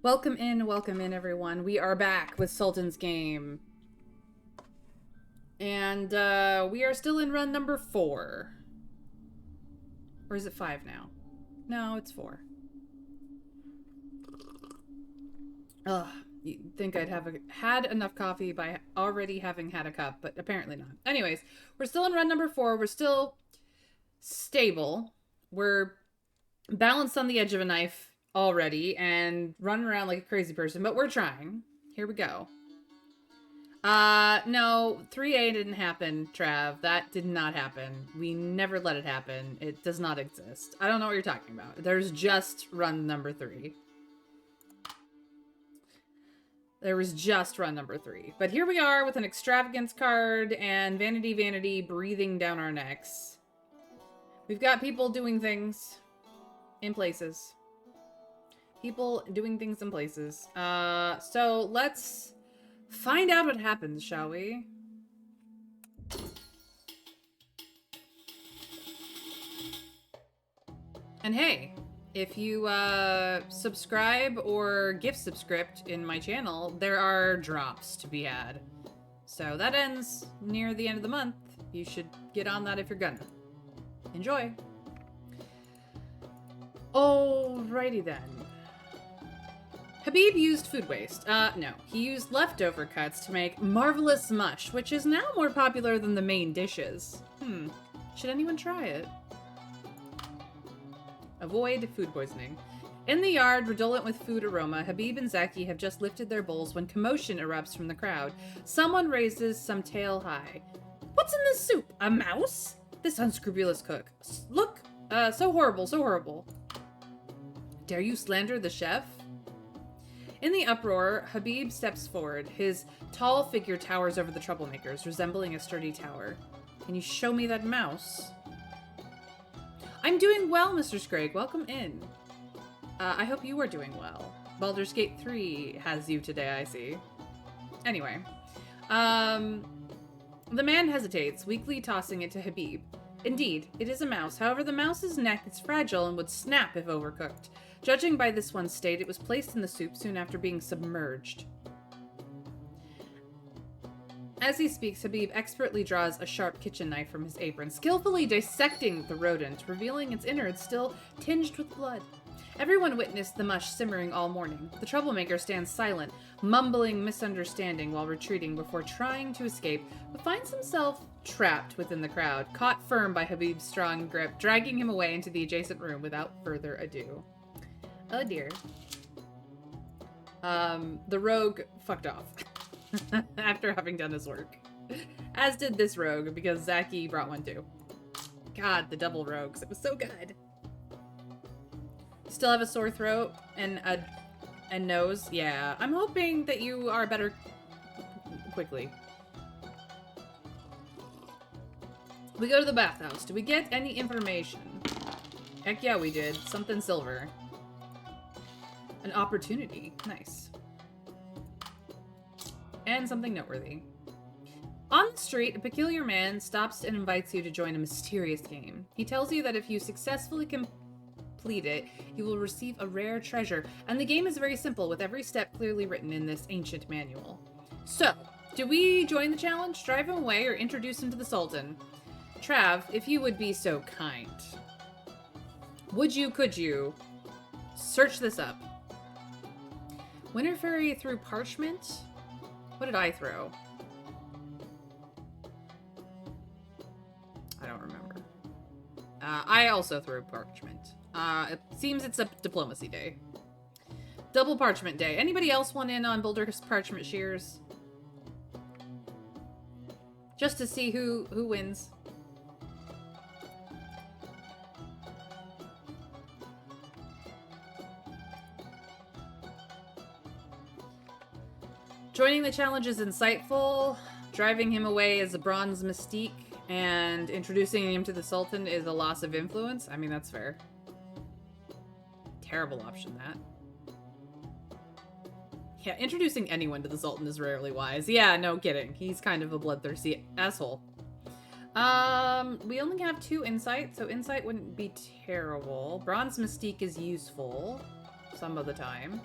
Welcome in, everyone. We are back with Sultan's game. And we are still in run number 4. Or is it 5 now? No, it's 4. Ugh, you'd think I'd have had enough coffee by already having had a cup, but apparently not. Anyways, we're still in run number 4. We're still stable. We're balanced on the edge of a knife already and running around like a crazy person, but we're trying. Here we go. No, 3A didn't happen, Trav. That did not happen. We never let it happen. It does not exist. I don't know what you're talking about. There's just run number 3. There was just run number 3. But here we are with an extravagance card and vanity, vanity breathing down our necks. We've got people doing things in places. People doing things in places. So let's find out what happens, shall we? And hey, if you subscribe or gift subscript in my channel, there are drops to be had. So that ends near the end of the month. You should get on that if you're gonna. Enjoy. Alrighty then. Habib used food waste. No. He used leftover cuts to make marvelous mush, which is now more popular than the main dishes. Should anyone try it? Avoid food poisoning. In the yard, redolent with food aroma, Habib and Zaki have just lifted their bowls when commotion erupts from the crowd. Someone raises some tail high. What's in this soup? A mouse? This unscrupulous cook. Look, so horrible, so horrible. Dare you slander the chef? In the uproar, Habib steps forward. His tall figure towers over the troublemakers, resembling a sturdy tower. Can you show me that mouse? I'm doing well, Mr. Scragg. Welcome in. I hope you are doing well. Baldur's Gate 3 has you today, I see. Anyway. The man hesitates, weakly tossing it to Habib. Indeed, it is a mouse. However, the mouse's neck is fragile and would snap if overcooked. Judging by this one's state, it was placed in the soup soon after being submerged. As he speaks, Habib expertly draws a sharp kitchen knife from his apron, skillfully dissecting the rodent, revealing its innards still tinged with blood. Everyone witnessed the mush simmering all morning. The troublemaker stands silent, mumbling misunderstanding while retreating before trying to escape, but finds himself trapped within the crowd, caught firm by Habib's strong grip, dragging him away into the adjacent room without further ado. Oh dear. The rogue fucked off after having done his work. As did this rogue, because Zaki brought one too. God, the double rogues. It was so good. Still have a sore throat and a nose? Yeah. I'm hoping that you are better quickly. We go to the bathhouse. Do we get any information? Heck yeah, we did. Something silver. An opportunity. Nice. And something noteworthy. On the street, a peculiar man stops and invites you to join a mysterious game. He tells you that if you successfully complete it, you will receive a rare treasure, and the game is very simple, with every step clearly written in this ancient manual. So, do we join the challenge, drive him away, or introduce him to the Sultan? Trav, if you would be so kind. Could you, search this up? Winter Fairy threw parchment? What did I throw? I don't remember. I also threw parchment. It seems it's a diplomacy day. Double parchment day. Anybody else want in on Boulder's parchment shears? Just to see who wins. Joining the challenge is insightful. Driving him away is a bronze mystique. And introducing him to the Sultan is a loss of influence. I mean, that's fair. Terrible option, that. Yeah, introducing anyone to the Sultan is rarely wise. Yeah, no kidding. He's kind of a bloodthirsty asshole. We only have 2 insight, so insight wouldn't be terrible. Bronze mystique is useful some of the time.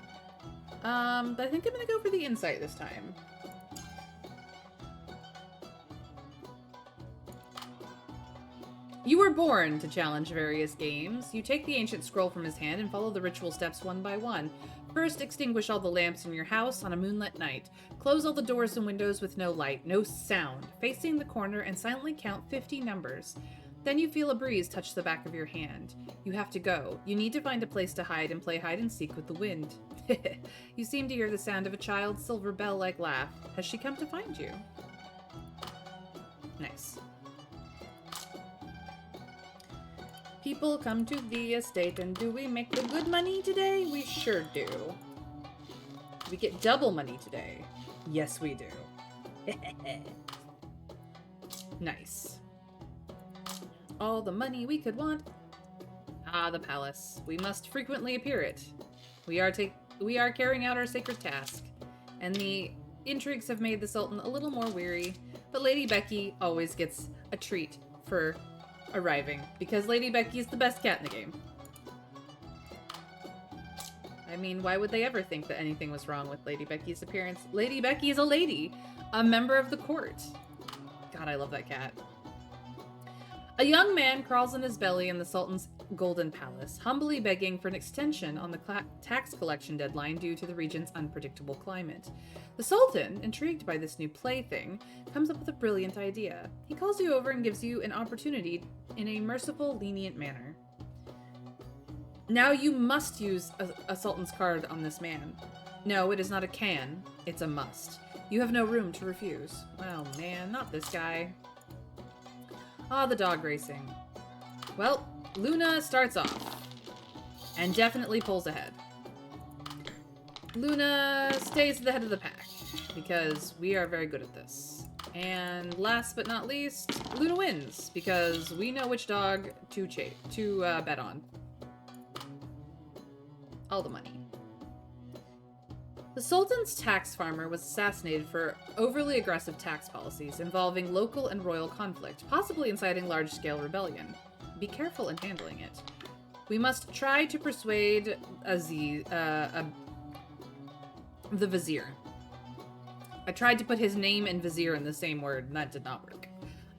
But I think I'm gonna go for the insight this time. You were born to challenge various games. You take the ancient scroll from his hand and follow the ritual steps one by one. First, extinguish all the lamps in your house on a moonlit night. Close all the doors and windows with no light, no sound. Facing the corner and silently count 50 numbers. Then you feel a breeze touch the back of your hand. You have to go. You need to find a place to hide and play hide and seek with the wind. You seem to hear the sound of a child's silver bell-like laugh. Has she come to find you? Nice. People come to the estate, and do we make the good money today? We sure do. We get double money today. Yes, we do. Nice. All the money we could want. Ah, the palace. We must frequently appear it. We are carrying out our sacred task, and the intrigues have made the Sultan a little more weary, but Lady Becky always gets a treat for arriving, because Lady Becky is the best cat in the game. I mean, why would they ever think that anything was wrong with Lady Becky's appearance? Lady Becky is a lady, a member of the court. God, I love that cat. A young man crawls on his belly in the Sultan's golden palace, humbly begging for an extension on the tax collection deadline due to the region's unpredictable climate. The Sultan, intrigued by this new plaything, comes up with a brilliant idea. He calls you over and gives you an opportunity in a merciful, lenient manner. Now you must use a Sultan's card on this man. No, it is not a can, it's a must. You have no room to refuse. Oh man, not this guy. Ah, the dog racing. Well, Luna starts off and definitely pulls ahead. Luna stays at the head of the pack because we are very good at this. And last but not least, Luna wins because we know which dog to bet on. All the money. The Sultan's tax farmer was assassinated for overly aggressive tax policies involving local and royal conflict, possibly inciting large-scale rebellion. Be careful in handling it. We must try to persuade the vizier. I tried to put his name and vizier in the same word, and that did not work.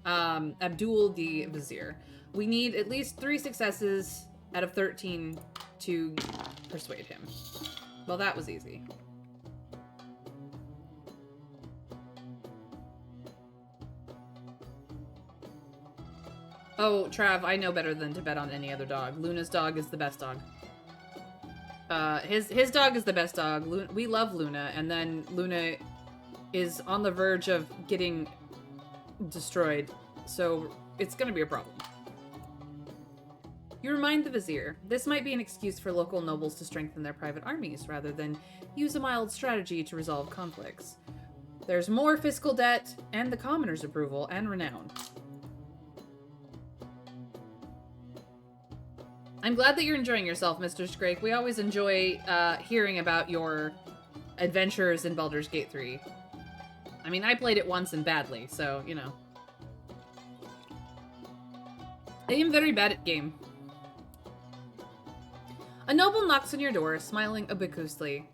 Abdul the vizier. We need at least 3 successes out of 13 to persuade him. Well, that was easy. Oh, Trav, I know better than to bet on any other dog. Luna's dog is the best dog. His dog is the best dog. We love Luna, and then Luna is on the verge of getting destroyed, so it's gonna be a problem. You remind the vizier. This might be an excuse for local nobles to strengthen their private armies, rather than use a mild strategy to resolve conflicts. There's more fiscal debt, and the commoner's approval and renown. I'm glad that you're enjoying yourself, Mr. Scrake. We always enjoy hearing about your adventures in Baldur's Gate 3. I mean, I played it once and badly, so, you know. I am very bad at game. A noble knocks on your door, smiling ubiquitously.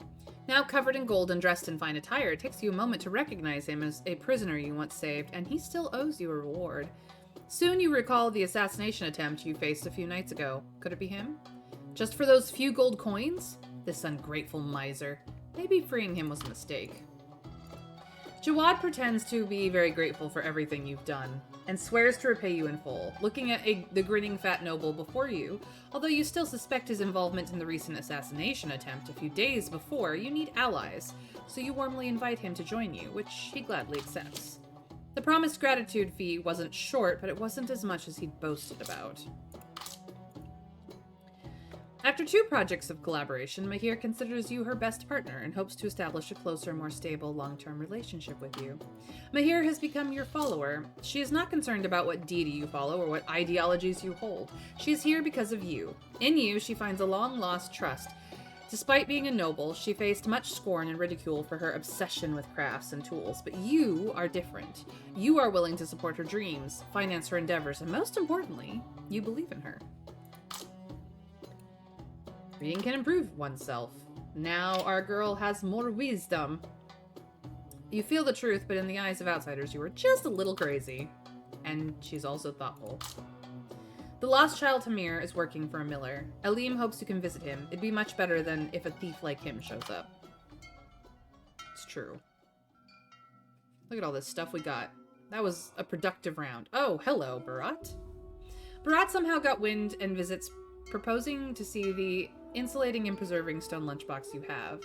Now covered in gold and dressed in fine attire, it takes you a moment to recognize him as a prisoner you once saved, and he still owes you a reward. Soon you recall the assassination attempt you faced a few nights ago. Could it be him? Just for those few gold coins? This ungrateful miser. Maybe freeing him was a mistake. Jawad pretends to be very grateful for everything you've done, and swears to repay you in full, looking at the grinning fat noble before you. Although you still suspect his involvement in the recent assassination attempt a few days before, you need allies, so you warmly invite him to join you, which he gladly accepts. The promised gratitude fee wasn't short, but it wasn't as much as he'd boasted about. After 2 projects of collaboration, Mahir considers you her best partner and hopes to establish a closer, more stable, long-term relationship with you. Mahir has become your follower. She is not concerned about what deity you follow or what ideologies you hold. She is here because of you. In you, she finds a long-lost trust. Despite being a noble, she faced much scorn and ridicule for her obsession with crafts and tools, but you are different. You are willing to support her dreams, finance her endeavors, and most importantly, you believe in her. Reading can improve oneself. Now our girl has more wisdom. You feel the truth, but in the eyes of outsiders, you are just a little crazy. And she's also thoughtful. The lost child Tamir is working for a miller. Aleem hopes you can visit him. It'd be much better than if a thief like him shows up. It's true. Look at all this stuff we got. That was a productive round. Oh, hello, Barat. Barat somehow got wind and visits, proposing to see the insulating and preserving stone lunchbox you have.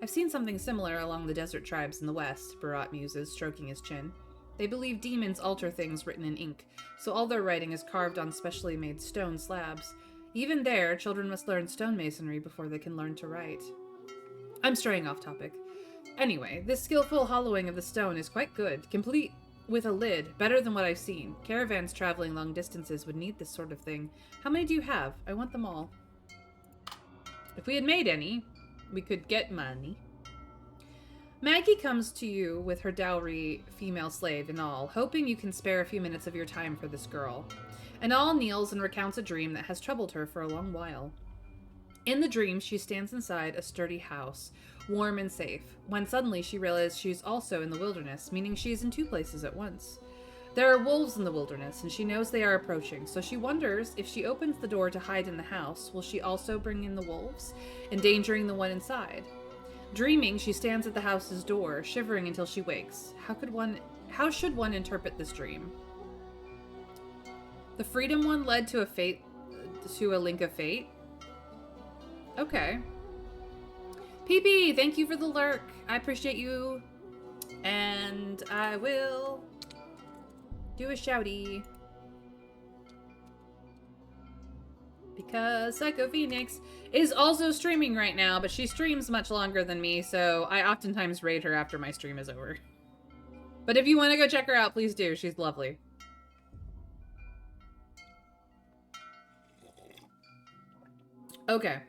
I've seen something similar along the desert tribes in the west, Barat muses, stroking his chin. They believe demons alter things written in ink, so all their writing is carved on specially made stone slabs. Even there, children must learn stonemasonry before they can learn to write. I'm straying off topic. Anyway, this skillful hollowing of the stone is quite good, complete with a lid, better than what I've seen. Caravans traveling long distances would need this sort of thing. How many do you have? I want them all. If we had made any, we could get money. Maggie comes to you with her dowry female slave and all, hoping you can spare a few minutes of your time for this girl. And all kneels and recounts a dream that has troubled her for a long while. In the dream, she stands inside a sturdy house, warm and safe, when suddenly she realizes she's also in the wilderness, meaning she is in two places at once. There are wolves in the wilderness, and she knows they are approaching, so she wonders if she opens the door to hide in the house, will she also bring in the wolves, endangering the one inside? Dreaming, she stands at the house's door, shivering until she wakes. How should one interpret this dream? The freedom one led to a link of fate? Okay. PP, thank you for the lurk. I appreciate you. And I will do a shouty. Because Psycho Phoenix is also streaming right now, but she streams much longer than me, so I oftentimes raid her after my stream is over. But if you want to go check her out, please do. She's lovely. Okay.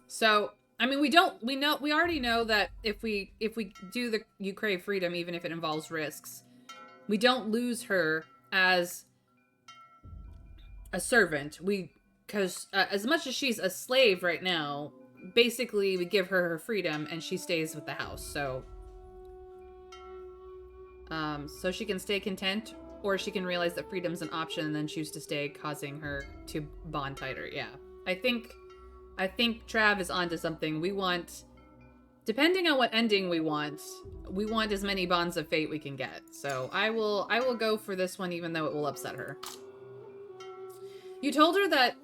So, I mean, we already know that if we do the You Crave Freedom, even if it involves risks, we don't lose her as a servant. Because as much as she's a slave right now, basically we give her her freedom and she stays with the house. So she can stay content, or she can realize that freedom's an option and then choose to stay, causing her to bond tighter. Yeah, I think Trav is onto something. We want, depending on what ending we want as many bonds of fate we can get. So I will go for this one, even though it will upset her. You told her that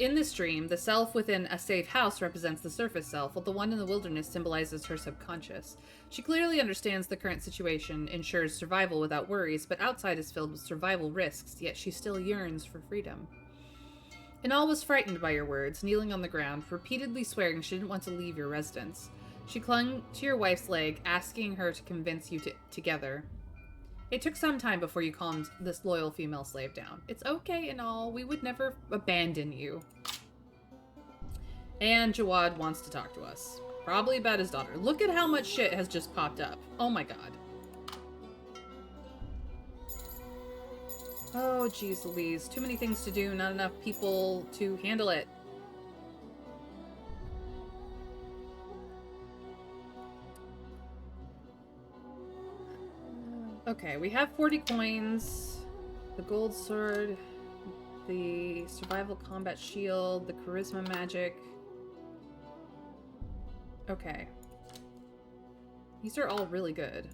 in this dream, the self within a safe house represents the surface self, while the one in the wilderness symbolizes her subconscious. She clearly understands the current situation ensures survival without worries, but outside is filled with survival risks, yet she still yearns for freedom. Inal was frightened by your words, kneeling on the ground, repeatedly swearing she didn't want to leave your residence. She clung to your wife's leg, asking her to convince you together. It took some time before you calmed this loyal female slave down. It's okay, Inal. We would never abandon you. And Jawad wants to talk to us. Probably about his daughter. Look at how much shit has just popped up. Oh my god. Oh, geez Louise. Too many things to do, not enough people to handle it. Okay, we have 40 coins, the gold sword, the survival combat shield, the charisma magic. Okay. These are all really good.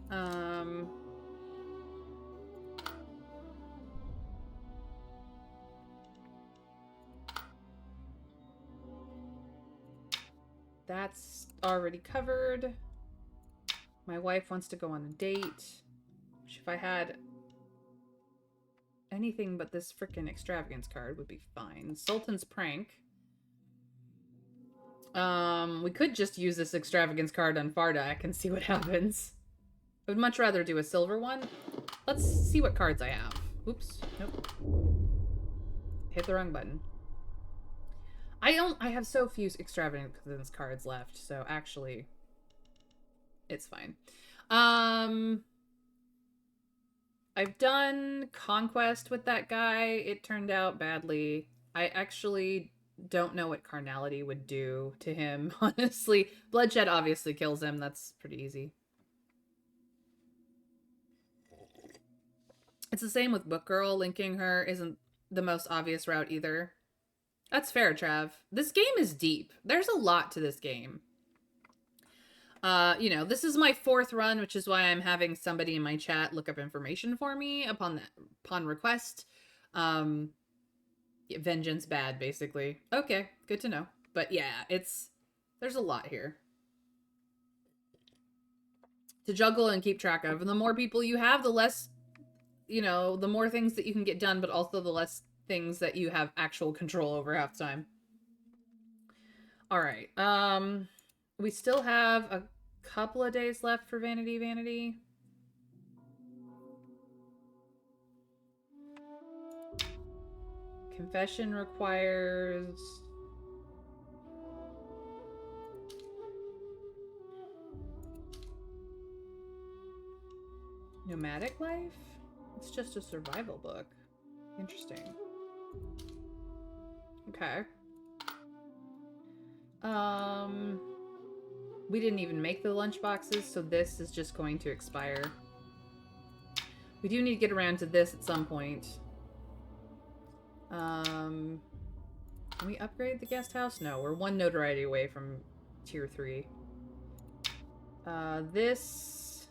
That's already covered. My wife wants to go on a date. If I had anything but this frickin' extravagance card would be fine. Sultan's prank. We could just use this extravagance card on Fardak and see what happens. I would much rather do a silver one. Let's see what cards I have. Oops. Nope. Hit the wrong button. I have so few extravagance cards left, so actually it's fine. I've done Conquest with that guy. It turned out badly. I actually don't know what carnality would do to him, honestly. Bloodshed obviously kills him. That's pretty easy. It's the same with Book Girl. Linking her isn't the most obvious route either. That's fair, Trav. This game is deep. There's a lot to this game. You know, this is my 4th run, which is why I'm having somebody in my chat look up information for me upon request. Vengeance bad, basically. Okay, good to know. But yeah, there's a lot here to juggle and keep track of. And the more people you have, the less, you know, the more things that you can get done, but also the less things that you have actual control over half the time. All right. We still have a couple of days left for Vanity Vanity. Confession requires... Nomadic life? It's just a survival book. Interesting. Okay. We didn't even make the lunch boxes, so this is just going to expire. We do need to get around to this at some point. Can we upgrade the guest house? No, we're 1 notoriety away from tier 3. This...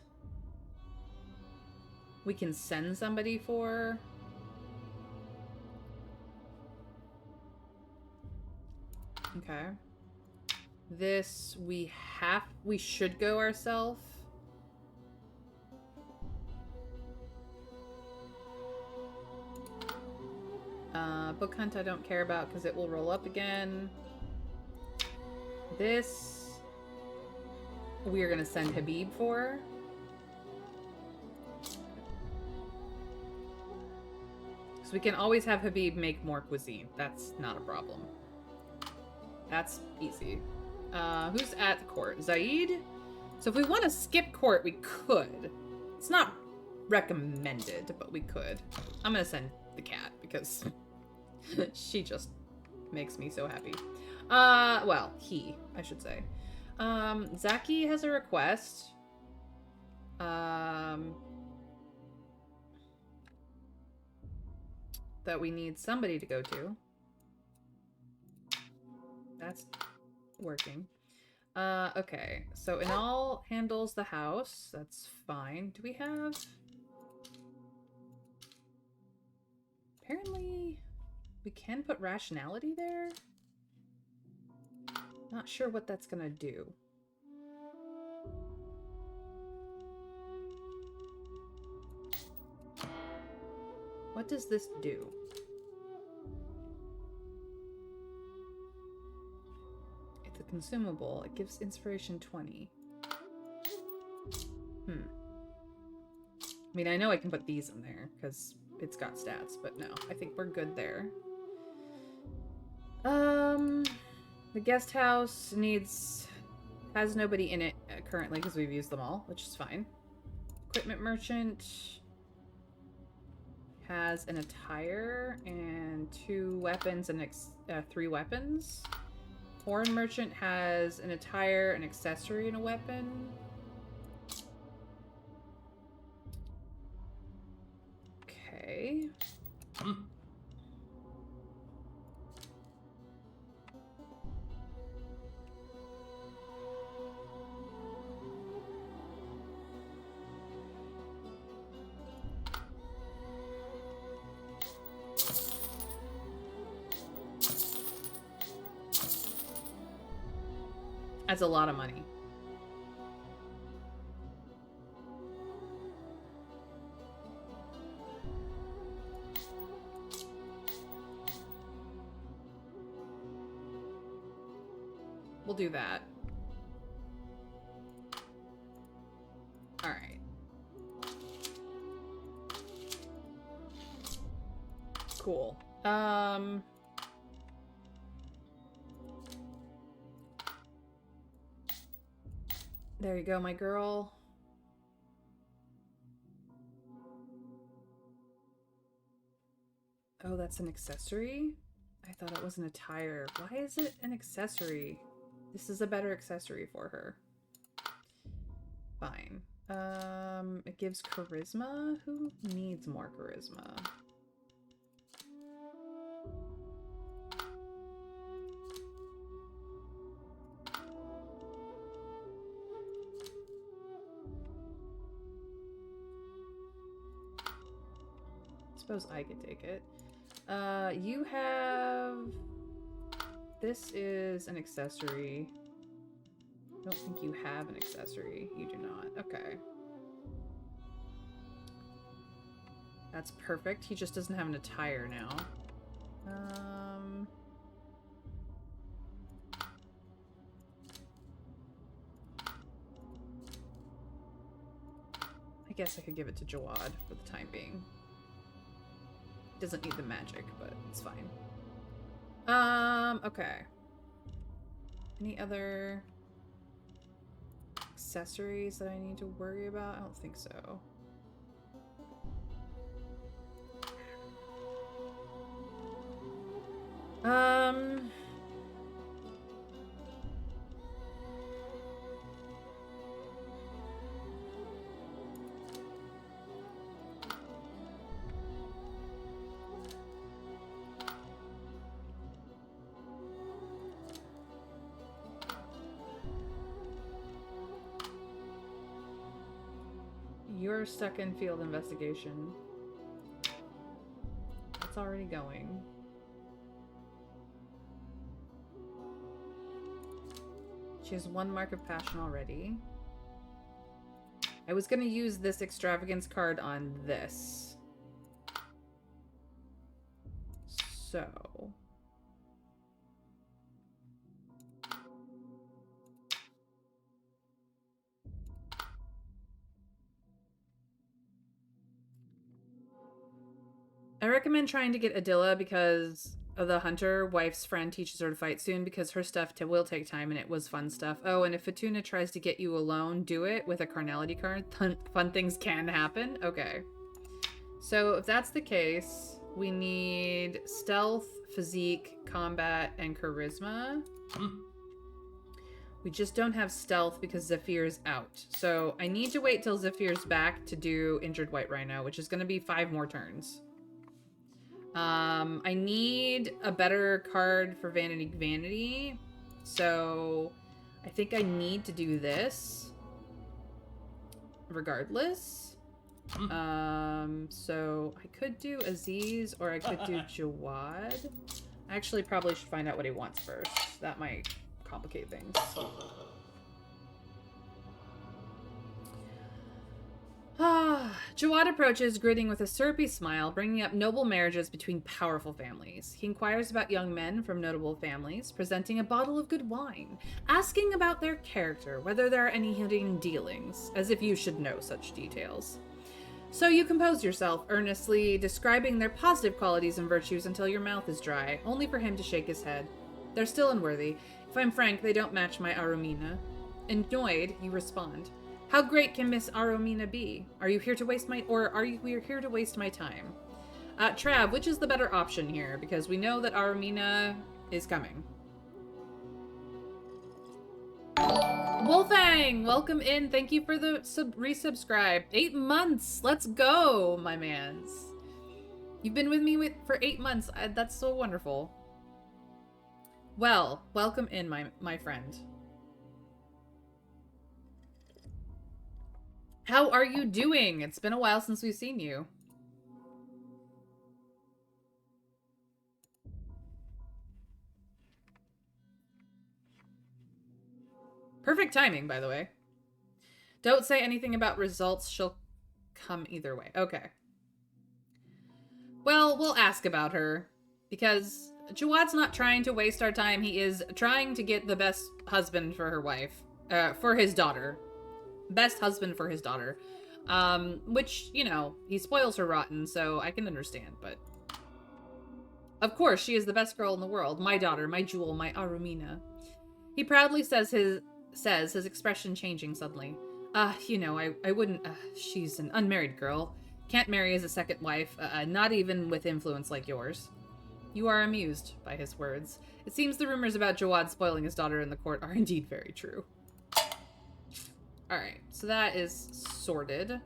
we can send somebody for... okay. This, we should go ourselves. Book hunt I don't care about because it will roll up again. This, we are going to send Habib for. So we can always have Habib make more cuisine. That's not a problem. That's easy. Who's at the court? Zaid? So if we want to skip court, we could. It's not recommended, but we could. I'm going to send the cat because she just makes me so happy. Well, he, I should say. Zaki has a request. That we need somebody to go to. That's working. Okay. So Inal handles the house. That's fine. Do we have... apparently we can put rationality there? Not sure what that's gonna do. What does this do? It's a consumable. It gives inspiration 20. I mean, I know I can put these in there because it's got stats, but no, I think we're good there. The guest house has nobody in it currently because we've used them all, which is fine. Equipment merchant has an attire and 2 weapons and 3 weapons. Foreign merchant has an attire, an accessory, and a weapon. Okay. That's a lot of money. We'll do that. All right. Cool. There you go, my girl. Oh, that's an accessory? I thought it was an attire. Why is it an accessory? This is a better accessory for her. Fine. It gives charisma? Who needs more charisma? Suppose I could take it. You have... This is an accessory. I don't think you have an accessory. You do not. Okay. That's perfect. He just doesn't have an attire now. I guess I could give it to Jawad for the time being. Doesn't need the magic, but it's fine. Okay. Any other accessories that I need to worry about? I don't think so. You're stuck in field investigation. It's already going. She has 1 mark of passion already. I was gonna use this extravagance card on this. So... I recommend trying to get Adilla because of the hunter wife's friend teaches her to fight soon because her stuff will take time and it was fun stuff. Oh, and if Fatuna tries to get you alone, do it with a carnality card. Fun things can happen. Okay. So if that's the case, we need stealth, physique, combat, and charisma. We just don't have stealth because Zephyr's out. So I need to wait till Zephyr's back to do Injured White Rhino, which is going to be 5 more turns. I need a better card for Vanity. So I think I need to do this regardless. So I could do Aziz or I could do Jawad. I actually probably should find out what he wants first. That might complicate things. Jawad approaches, grinning with a syrupy smile, bringing up noble marriages between powerful families. He inquires about young men from notable families, presenting a bottle of good wine, asking about their character, whether there are any hidden dealings, as if you should know such details. So you compose yourself, earnestly describing their positive qualities and virtues until your mouth is dry, only for him to shake his head. They're still unworthy. If I'm frank, they don't match my Aromina. Annoyed, you respond. How great can Miss Aromina be? Are you here to waste my time? Trav, which is the better option here? Because we know that Aromina is coming. Wolfang, welcome in. Thank you for the resubscribe. 8 months. Let's go, my mans. You've been with me for 8 months. That's so wonderful. Well, welcome in, my friend. How are you doing? It's been a while since we've seen you. Perfect timing, by the way. Don't say anything about results. She'll come either way. Okay. Well, we'll ask about her. Because Jawad's not trying to waste our time. He is trying to get the best husband for her wife. For his daughter. Best husband for his daughter. Which, you know, he spoils her rotten, so I can understand, but... Of course, she is the best girl in the world. My daughter, my jewel, my Aromina. He proudly says his expression changing suddenly. You know, I wouldn't... she's an unmarried girl. Can't marry as a second wife, not even with influence like yours. You are amused by his words. It seems the rumors about Jawad spoiling his daughter in the court are indeed very true. Alright, so that is sorted.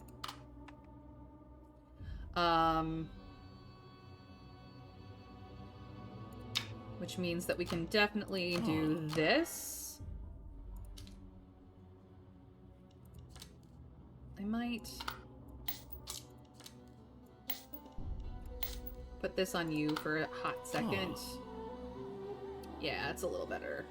Which means that we can definitely do this. I might put this on you for a hot second. Yeah, it's a little better.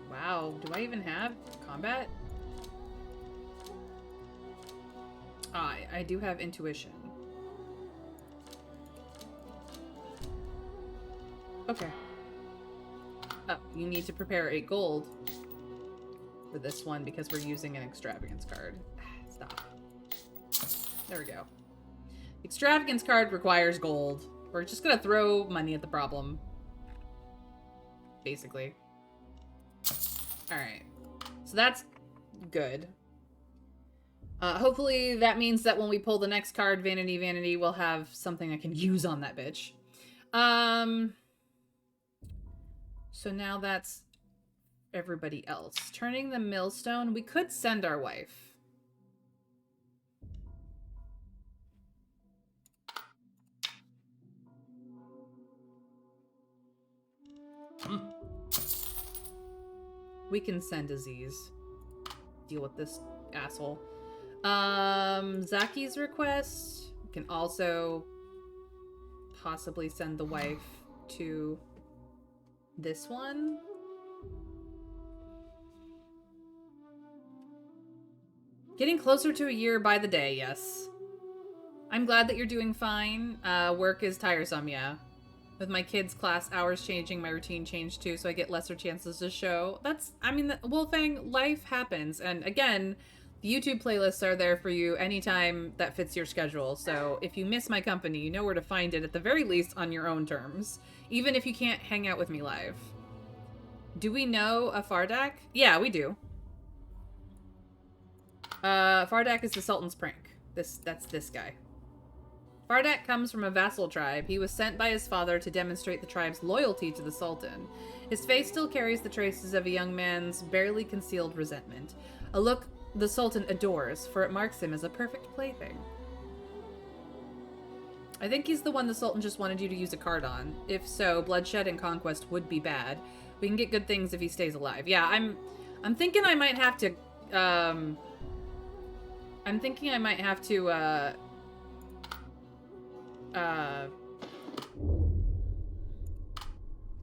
Wow, do I even have combat? I do have intuition. Okay. Oh, you need to prepare a gold for this one because we're using an extravagance card. Stop. There we go. Extravagance card requires gold. We're just gonna throw money at the problem. Basically. Alright. So that's good. Hopefully that means that when we pull the next card, Vanity Vanity, we'll have something I can use on that bitch. So now that's everybody else. Turning the millstone. We could send our wife. We can send Aziz. Deal with this asshole. Zaki's request. We can also possibly send the wife to this one. Getting closer to a year by the day, yes. I'm glad that you're doing fine. Work is tiresome, yeah. With my kids' class hours changing, my routine changed too, so I get lesser chances to show. That's, I mean, Wolfang, life happens. And again, the YouTube playlists are there for you anytime that fits your schedule. So if you miss my company, you know where to find it, at the very least on your own terms. Even if you can't hang out with me live. Do we know a Fardak? Yeah, we do. Fardak is the Sultan's prank. That's this guy. Fardak comes from a vassal tribe. He was sent by his father to demonstrate the tribe's loyalty to the Sultan. His face still carries the traces of a young man's barely concealed resentment. A look the Sultan adores, for it marks him as a perfect plaything. I think he's the one the Sultan just wanted you to use a card on. If so, bloodshed and conquest would be bad. We can get good things if he stays alive. Yeah, I'm thinking I might have to, I'm thinking I might have to,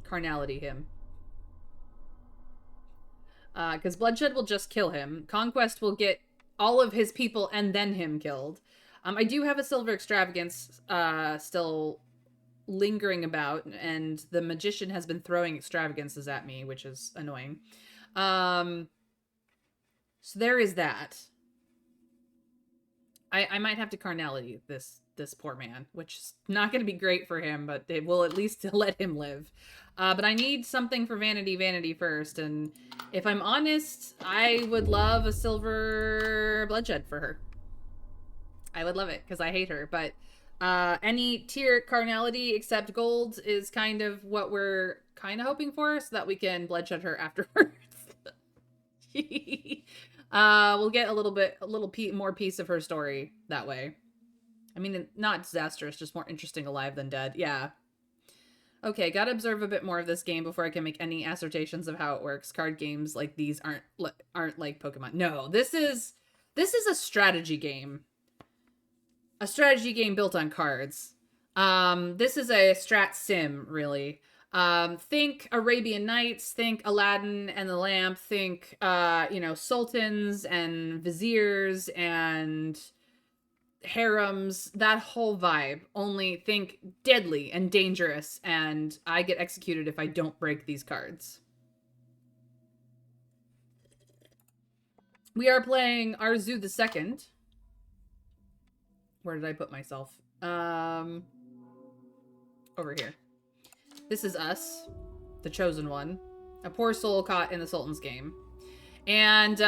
carnality him. Because bloodshed will just kill him. Conquest will get all of his people and then him killed. I do have a silver extravagance still lingering about, and the magician has been throwing extravagances at me, which is annoying. So there is that. I might have to carnality this poor man, which is not going to be great for him, but it will at least let him live. But I need something for Vanity Vanity first, and if I'm honest, I would love a silver bloodshed for her. I would love it, because I hate her, but any tier carnality except gold is kind of what we're kind of hoping for, so that we can bloodshed her afterwards. We'll get a little more piece of her story that way. I mean, not disastrous, just more interesting alive than dead. Yeah. Okay, gotta observe a bit more of this game before I can make any assertions of how it works. Card games like these aren't like Pokemon. No, this is a strategy game. A strategy game built on cards. This is a strat sim, really. Think Arabian Nights, think Aladdin and the Lamp, think, sultans and viziers and harems, that whole vibe. Only think deadly and dangerous, and I get executed if I don't break these cards. We are playing Arzu II. Where did I put myself? Over here. This is us, the chosen one. A poor soul caught in the Sultan's game. And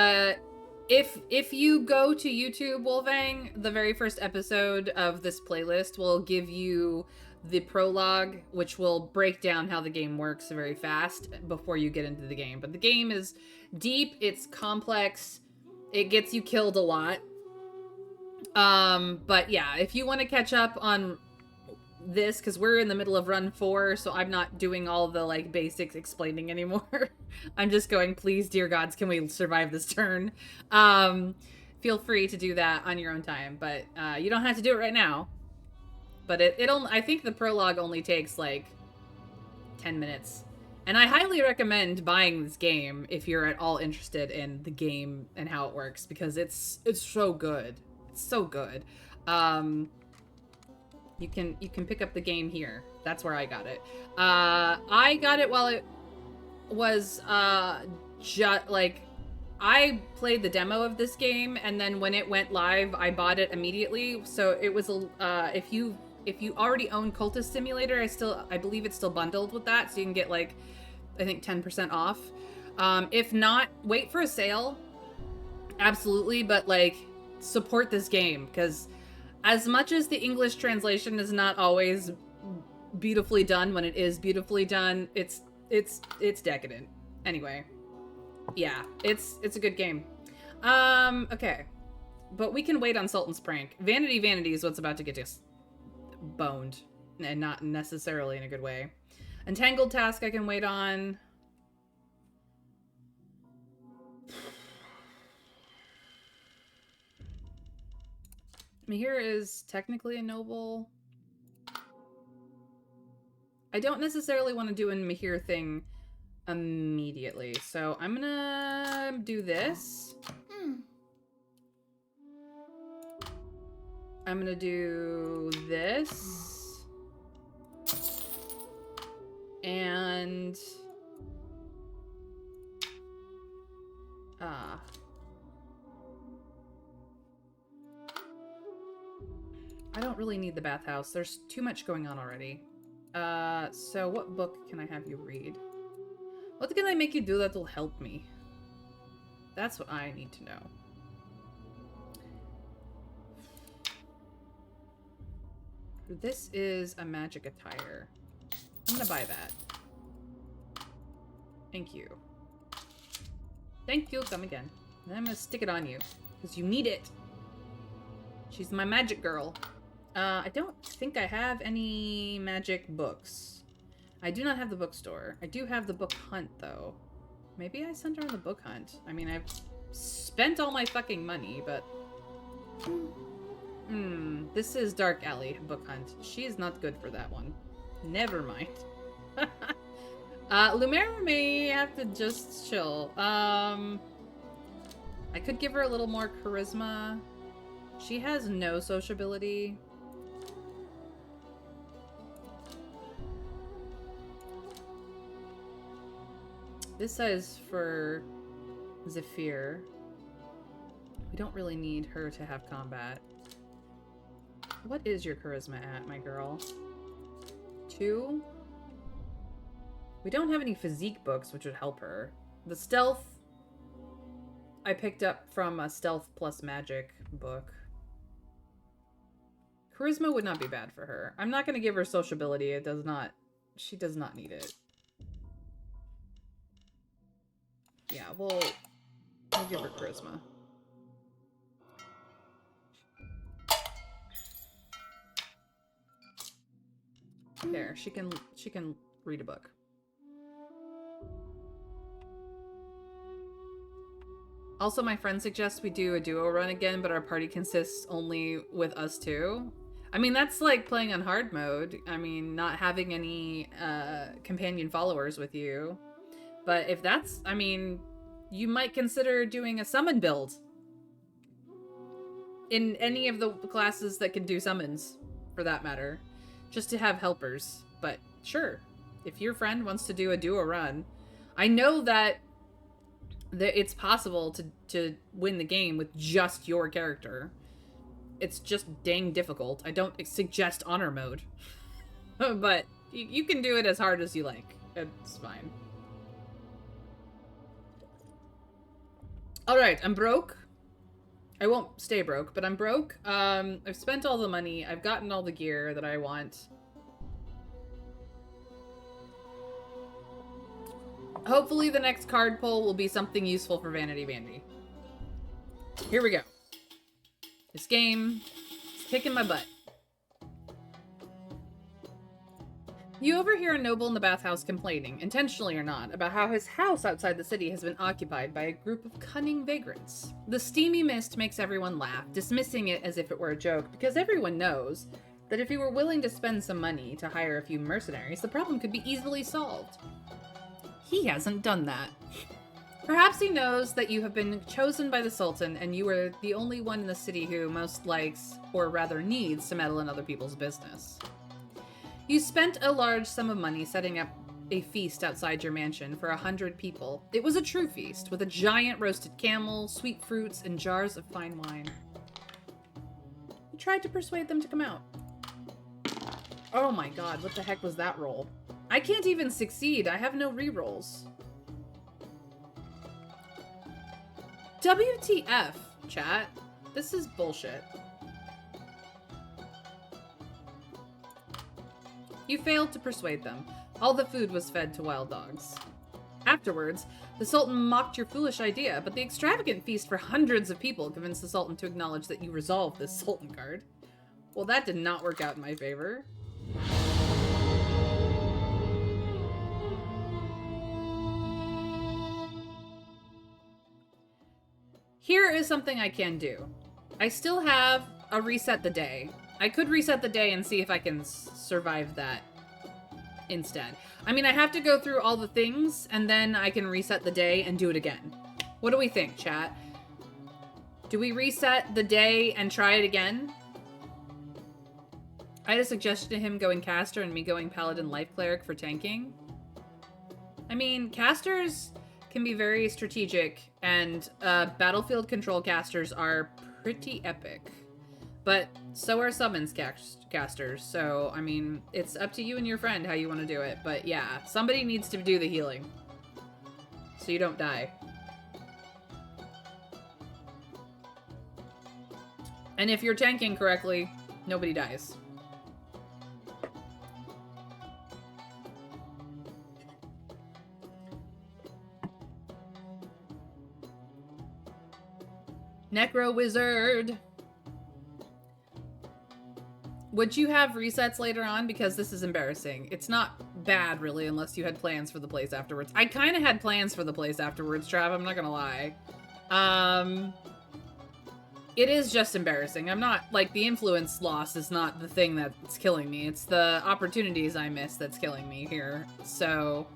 If you go to YouTube, Wolfang, the very first episode of this playlist will give you the prologue, which will break down how the game works very fast before you get into the game. But the game is deep, it's complex, it gets you killed a lot. But yeah, if you want to catch up on this, because we're in the middle of run 4, so I'm not doing all the like basics explaining anymore. I'm just going, please, dear gods, can we survive this turn? Feel free to do that on your own time, but you don't have to do it right now. But I think the prologue only takes like 10 minutes. And I highly recommend buying this game if you're at all interested in the game and how it works, because it's so good. It's so good. You can pick up the game here. That's where I got it. I got it while it was just like, I played the demo of this game, and then when it went live, I bought it immediately. So it was if you already own Cultist Simulator, I believe it's still bundled with that, so you can get like, I think 10% off. If not, wait for a sale. Absolutely, but like, support this game, because as much as the English translation is not always beautifully done, when it is beautifully done, it's decadent. Anyway, yeah, it's a good game. Okay, but we can wait on Sultan's prank. Vanity is what's about to get us boned, and not necessarily in a good way. Entangled task I can wait on. Mahir is technically a noble. I don't necessarily want to do a Mahir thing immediately, so I'm gonna do this. I'm gonna do this. And I don't really need the bathhouse. There's too much going on already. So what book can I have you read? What can I make you do that will help me? That's what I need to know. This is a magic attire. I'm gonna buy that. Thank you. Thank you, come again. And I'm gonna stick it on you, because you need it. She's my magic girl. I don't think I have any magic books. I do not have the bookstore. I do have the book hunt, though. Maybe I sent her on the book hunt. I mean, I've spent all my fucking money, but... this is Dark Alley book hunt. She is not good for that one. Never mind. Lumera may have to just chill. I could give her a little more charisma. She has no sociability. This says for Zephyr. We don't really need her to have combat. What is your charisma at, my girl? 2? We don't have any physique books, which would help her. The stealth I picked up from a stealth plus magic book. Charisma would not be bad for her. I'm not going to give her sociability. She does not need it. Yeah, we'll give her charisma. There, she can read a book. Also, my friend suggests we do a duo run again, but our party consists only with us two. I mean, that's like playing on hard mode. I mean, not having any companion followers with you. But if that's, I mean, you might consider doing a summon build in any of the classes that can do summons, for that matter, just to have helpers. But sure, if your friend wants to do a duo run, I know that it's possible to win the game with just your character. It's just dang difficult. I don't suggest honor mode, but you can do it as hard as you like. It's fine. All right, I'm broke. I won't stay broke, but I'm broke. I've spent all the money. I've gotten all the gear that I want. Hopefully the next card pull will be something useful for Vanity Vandy. Here we go. This game is kicking my butt. You overhear a noble in the bathhouse complaining, intentionally or not, about how his house outside the city has been occupied by a group of cunning vagrants. The steamy mist makes everyone laugh, dismissing it as if it were a joke, because everyone knows that if you were willing to spend some money to hire a few mercenaries, the problem could be easily solved. He hasn't done that. Perhaps he knows that you have been chosen by the Sultan and you are the only one in the city who most likes, or rather needs, to meddle in other people's business. You spent a large sum of money setting up a feast outside your mansion for 100 people. It was a true feast, with a giant roasted camel, sweet fruits, and jars of fine wine. You tried to persuade them to come out. Oh my god, what the heck was that roll? I can't even succeed. I have no rerolls. WTF, chat. This is bullshit. You failed to persuade them. All the food was fed to wild dogs. Afterwards, the Sultan mocked your foolish idea, but the extravagant feast for hundreds of people convinced the Sultan to acknowledge that you resolved this Sultan card. Well, that did not work out in my favor. Here is something I can do. I still have a reset the day. I could reset the day and see if I can survive that instead. I mean, I have to go through all the things, and then I can reset the day and do it again. What do we think, chat? Do we reset the day and try it again? I had a suggestion to him going caster and me going paladin life cleric for tanking. I mean, casters can be very strategic, and battlefield control casters are pretty epic. But so are summons casters, so, I mean, it's up to you and your friend how you want to do it. But yeah, somebody needs to do the healing, so you don't die. And if you're tanking correctly, nobody dies. Necro Wizard! Would you have resets later on? Because this is embarrassing. It's not bad, really, unless you had plans for the place afterwards. I kind of had plans for the place afterwards, Trav, I'm not gonna lie. It is just embarrassing. I'm not, like, the influence loss is not the thing that's killing me. It's the opportunities I miss that's killing me here. So,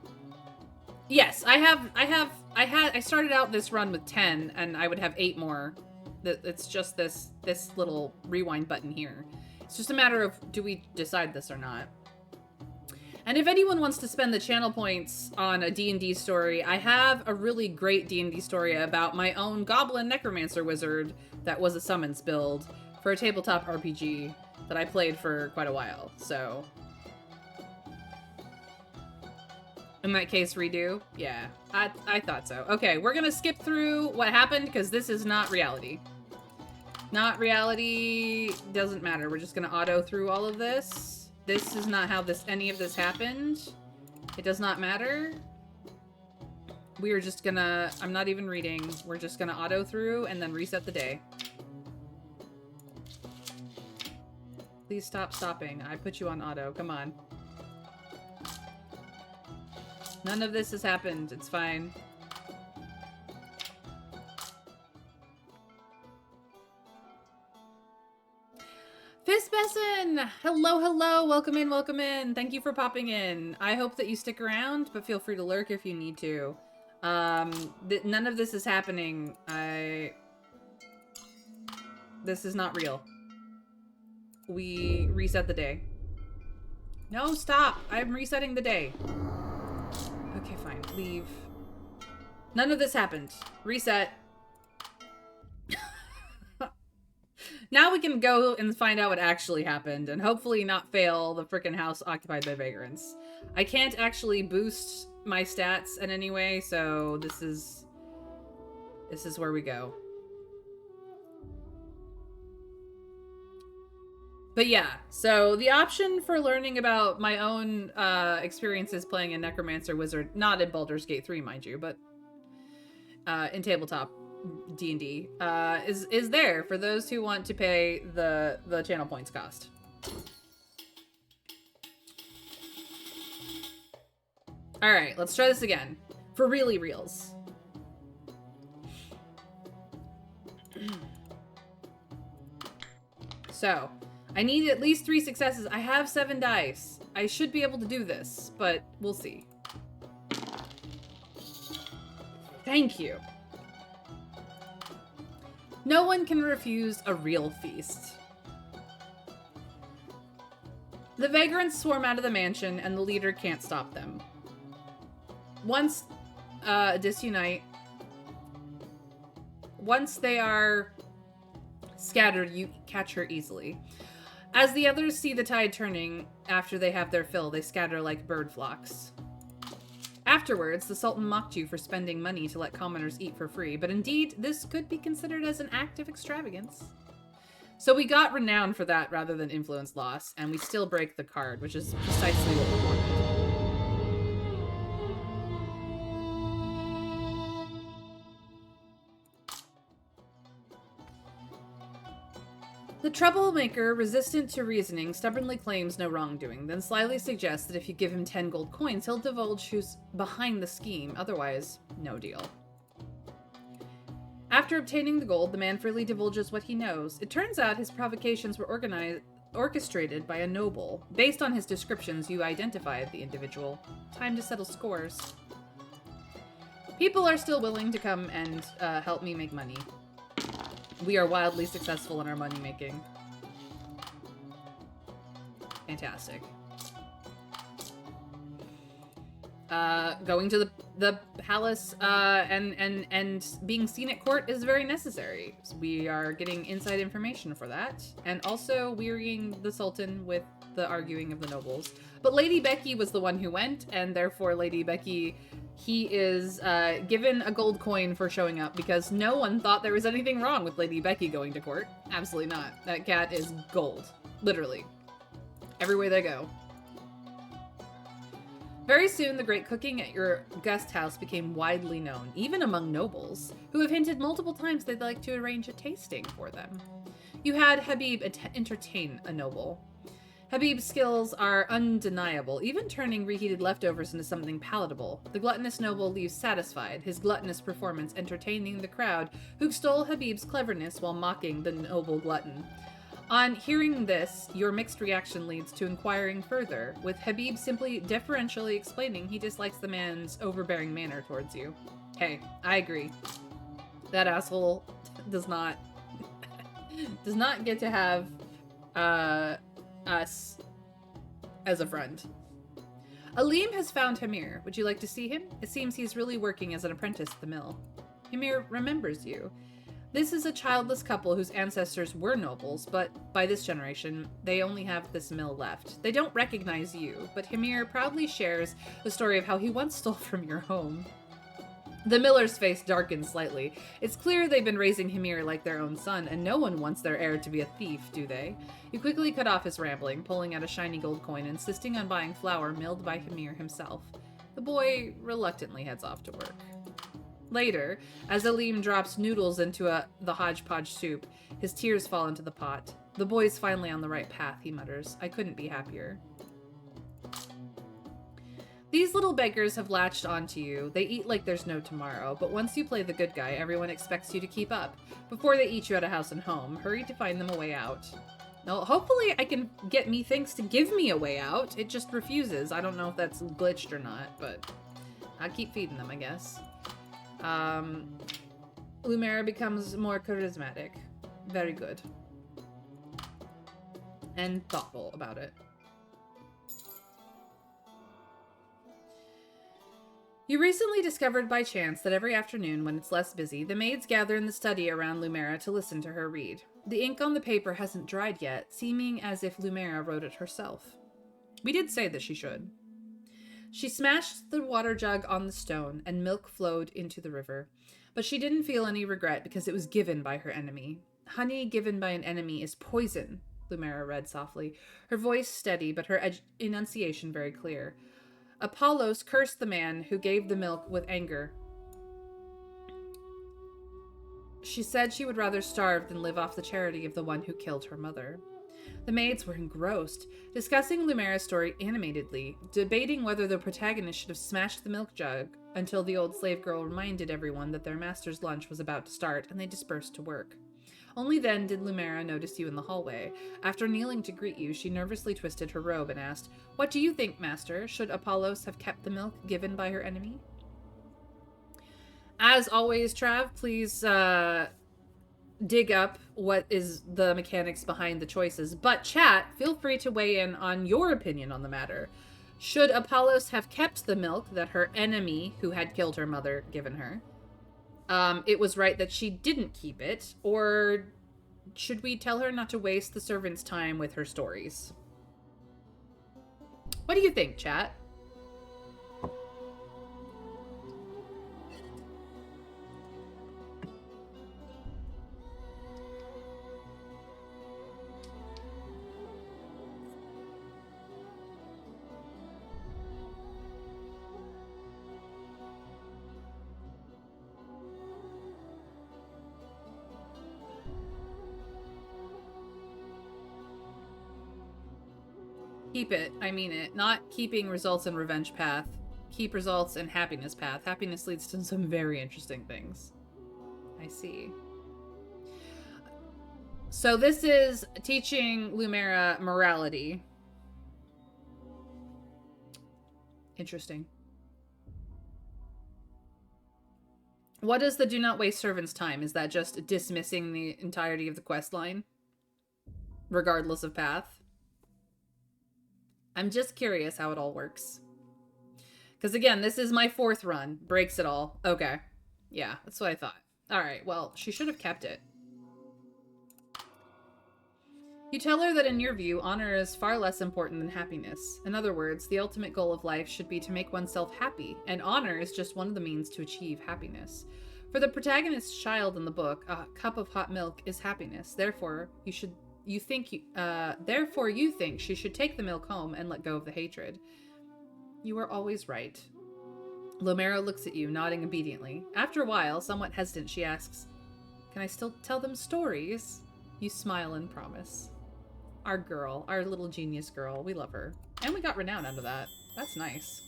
yes, I started out this run with 10, and I would have 8 more. It's just this little rewind button here. It's just a matter of, do we decide this or not? And if anyone wants to spend the channel points on a D&D story, I have a really great D&D story about my own Goblin Necromancer Wizard that was a summons build for a tabletop RPG that I played for quite a while, so... In that case, redo? Yeah, I thought so. Okay, we're gonna skip through what happened, because this is not reality. Not reality, doesn't matter. We're just gonna auto through all of this. This is not how any of this happened. It does not matter. We are just gonna, I'm not even reading. We're just gonna auto through and then reset the day. Please stop stopping. I put you on auto, come on. None of this has happened, it's fine. Fistbesson! Hello, hello, welcome in, welcome in. Thank you for popping in. I hope that you stick around, but feel free to lurk if you need to. None of this is happening. This is not real. We reset the day. No, stop! I'm resetting the day. Okay, fine. Leave. None of this happened. Reset. Now we can go and find out what actually happened, and hopefully not fail the frickin' house occupied by vagrants. I can't actually boost my stats in any way, so this is where we go. But yeah, so the option for learning about my own experiences playing a necromancer wizard, not in Baldur's Gate 3, mind you, but in tabletop D&D, is there for those who want to pay the channel points cost. All right, let's try this again. For really reals. So, I need at least 3 successes. I have 7 dice. I should be able to do this, but we'll see. Thank you. No one can refuse a real feast. The vagrants swarm out of the mansion, and the leader can't stop them. Once disunite, once they are scattered, you catch her easily. As the others see the tide turning after they have their fill, they scatter like bird flocks. Afterwards, the Sultan mocked you for spending money to let commoners eat for free, but indeed, this could be considered as an act of extravagance. So we got renown for that rather than influence loss, and we still break the card, which is precisely what we wanted. The troublemaker, resistant to reasoning, stubbornly claims no wrongdoing, then slyly suggests that if you give him 10 gold coins, he'll divulge who's behind the scheme, otherwise, no deal. After obtaining the gold, the man freely divulges what he knows. It turns out his provocations were orchestrated by a noble. Based on his descriptions, you identified the individual. Time to settle scores. People are still willing to come and help me make money. We are wildly successful in our money making. Fantastic. Going to the palace and being seen at court is very necessary. So we are getting inside information for that, and also wearying the Sultan with the arguing of the nobles. But Lady Becky was the one who went, and therefore Lady Becky, he is given a gold coin for showing up because no one thought there was anything wrong with Lady Becky going to court. Absolutely not. That cat is gold. Literally. Everywhere they go. Very soon, the great cooking at your guest house became widely known, even among nobles, who have hinted multiple times they'd like to arrange a tasting for them. You had Habib entertain a noble. Habib's skills are undeniable, even turning reheated leftovers into something palatable. The gluttonous noble leaves satisfied, his gluttonous performance entertaining the crowd, who extol Habib's cleverness while mocking the noble glutton. On hearing this, your mixed reaction leads to inquiring further, with Habib simply deferentially explaining he dislikes the man's overbearing manner towards you. Hey, I agree. That asshole does not get to have us as a friend. Aleem has found Hamir. Would you like to see him? It seems he's really working as an apprentice at the mill. Hamir remembers you. This is a childless couple whose ancestors were nobles, but by this generation, they only have this mill left. They don't recognize you, but Hamir proudly shares the story of how he once stole from your home. The miller's face darkens slightly. It's clear they've been raising Hamir like their own son, and no one wants their heir to be a thief, do they? You quickly cut off his rambling, pulling out a shiny gold coin, insisting on buying flour milled by Hamir himself. The boy reluctantly heads off to work. Later, as Aleem drops noodles into the hodgepodge soup, his tears fall into the pot. The boy's finally on the right path, he mutters. I couldn't be happier. These little beggars have latched onto you. They eat like there's no tomorrow, but once you play the good guy, everyone expects you to keep up. Before they eat you out of house and home, hurry to find them a way out. Now, hopefully I can get Methinks to give me a way out. It just refuses. I don't know if that's glitched or not, but I'll keep feeding them, I guess. Lumera becomes more charismatic. Very good. And thoughtful about it. You recently discovered by chance that every afternoon, when it's less busy, the maids gather in the study around Lumera to listen to her read. The ink on the paper hasn't dried yet, seeming as if Lumera wrote it herself. We did say that she should. She smashed the water jug on the stone, and milk flowed into the river. But she didn't feel any regret because it was given by her enemy. Honey given by an enemy is poison. Lumera read softly, her voice steady but her enunciation very clear. Apollos cursed the man who gave the milk with anger. She said she would rather starve than live off the charity of the one who killed her mother. The maids were engrossed, discussing Lumera's story animatedly, debating whether the protagonist should have smashed the milk jug, until the old slave girl reminded everyone that their master's lunch was about to start, and they dispersed to work. Only then did Lumera notice you in the hallway. After kneeling to greet you, she nervously twisted her robe and asked, "What do you think, master? Should Apollos have kept the milk given by her enemy?" As always, Trav, please dig up what is the mechanics behind the choices. But chat, feel free to weigh in on your opinion on the matter. Should Apollos have kept the milk that her enemy, who had killed her mother, given her? It was right that she didn't keep it, or should we tell her not to waste the servant's time with her stories? What do you think, chat? Keep it. I mean it. Not keeping results in revenge path. Keep results in happiness path. Happiness leads to some very interesting things. I see. So this is teaching Lumera morality. Interesting. What is the do not waste servant's time? Is that just dismissing the entirety of the quest line? Regardless of path? I'm just curious how it all works. Because again, this is my 4th run. Breaks it all. Okay. Yeah, that's what I thought. Alright, well, she should have kept it. You tell her that in your view, honor is far less important than happiness. In other words, the ultimate goal of life should be to make oneself happy, and honor is just one of the means to achieve happiness. For the protagonist's child in the book, a cup of hot milk is happiness. Therefore, you think she should take the milk home and let go of the hatred. You are always right. Lumera looks at you, nodding obediently. After a while, somewhat hesitant, she asks, "Can I still tell them stories?" You smile and promise. Our girl, our little genius girl, we love her. And we got renown out of that. That's nice.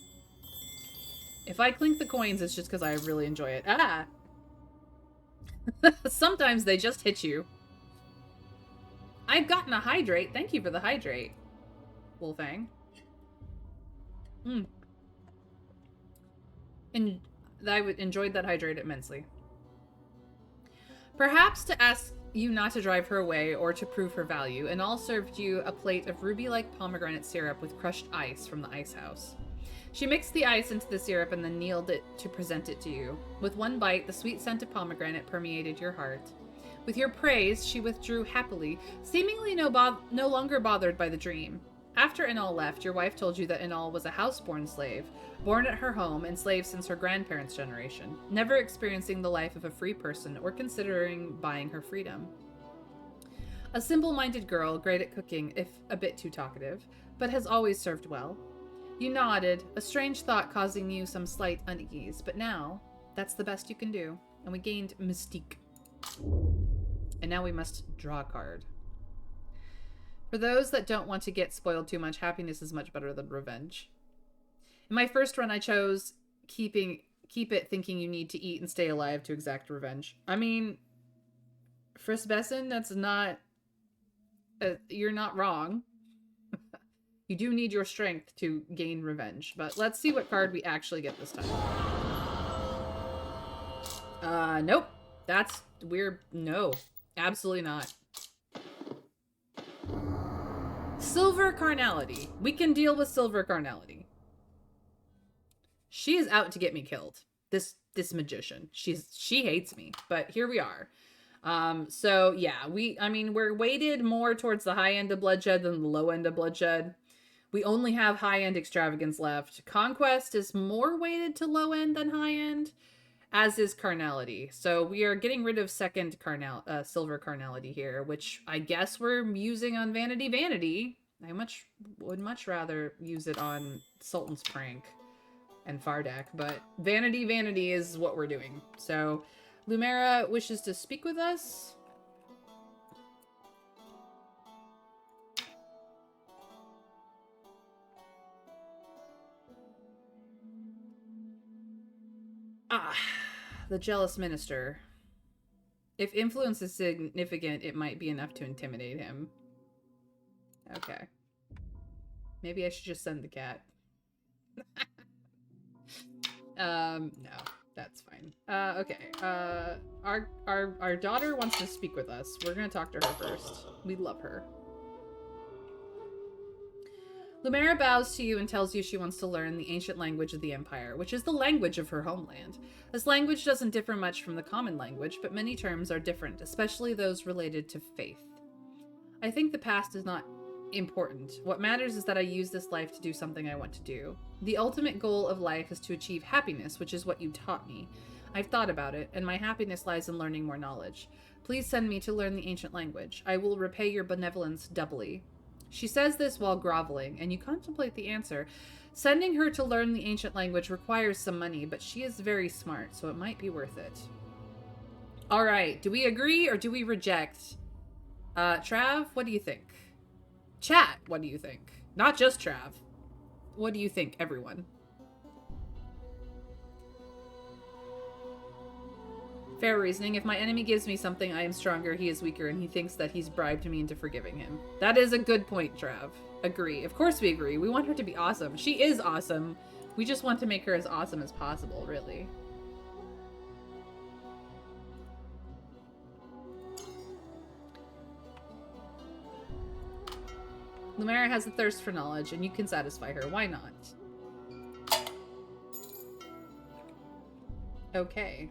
If I clink the coins, it's just because I really enjoy it. Ah! Sometimes they just hit you. I've gotten a hydrate. Thank you for the hydrate, Wolfang. And I enjoyed that hydrate immensely. Perhaps to ask you not to drive her away or to prove her value, and all served you a plate of ruby-like pomegranate syrup with crushed ice from the ice house. She mixed the ice into the syrup and then kneeled it to present it to you. With one bite, the sweet scent of pomegranate permeated your heart. With your praise, she withdrew happily, seemingly no longer bothered by the dream. After Inal left, your wife told you that Inal was a house-born slave, born at her home, enslaved since her grandparents' generation, never experiencing the life of a free person or considering buying her freedom. A simple-minded girl, great at cooking, if a bit too talkative, but has always served well. You nodded, a strange thought causing you some slight unease, but now, that's the best you can do, and we gained mystique. And now we must draw a card. For those that don't want to get spoiled too much, happiness is much better than revenge. In my first run, I chose keep it thinking you need to eat and stay alive to exact revenge. I mean, Frisk Besson, that's not... you're not wrong. You do need your strength to gain revenge. But let's see what card we actually get this time. Nope. That's weird. No. Absolutely not. Silver Carnality. We can deal with Silver Carnality. She is out to get me killed. This magician. She hates me, but here we are. So yeah, we're weighted more towards the high end of bloodshed than the low end of bloodshed. We only have high end extravagance left. Conquest is more weighted to low end than high end. as is carnality. So we are getting rid of second silver carnality here, which I guess we're using on Vanity Vanity. I would much rather use it on Sultan's Prank and Fardak, but Vanity Vanity is what we're doing. So Lumera wishes to speak with us. Ah, the jealous minister. If influence is significant, it might be enough to intimidate him. Okay. Maybe I should just send the cat. No, that's fine. Okay. Our daughter wants to speak with us. We're gonna talk to her first. We love her. Lumera bows to you and tells you she wants to learn the ancient language of the Empire, which is the language of her homeland. This language doesn't differ much from the common language, but many terms are different, especially those related to faith. I think the past is not important. What matters is that I use this life to do something I want to do. The ultimate goal of life is to achieve happiness, which is what you taught me. I've thought about it, and my happiness lies in learning more knowledge. Please send me to learn the ancient language. I will repay your benevolence doubly. She says this while groveling, and you contemplate the answer. Sending her to learn the ancient language requires some money, but she is very smart, so it might be worth it. All right, do we agree or do we reject? Trav, what do you think? Chat, what do you think? Not just Trav. What do you think, everyone? Fair reasoning. If my enemy gives me something, I am stronger, he is weaker, and he thinks that he's bribed me into forgiving him. That is a good point, Trav. Agree. Of course we agree. We want her to be awesome. She is awesome. We just want to make her as awesome as possible, really. Lumera has a thirst for knowledge, and you can satisfy her. Why not? Okay.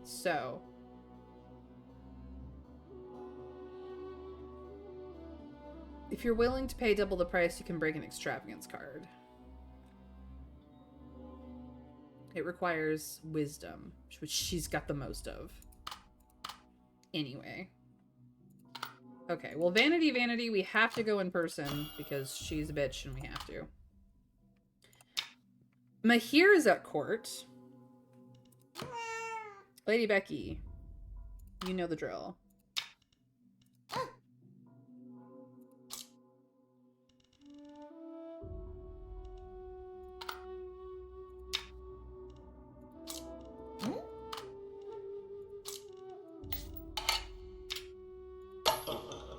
So. If you're willing to pay double the price, you can break an extravagance card. It requires wisdom, which she's got the most of. Anyway. Okay, well, Vanity Vanity, we have to go in person because she's a bitch and we have to. Mahir is at court. Lady Becky, you know the drill.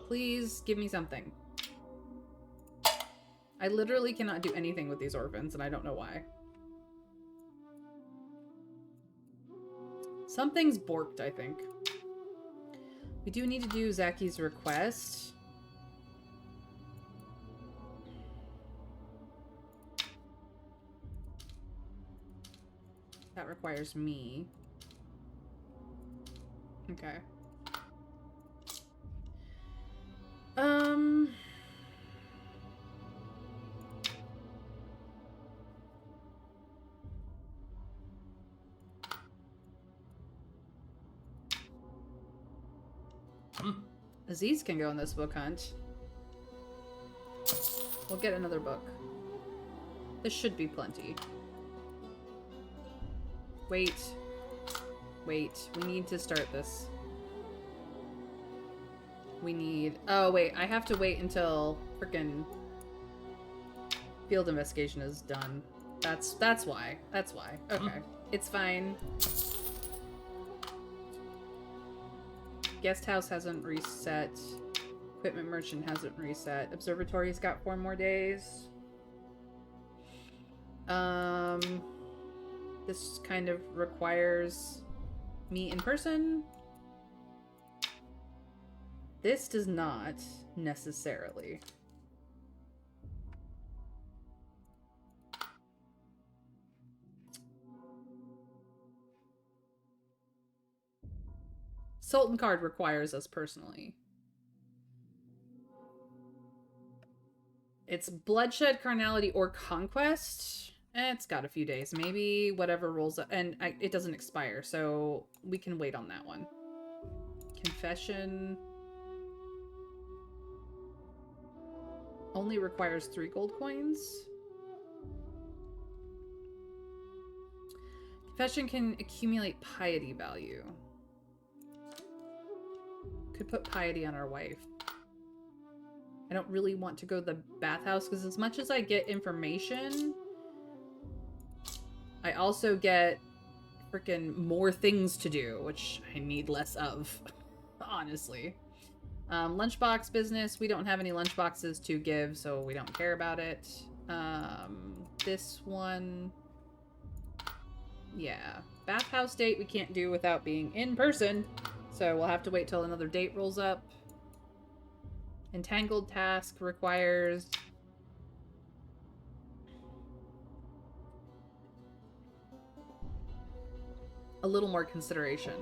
Please give me something. I literally cannot do anything with these orphans, and I don't know why. Something's borked, I think. We do need to do Zaki's request. That requires me. Okay. Aziz can go on this book hunt. We'll get another book. This should be plenty. Wait. Wait. We need to start this. We need... Oh, wait. I have to wait until frickin' field investigation is done. That's why. That's why. Okay. It's fine. Guest house hasn't reset. Equipment merchant hasn't reset. Observatory's got 4 more days. This kind of requires me in person. This does not necessarily. Sultan card requires us personally. It's bloodshed, carnality, or conquest. It's got a few days. Maybe whatever rolls up. And it doesn't expire, so we can wait on that one. Confession. Only requires 3 gold coins. Confession can accumulate piety value. Could put piety on our wife. I don't really want to go to the bathhouse because as much as I get information, I also get freaking more things to do, which I need less of, honestly. Lunchbox business. We don't have any lunchboxes to give, so we don't care about it. This one... Yeah. Bathhouse date we can't do without being in person, so we'll have to wait till another date rolls up. Entangled task requires... a little more consideration.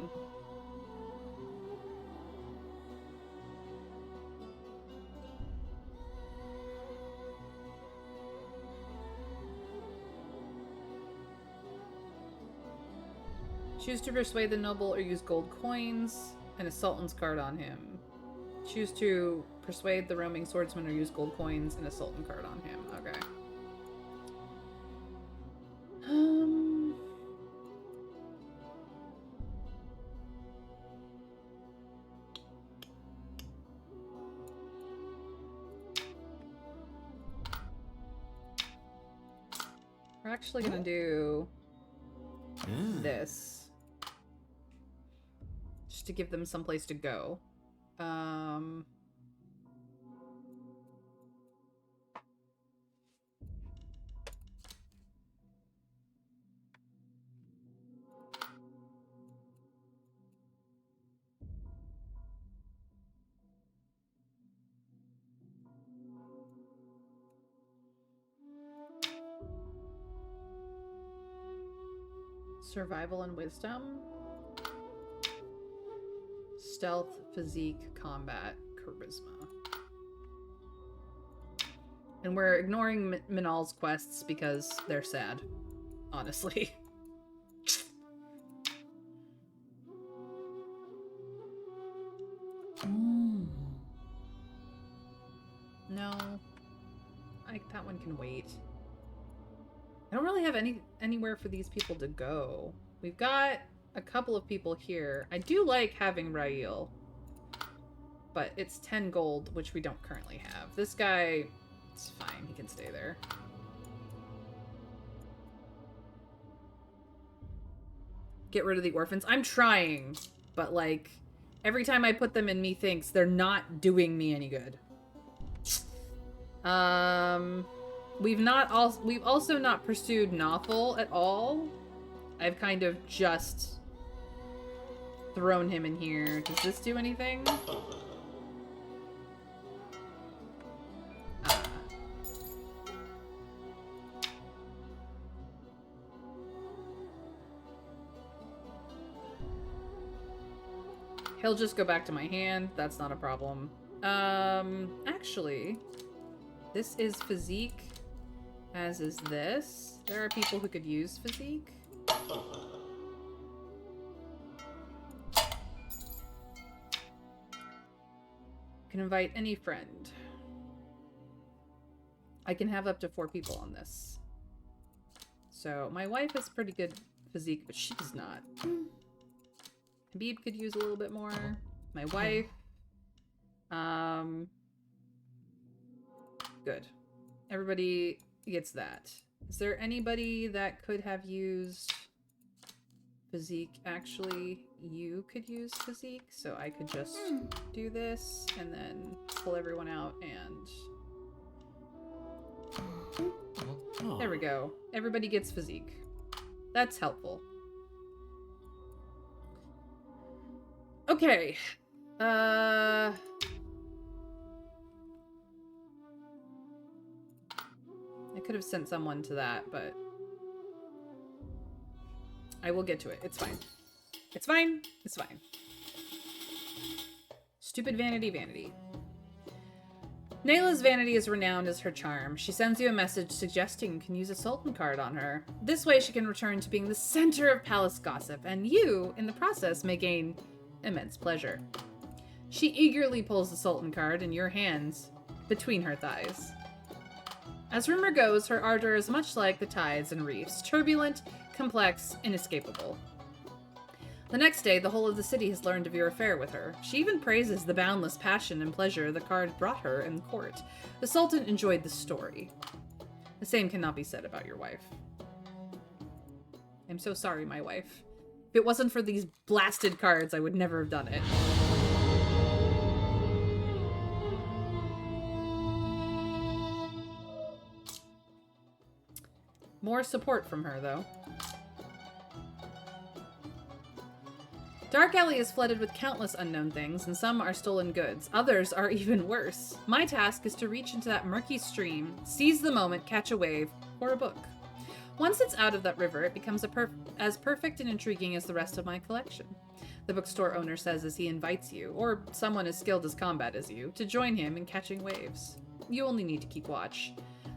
Choose to persuade the noble or use gold coins and a Sultan's card on him. Choose to persuade the roaming swordsman or use gold coins and a Sultan card on him. Okay. We're actually gonna do this. Just to give them someplace to go. Survival and wisdom. Stealth, physique, combat, charisma. And we're ignoring Minal's quests because they're sad, honestly. No. That one can wait. I don't really have anywhere for these people to go. We've got a couple of people here. I do like having Rael, but it's 10 gold, which we don't currently have. This guy, it's fine. He can stay there. Get rid of the orphans. I'm trying, but like every time I put them in methinks, they're not doing me any good. We've also not pursued Nothal at all. I've kind of just thrown him in here. Does this do anything? He'll just go back to my hand. That's not a problem. Actually, this is physique, as is this. There are people who could use physique. Can invite any friend. I can have up to 4 people on this. So my wife has pretty good physique, but she does not. Habib could use a little bit more. My wife. Good. Everybody gets that. Is there anybody that could have used physique? Actually, you could use physique, so I could just do this and then pull everyone out and... There we go. Everybody gets physique. That's helpful. Okay. I could have sent someone to that, but I will get to it. It's fine. It's fine. It's fine. Stupid vanity, vanity. Nayla's vanity is renowned as her charm. She sends you a message suggesting you can use a Sultan card on her. This way she can return to being the center of palace gossip, and you, in the process, may gain immense pleasure. She eagerly pulls the Sultan card in your hands, between her thighs. As rumor goes, her ardor is much like the tides and reefs, turbulent, complex, inescapable. The next day, the whole of the city has learned of your affair with her. She even praises the boundless passion and pleasure the card brought her in the court. The Sultan enjoyed the story. The same cannot be said about your wife. I'm so sorry, my wife. If it wasn't for these blasted cards, I would never have done it. More support from her, though. Dark Alley is flooded with countless unknown things, and some are stolen goods. Others are even worse. My task is to reach into that murky stream, seize the moment, catch a wave, or a book. Once it's out of that river, it becomes as perfect and intriguing as the rest of my collection. The bookstore owner says as he invites you, or someone as skilled as combat as you, to join him in catching waves. You only need to keep watch.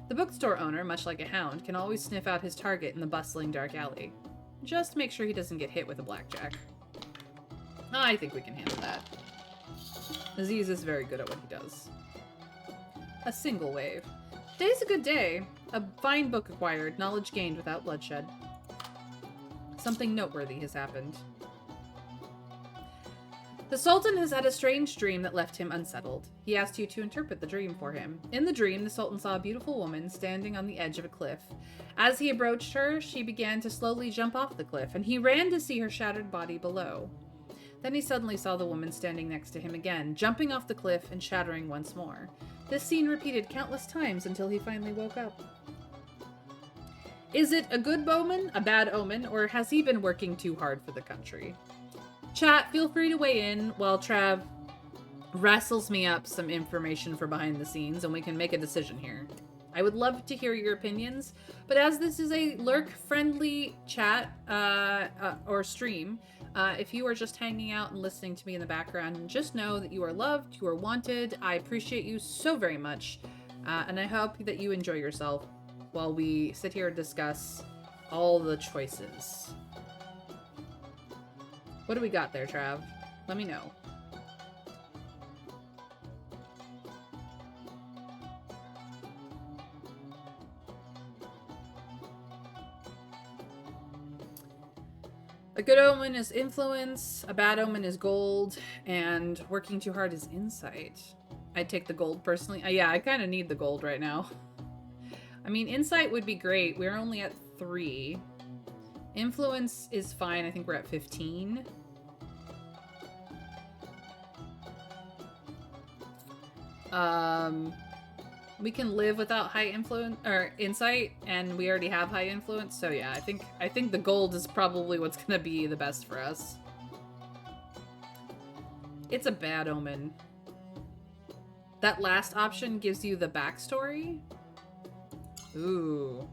The bookstore owner, much like a hound, can always sniff out his target in the bustling dark alley. Just make sure he doesn't get hit with a blackjack. I think we can handle that. Aziz is very good at what he does. A single wave. Today's a good day. A fine book acquired, knowledge gained without bloodshed. Something noteworthy has happened. The Sultan has had a strange dream that left him unsettled. He asked you to interpret the dream for him. In the dream, the Sultan saw a beautiful woman standing on the edge of a cliff. As he approached her, she began to slowly jump off the cliff, and he ran to see her shattered body below. Then he suddenly saw the woman standing next to him again, jumping off the cliff and shattering once more. This scene repeated countless times until he finally woke up. Is it a good omen, a bad omen, or has he been working too hard for the country? Chat, feel free to weigh in while Trav wrestles me up some information for behind the scenes, and we can make a decision here. I would love to hear your opinions, but as this is a lurk-friendly chat or stream, if you are just hanging out and listening to me in the background, just know that you are loved, you are wanted. I appreciate you so very much, and I hope that you enjoy yourself while we sit here and discuss all the choices. What do we got there, Trav? Let me know. A good omen is influence, a bad omen is gold, and working too hard is insight. I'd take the gold personally. Yeah, I kind of need the gold right now. I mean, insight would be great. We're only at 3. Influence is fine. I think we're at 15. We can live without high influence or insight, and we already have high influence. So yeah, I think the gold is probably what's gonna be the best for us. It's a bad omen. That last option gives you the backstory. Ooh.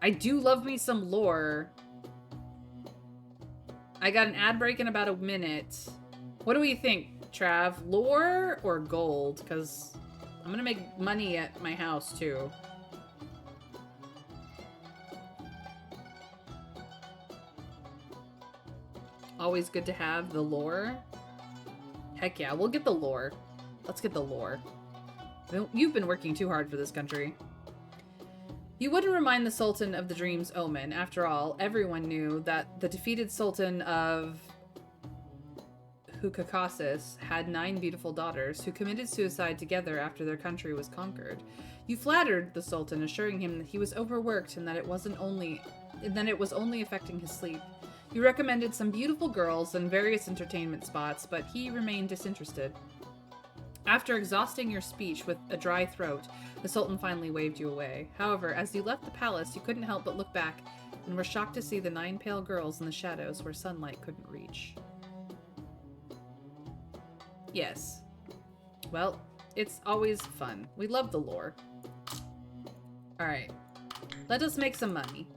I do love me some lore. I got an ad break in about a minute. What do we think, Trav? Lore or gold? Because I'm gonna make money at my house, too. Always good to have the lore. Heck yeah, we'll get the lore. Let's get the lore. You've been working too hard for this country. You wouldn't remind the Sultan of the dream's omen. After all, everyone knew that the defeated Sultan of Caucasus had 9 beautiful daughters who committed suicide together after their country was conquered. You flattered the Sultan, assuring him that he was overworked and that it was only affecting his sleep. You recommended some beautiful girls and various entertainment spots, but he remained disinterested. After exhausting your speech with a dry throat, the Sultan finally waved you away. However, as you left the palace, you couldn't help but look back and were shocked to see the 9 pale girls in the shadows where sunlight couldn't reach. Yes. Well, it's always fun. We love the lore. Alright. Let us make some money.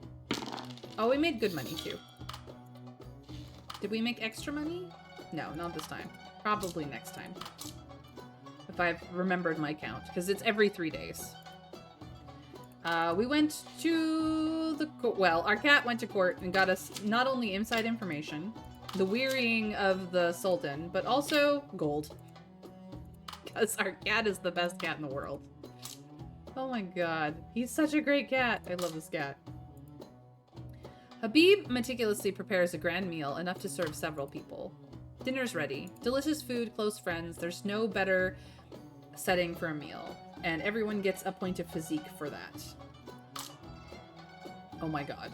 Oh, we made good money, too. Did we make extra money? No, not this time. Probably next time. If if I've remembered my count, because it's every 3 days. We went to the... Well, our cat went to court and got us not only inside information, the wearying of the Sultan, but also gold. Because our cat is the best cat in the world. Oh my god. He's such a great cat. I love this cat. Habib meticulously prepares a grand meal, enough to serve several people. Dinner's ready. Delicious food, close friends. There's no better setting for a meal. And everyone gets a point of physique for that. Oh my god.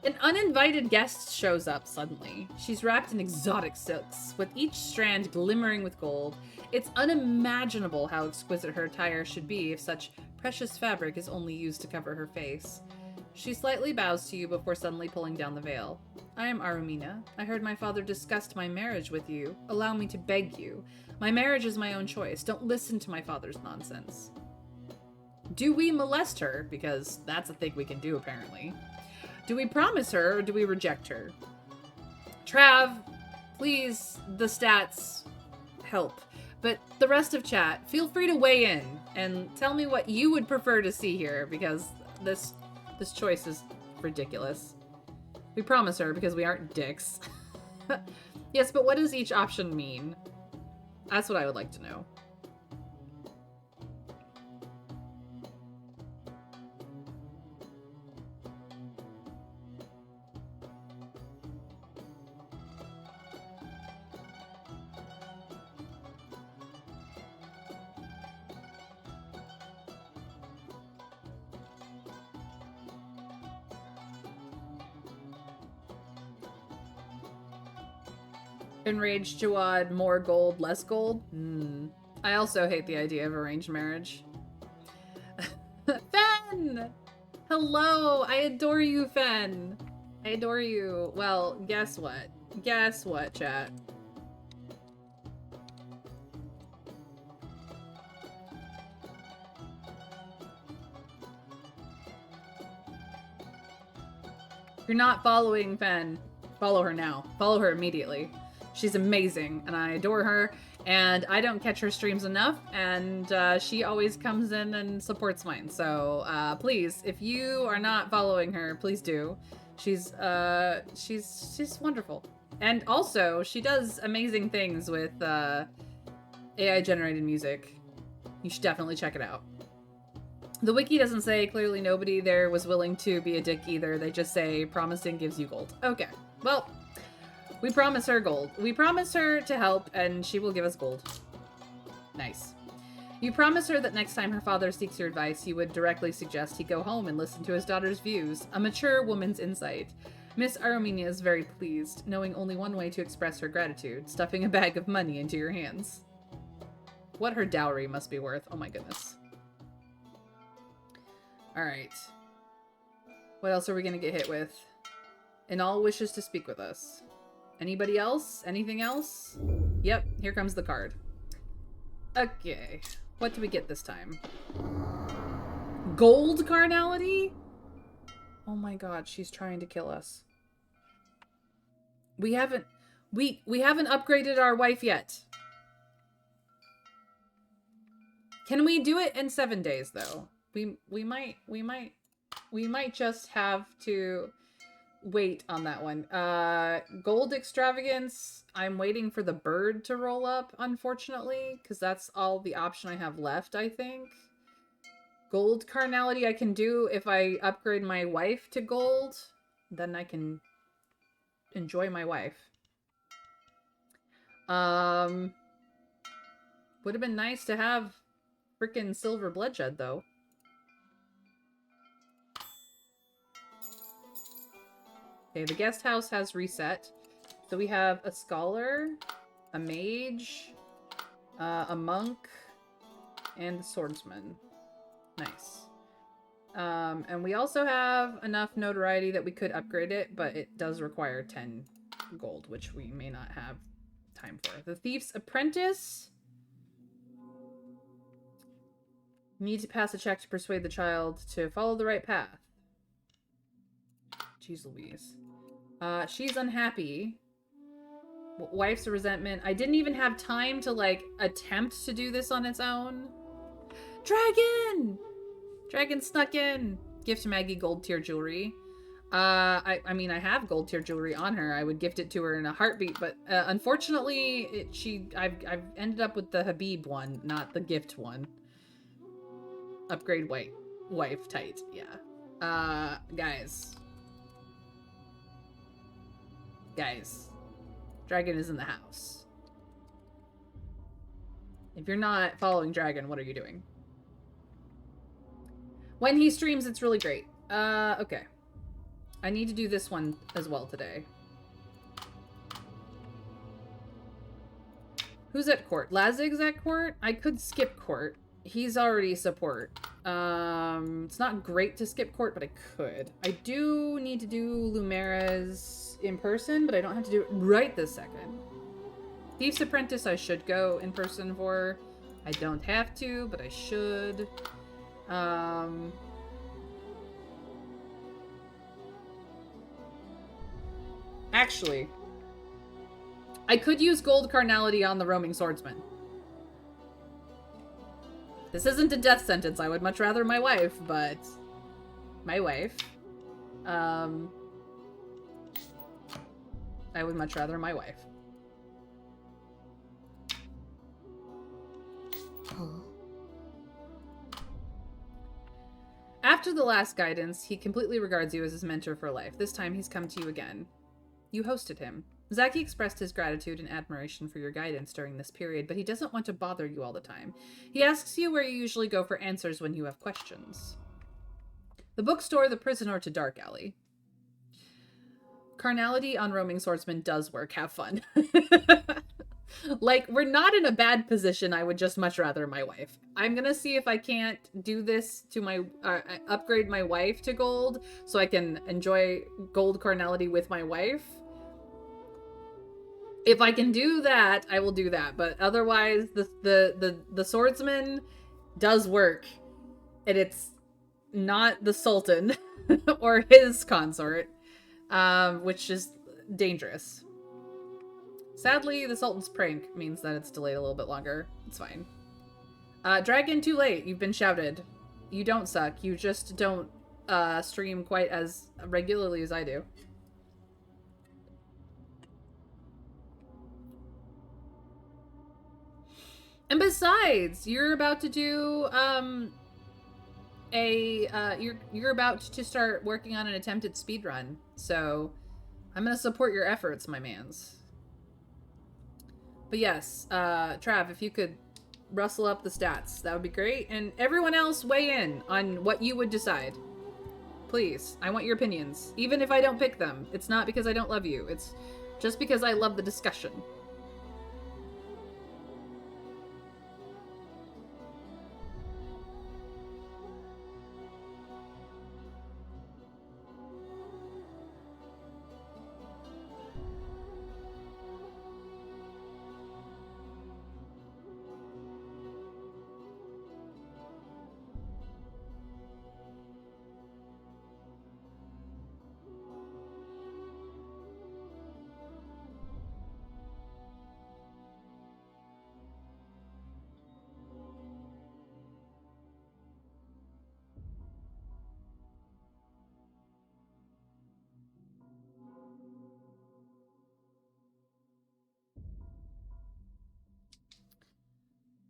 An uninvited guest shows up suddenly. She's wrapped in exotic silks, with each strand glimmering with gold. It's unimaginable how exquisite her attire should be if such precious fabric is only used to cover her face. She slightly bows to you before suddenly pulling down the veil. I am Arumina. I heard my father discussed my marriage with you. Allow me to beg you. My marriage is my own choice. Don't listen to my father's nonsense. Do we molest her? Because that's a thing we can do, apparently. Do we promise her, or do we reject her? Trav, please, the stats help. But the rest of chat, feel free to weigh in and tell me what you would prefer to see here, because this choice is ridiculous. We promise her because we aren't dicks. Yes, but what does each option mean? That's what I would like to know. Enraged Jawad, more gold, less gold? I also hate the idea of arranged marriage. Fen! Hello! I adore you, Fen! I adore you. Well, guess what? Guess what, chat? You're not following Fen. Follow her now. Follow her immediately. She's amazing, and I adore her, and I don't catch her streams enough, and she always comes in and supports mine. So please, if you are not following her, please do. She's wonderful, and also she does amazing things with AI generated music. You should definitely check it out. The wiki doesn't say clearly nobody there was willing to be a dick either. They just say promising gives you gold. Okay, well. We promise her gold. We promise her to help, and she will give us gold. Nice. You promise her that next time her father seeks your advice, you would directly suggest he go home and listen to his daughter's views. A mature woman's insight. Miss Arumina is very pleased, knowing only one way to express her gratitude, stuffing a bag of money into your hands. What her dowry must be worth. Oh my goodness. Alright. What else are we gonna get hit with? And all wishes to speak with us. Anybody else? Anything else? Yep, here comes the card. Okay, what do we get this time? Gold carnality? Oh my god, she's trying to kill us. We haven't upgraded our wife yet. Can we do it in 7 days though? We might just have to wait on that one. Gold extravagance. I'm waiting for the bird to roll up, unfortunately, because that's all the option I have left, I think. Gold carnality I can do if I upgrade my wife to gold. Then I can enjoy my wife. Would have been nice to have frickin' silver bloodshed, though. Okay, the guest house has reset. So we have a scholar, a mage, a monk, and a swordsman. Nice. And we also have enough notoriety that we could upgrade it, but it does require 10 gold, which we may not have time for. The thief's apprentice. Need to pass a check to persuade the child to follow the right path. Jeez Louise. She's unhappy Wife's resentment. I didn't even have time to, like, attempt to do this on its own. Dragon! Dragon snuck in. Gift Maggie gold tier jewelry. I mean, I have gold tier jewelry on her. I would gift it to her in a heartbeat, but unfortunately, I've ended up with the Habib one, not the gift one. Upgrade wife tight, yeah. Guys. Dragon is in the house. If you're not following Dragon, what are you doing? When he streams, it's really great. Okay. I need to do this one as well today. Who's at court? Lazig's at court? I could skip court. He's already support. It's not great to skip court, but I could. I do need to do Lumera's in person, but I don't have to do it right this second. Thief's Apprentice I should go in person for. I don't have to, but I should. Actually, I could use gold carnality on the roaming swordsman. This isn't a death sentence. I would much rather my wife, but my wife. I would much rather my wife. After the last guidance, he completely regards you as his mentor for life. This time he's come to you again. You hosted him. Zaki expressed his gratitude and admiration for your guidance during this period, but he doesn't want to bother you all the time. He asks you where you usually go for answers when you have questions. The bookstore, the prison, or to Dark Alley. Carnality on roaming swordsman does work. Have fun. Like, we're not in a bad position. I would just much rather my wife. I'm gonna see if I can't do this to my... upgrade my wife to gold so I can enjoy gold carnality with my wife. If I can do that, I will do that. But otherwise, the swordsman does work. And it's not the Sultan or his consort, which is dangerous. Sadly, the Sultan's prank means that it's delayed a little bit longer. It's fine. Dragon, too late. You've been shouted. You don't suck. You just don't stream quite as regularly as I do. And besides, you're about to do you're about to start working on an attempted speedrun. So I'm gonna support your efforts, my mans. But yes, Trav, if you could rustle up the stats, that would be great. And everyone else weigh in on what you would decide. Please, I want your opinions. Even if I don't pick them, it's not because I don't love you. It's just because I love the discussion.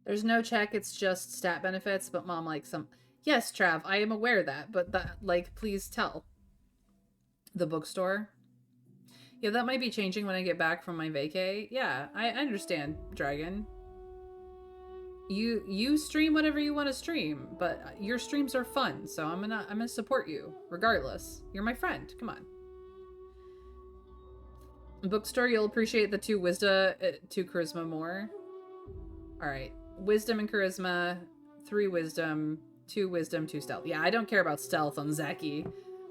There's no check, it's just stat benefits, but mom likes some. Yes, Trav, I am aware of that, but that, like, please tell. The bookstore? Yeah, that might be changing when I get back from my vacay. Yeah, I understand, Dragon. You stream whatever you want to stream, but your streams are fun, so I'm gonna support you, regardless. You're my friend, come on. Bookstore, you'll appreciate the 2 wisdom, 2 charisma more. Alright. Wisdom and charisma, 3 wisdom, 2 stealth. Yeah, I don't care about stealth on Zaki.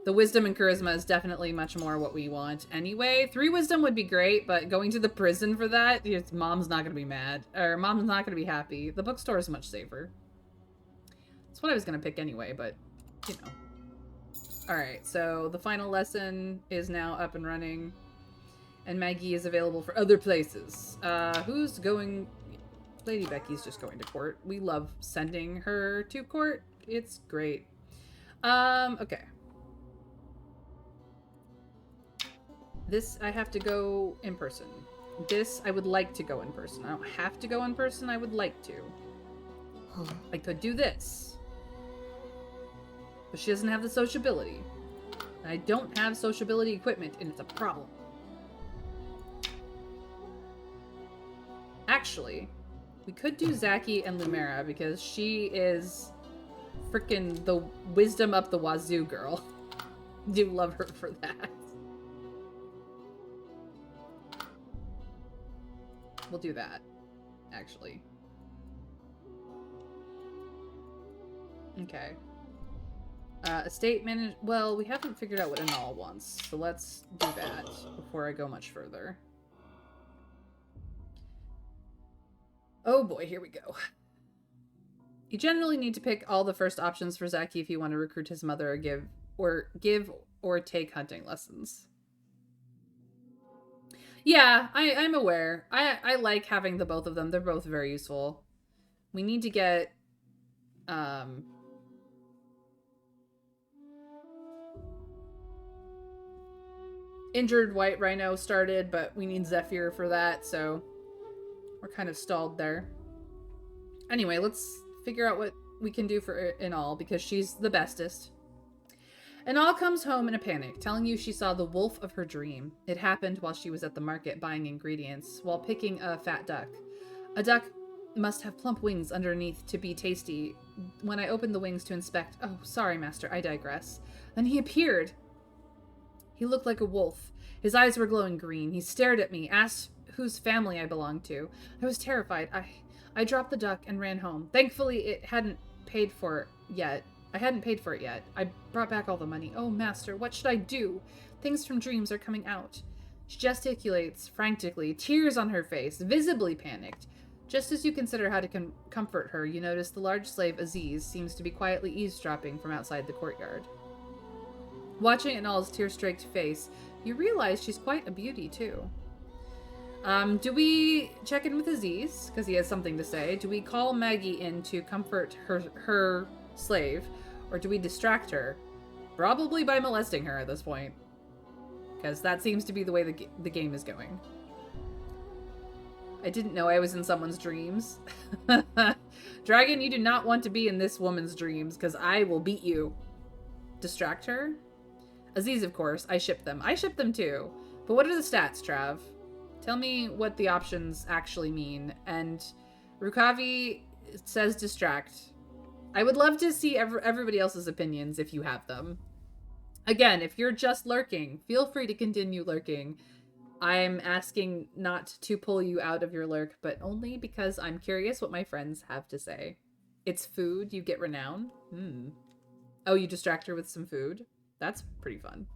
The wisdom and charisma is definitely much more what we want anyway. 3 wisdom would be great, but going to the prison for that, mom's not gonna be mad. Or mom's not gonna be happy. The bookstore is much safer. That's what I was gonna pick anyway, but, you know. Alright, so the final lesson is now up and running. And Maggie is available for other places. Who's going... Lady Becky's just going to court. We love sending her to court. It's great. Okay. This, I have to go in person. This, I would like to go in person. I don't have to go in person. I would like to. I could do this. But she doesn't have the sociability. I don't have sociability equipment, and it's a problem. Actually, we could do Zaki and Lumera, because she is freaking the wisdom up the wazoo girl. Do love her for that. We'll do that, actually. Okay. Estate manage... Well, we haven't figured out what Anal wants, so let's do that before I go much further. Oh boy, here we go. You generally need to pick all the first options for Zaki if you want to recruit his mother or give or take hunting lessons. Yeah, I'm aware. I like having the both of them. They're both very useful. We need to get Injured White Rhino started, but we need Zephyr for that, so we're kind of stalled there. Anyway, let's figure out what we can do for Inal, because she's the bestest. Inal comes home in a panic, telling you she saw the wolf of her dream. It happened while she was at the market buying ingredients, while picking a fat duck. A duck must have plump wings underneath to be tasty. When I opened the wings to inspect... Oh, sorry, master, I digress. Then he appeared. He looked like a wolf. His eyes were glowing green. He stared at me, asked whose family I belonged to. I was terrified. I dropped the duck and ran home. Thankfully, it hadn't paid for it yet. I hadn't paid for it yet. I brought back all the money. Oh, master, what should I do? Things from dreams are coming out. She gesticulates frantically, tears on her face, visibly panicked. Just as you consider how to comfort her, you notice the large slave Aziz seems to be quietly eavesdropping from outside the courtyard. Watching Inal's tear-streaked face, you realize she's quite a beauty, too. Do we check in with Aziz? Because he has something to say. Do we call Maggie in to comfort her slave? Or do we distract her? Probably by molesting her at this point. Because that seems to be the way the game is going. I didn't know I was in someone's dreams. Dragon, you do not want to be in this woman's dreams, because I will beat you. Distract her? Aziz, of course. I ship them. I ship them too. But what are the stats, Trav? Tell me what the options actually mean. And Rukavi says distract. I would love to see everybody else's opinions if you have them. Again, if you're just lurking, feel free to continue lurking. I'm asking not to pull you out of your lurk, but only because I'm curious what my friends have to say. It's food, you get renown. Oh, you distract her with some food? That's pretty fun.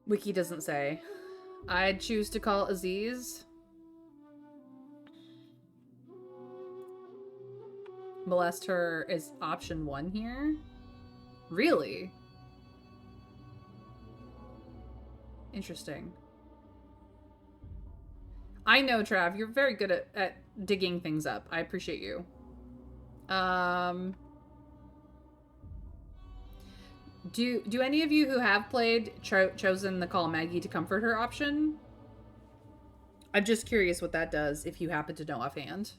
Wiki doesn't say. I'd choose to call Aziz. Molest her is option 1 here. Really? Interesting. I know, Trav, you're very good at digging things up. I appreciate you. Do any of you who have played chosen the call Maggie to comfort her option? I'm just curious what that does, if you happen to know offhand.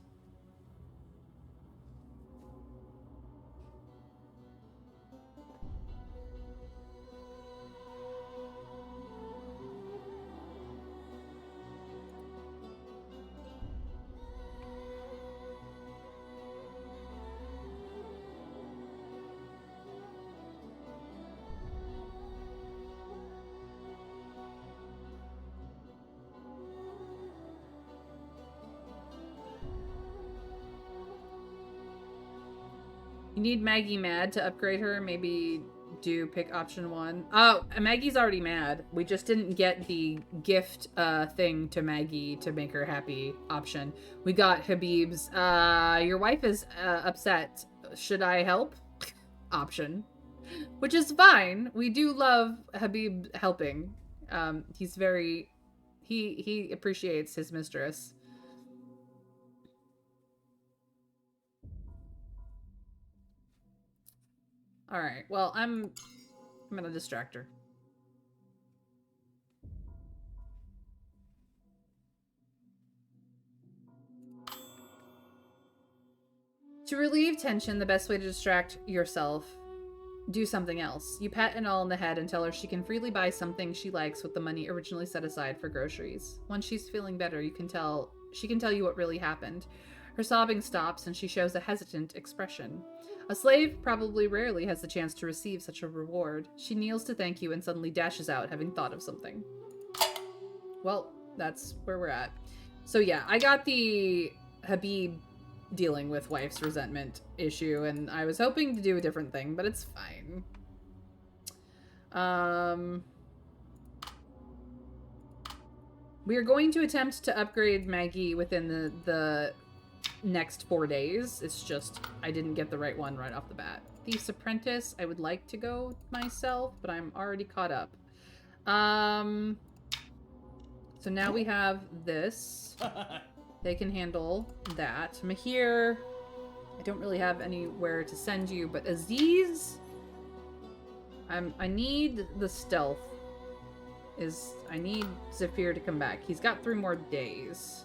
You need Maggie mad to upgrade her. Maybe do pick option 1. Oh, Maggie's already mad. We just didn't get the gift thing to Maggie to make her happy option. We got Habib's your wife is upset. Should I help? Option. Which is fine. We do love Habib helping. He's very he appreciates his mistress. All right. Well, I'm gonna distract her. To relieve tension, the best way to distract yourself, do something else. You pat Anal on the head and tell her she can freely buy something she likes with the money originally set aside for groceries. Once she's feeling better, she can tell you what really happened. Her sobbing stops and she shows a hesitant expression. A slave probably rarely has the chance to receive such a reward. She kneels to thank you and suddenly dashes out, having thought of something. Well, that's where we're at. So yeah, I got the Habib dealing with wife's resentment issue, and I was hoping to do a different thing, but it's fine. We are going to attempt to upgrade Maggie within the next 4 days. It's just I didn't get the right one right off the bat. Thief's Apprentice, I would like to go myself, but I'm already caught up. So now we have this. They can handle that. Mahir, I don't really have anywhere to send you, but Aziz, I need the stealth. I need Zafir to come back. He's got 3 more days.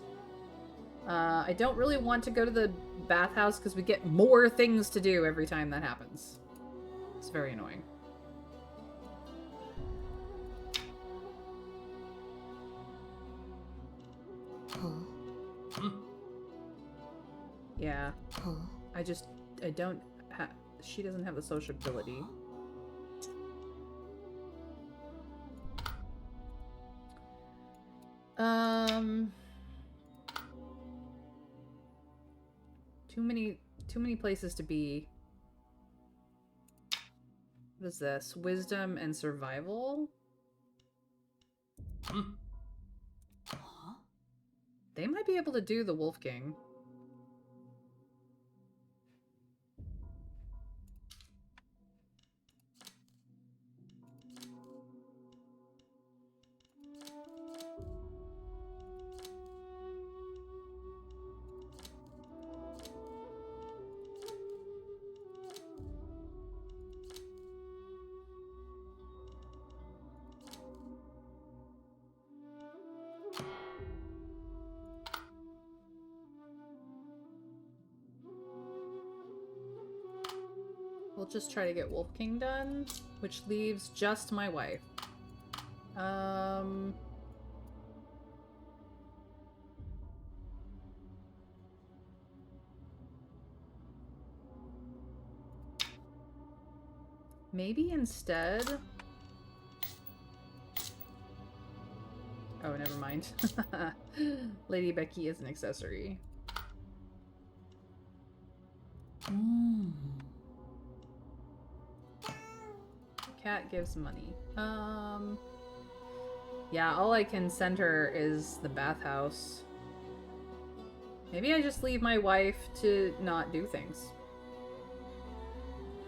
I don't really want to go to the bathhouse because we get more things to do every time that happens. It's very annoying. Yeah. I don't have, she doesn't have the sociability. Too many places to be. What is this? Wisdom and survival? They might be able to do the Wolf King. We'll just try to get Wolf King done, which leaves just my wife. Maybe instead... Oh, never mind. Lady Becky is an accessory. Cat gives money. Yeah, all I can send her is the bathhouse. Maybe I just leave my wife to not do things.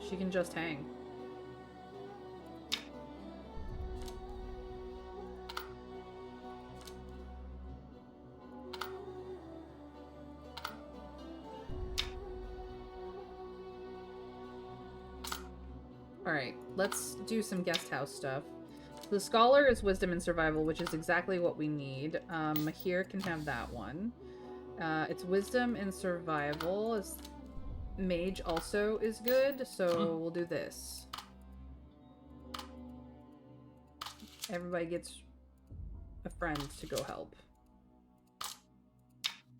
She can just hang. Alright, let's do some guest house stuff. The Scholar is Wisdom and Survival, which is exactly what we need. Mahir can have that one. It's Wisdom and Survival. Mage also is good, so we'll do this. Everybody gets a friend to go help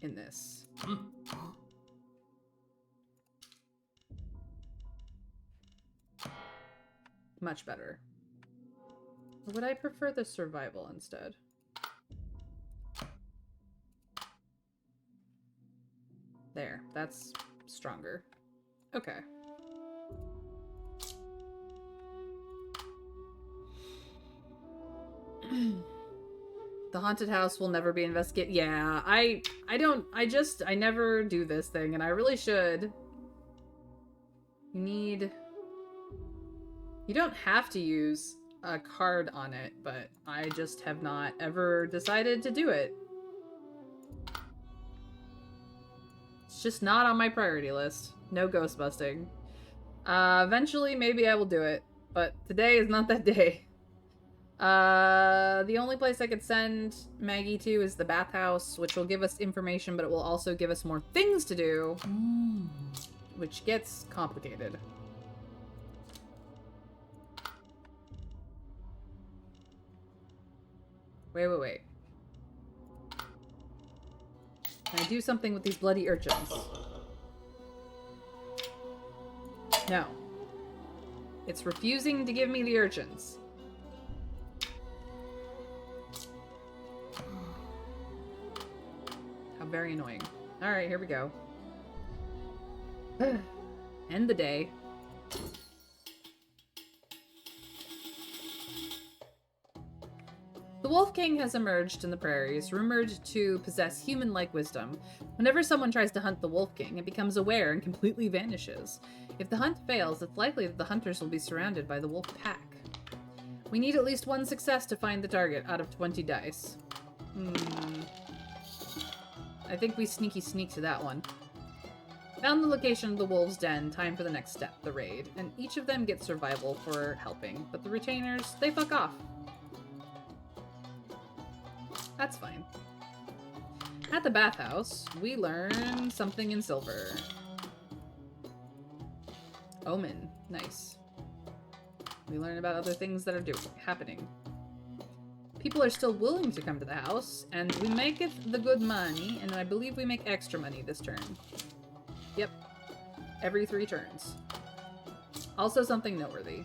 in this. Much better. Or would I prefer the survival instead? There, that's stronger. Okay. The haunted house will never be investigated. Yeah, I never do this thing, and I really should. You don't have to use a card on it, but I just have not ever decided to do it. It's just not on my priority list. No ghost busting. Eventually, maybe I will do it, but today is not that day. The only place I could send Maggie to is the bathhouse, which will give us information, but it will also give us more things to do, which gets complicated. Wait. Can I do something with these bloody urchins? No. It's refusing to give me the urchins. How very annoying. Alright, here we go. End the day. The Wolf King has emerged in the prairies, rumored to possess human-like wisdom. Whenever someone tries to hunt the Wolf King, it becomes aware and completely vanishes. If the hunt fails, it's likely that the hunters will be surrounded by the wolf pack. We need at least one success to find the target out of 20 dice. I think we sneak to that one. Found the location of the wolves' den, time for the next step, the raid. And each of them gets survival for helping, but the retainers, they fuck off. That's fine. At the bathhouse, we learn something in silver. Omen. Nice. We learn about other things that are happening. People are still willing to come to the house, and we make it the good money, and I believe we make extra money this turn. Yep. Every 3 turns. Also something noteworthy.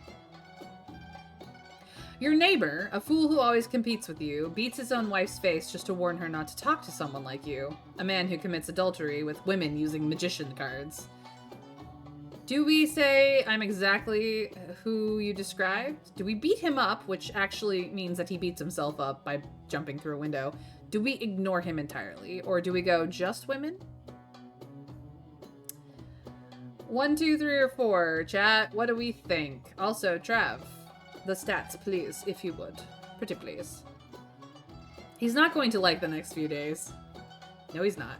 Your neighbor, a fool who always competes with you, beats his own wife's face just to warn her not to talk to someone like you. A man who commits adultery with women using magician cards. Do we say I'm exactly who you described? Do we beat him up, which actually means that he beats himself up by jumping through a window? Do we ignore him entirely? Or do we go just women? 1, 2, 3, or 4. Chat, what do we think? Also, Trav, the stats, please, if you would. Pretty please. He's not going to like the next few days. No, he's not.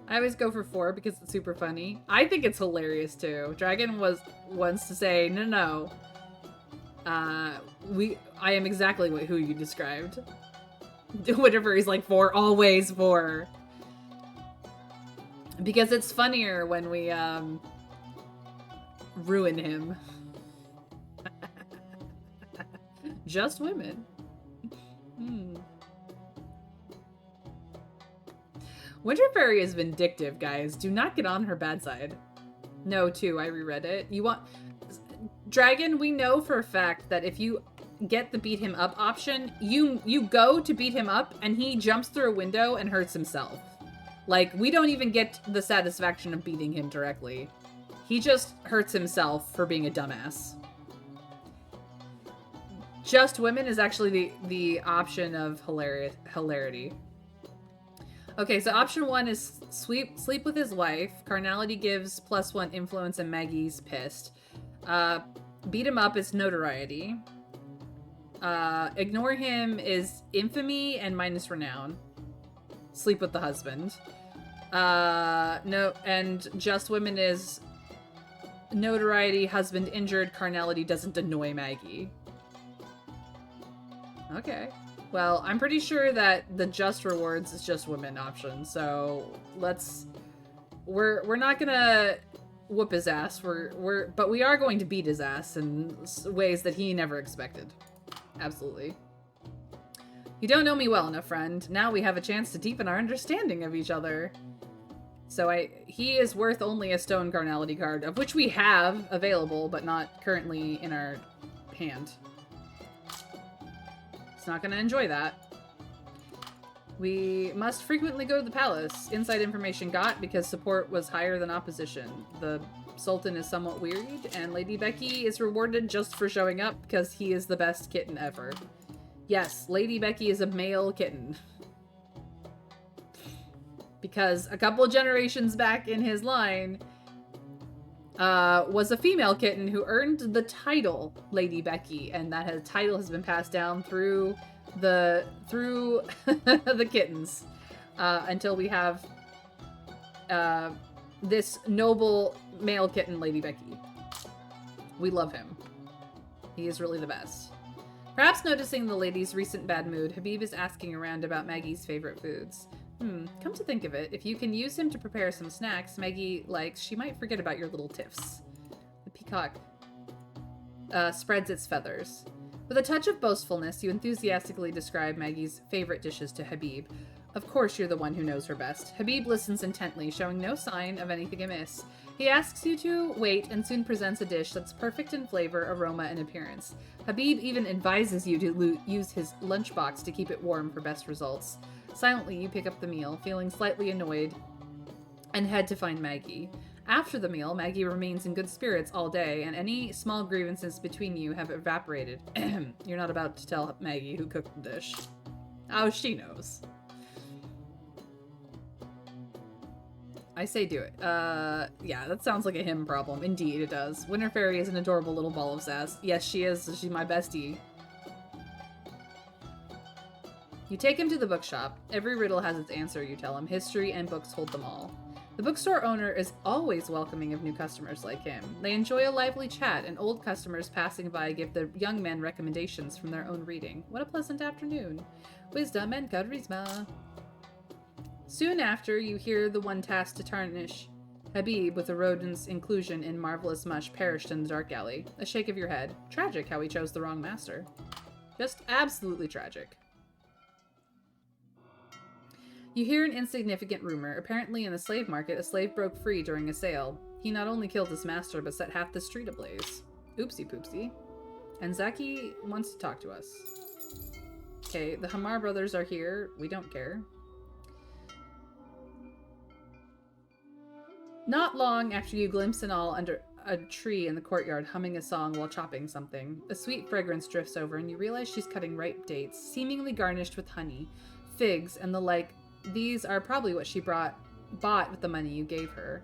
I always go for 4 because it's super funny. I think it's hilarious too. Dragon wants to say, no. I am exactly who you described. Whatever he's like 4, always 4. Because it's funnier when we ruin him. Just women. Winter Fairy is vindictive, guys. Do not get on her bad side. No, too. I reread it. You want... Dragon, we know for a fact that if you get the beat him up option, you go to beat him up, and he jumps through a window and hurts himself. Like, we don't even get the satisfaction of beating him directly. He just hurts himself for being a dumbass. Just women is actually the option of hilarity. Okay, so option 1 is sleep with his wife. Carnality gives +1 influence and Maggie's pissed. Beat him up is notoriety. Ignore him is infamy and minus renown. Sleep with the husband. No, and just women is notoriety, husband injured, carnality doesn't annoy Maggie. Okay. Well, I'm pretty sure that the just rewards is just women option, so we're not gonna whoop his ass. But we are going to beat his ass in ways that he never expected. Absolutely. You don't know me well enough, friend. Now we have a chance to deepen our understanding of each other. So he is worth only a stone carnality card, of which we have available, but not currently in our hand. It's not going to enjoy that. We must frequently go to the palace. Inside information got because support was higher than opposition. The Sultan is somewhat wearied, and Lady Becky is rewarded just for showing up because he is the best kitten ever. Yes, Lady Becky is a male kitten. Because a couple generations back in his line was a female kitten who earned the title Lady Becky, and that title has been passed down through the the kittens until we have this noble male kitten, Lady Becky. We love him. He is really the best. Perhaps noticing the lady's recent bad mood, Habib is asking around about Maggie's favorite foods. Come to think of it, if you can use him to prepare some snacks Maggie likes, she might forget about your little tiffs. The peacock spreads its feathers. With a touch of boastfulness, you enthusiastically describe Maggie's favorite dishes to Habib. Of course you're the one who knows her best. Habib listens intently, showing no sign of anything amiss. He asks you to wait and soon presents a dish that's perfect in flavor, aroma, and appearance. Habib even advises you to use his lunchbox to keep it warm for best results. Silently, you pick up the meal, feeling slightly annoyed, and head to find Maggie. After the meal, Maggie remains in good spirits all day, and any small grievances between you have evaporated. You're not about to tell Maggie who cooked the dish. Oh, she knows. I say do it. Yeah, that sounds like a him problem. Indeed, it does. Winter Fairy is an adorable little ball of sass. Yes, she is. She's my bestie. You take him to the bookshop. Every riddle has its answer, you tell him. History and books hold them all. The bookstore owner is always welcoming of new customers like him. They enjoy a lively chat, and old customers passing by give the young men recommendations from their own reading. What a pleasant afternoon. Wisdom and charisma. Soon after, you hear the one tasked to tarnish Habib with the rodent's inclusion in marvelous mush perished in the dark alley. A shake of your head. Tragic how he chose the wrong master. Just absolutely tragic. You hear an insignificant rumor. Apparently in the slave market, a slave broke free during a sale. He not only killed his master, but set half the street ablaze. Oopsie poopsie. And Zaki wants to talk to us. Okay, the Hamar brothers are here. We don't care. Not long after you glimpse an all under a tree in the courtyard humming a song while chopping something. A sweet fragrance drifts over and you realize she's cutting ripe dates, seemingly garnished with honey, figs, and the like. These are probably what she bought with the money you gave her.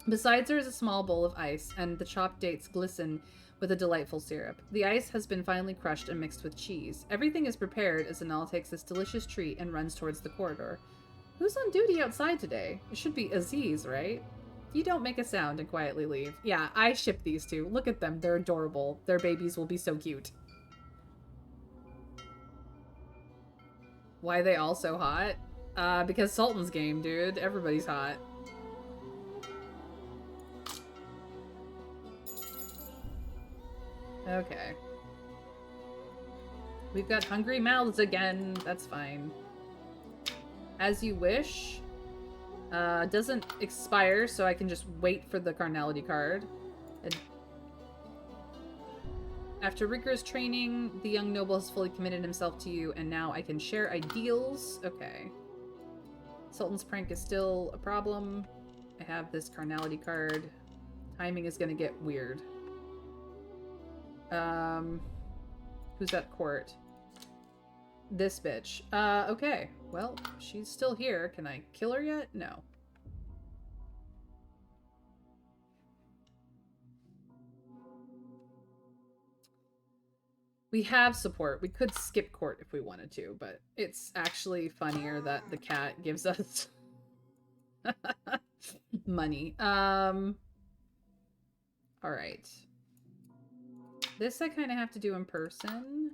Besides her is a small bowl of ice, and the chopped dates glisten with a delightful syrup. The ice has been finely crushed and mixed with cheese. Everything is prepared as Anal takes this delicious treat and runs towards the corridor. Who's on duty outside today? It should be Aziz, right? You don't make a sound and quietly leave. Yeah, I ship these two. Look at them. They're adorable. Their babies will be so cute. Why are they all so hot? Because Sultan's game, dude. Everybody's hot. Okay. We've got hungry mouths again. That's fine. As you wish. Doesn't expire, so I can just wait for the carnality card. After rigorous training, the young noble has fully committed himself to you, and now I can share ideals. Okay. Sultan's prank is still a problem. I have this carnality card. Timing is gonna get weird. Who's at court? This bitch. Okay. Well, she's still here. Can I kill her yet? No. We have support. We could skip court if we wanted to, but it's actually funnier that the cat gives us money. Alright. This I kind of have to do in person.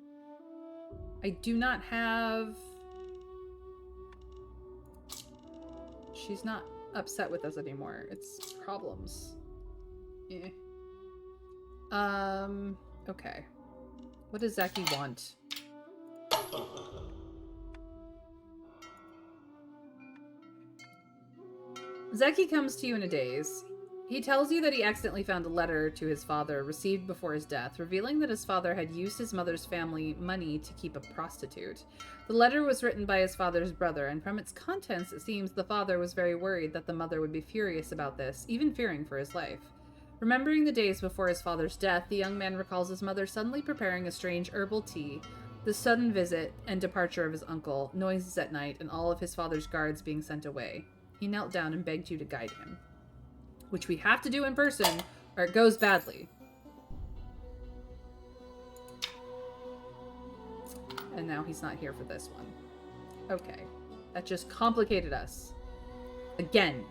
I do not have... She's not upset with us anymore. It's problems. Eh. Okay. What does Zaki want? Zeki comes to you in a daze. He tells you that he accidentally found a letter to his father received before his death, revealing that his father had used his mother's family money to keep a prostitute. The letter was written by his father's brother, and from its contents it seems the father was very worried that the mother would be furious about this, even fearing for his life. Remembering the days before his father's death, the young man recalls his mother suddenly preparing a strange herbal tea, the sudden visit and departure of his uncle, noises at night, and all of his father's guards being sent away. He knelt down and begged you to guide him. Which we have to do in person, or it goes badly. And now he's not here for this one. Okay. That just complicated us. Again.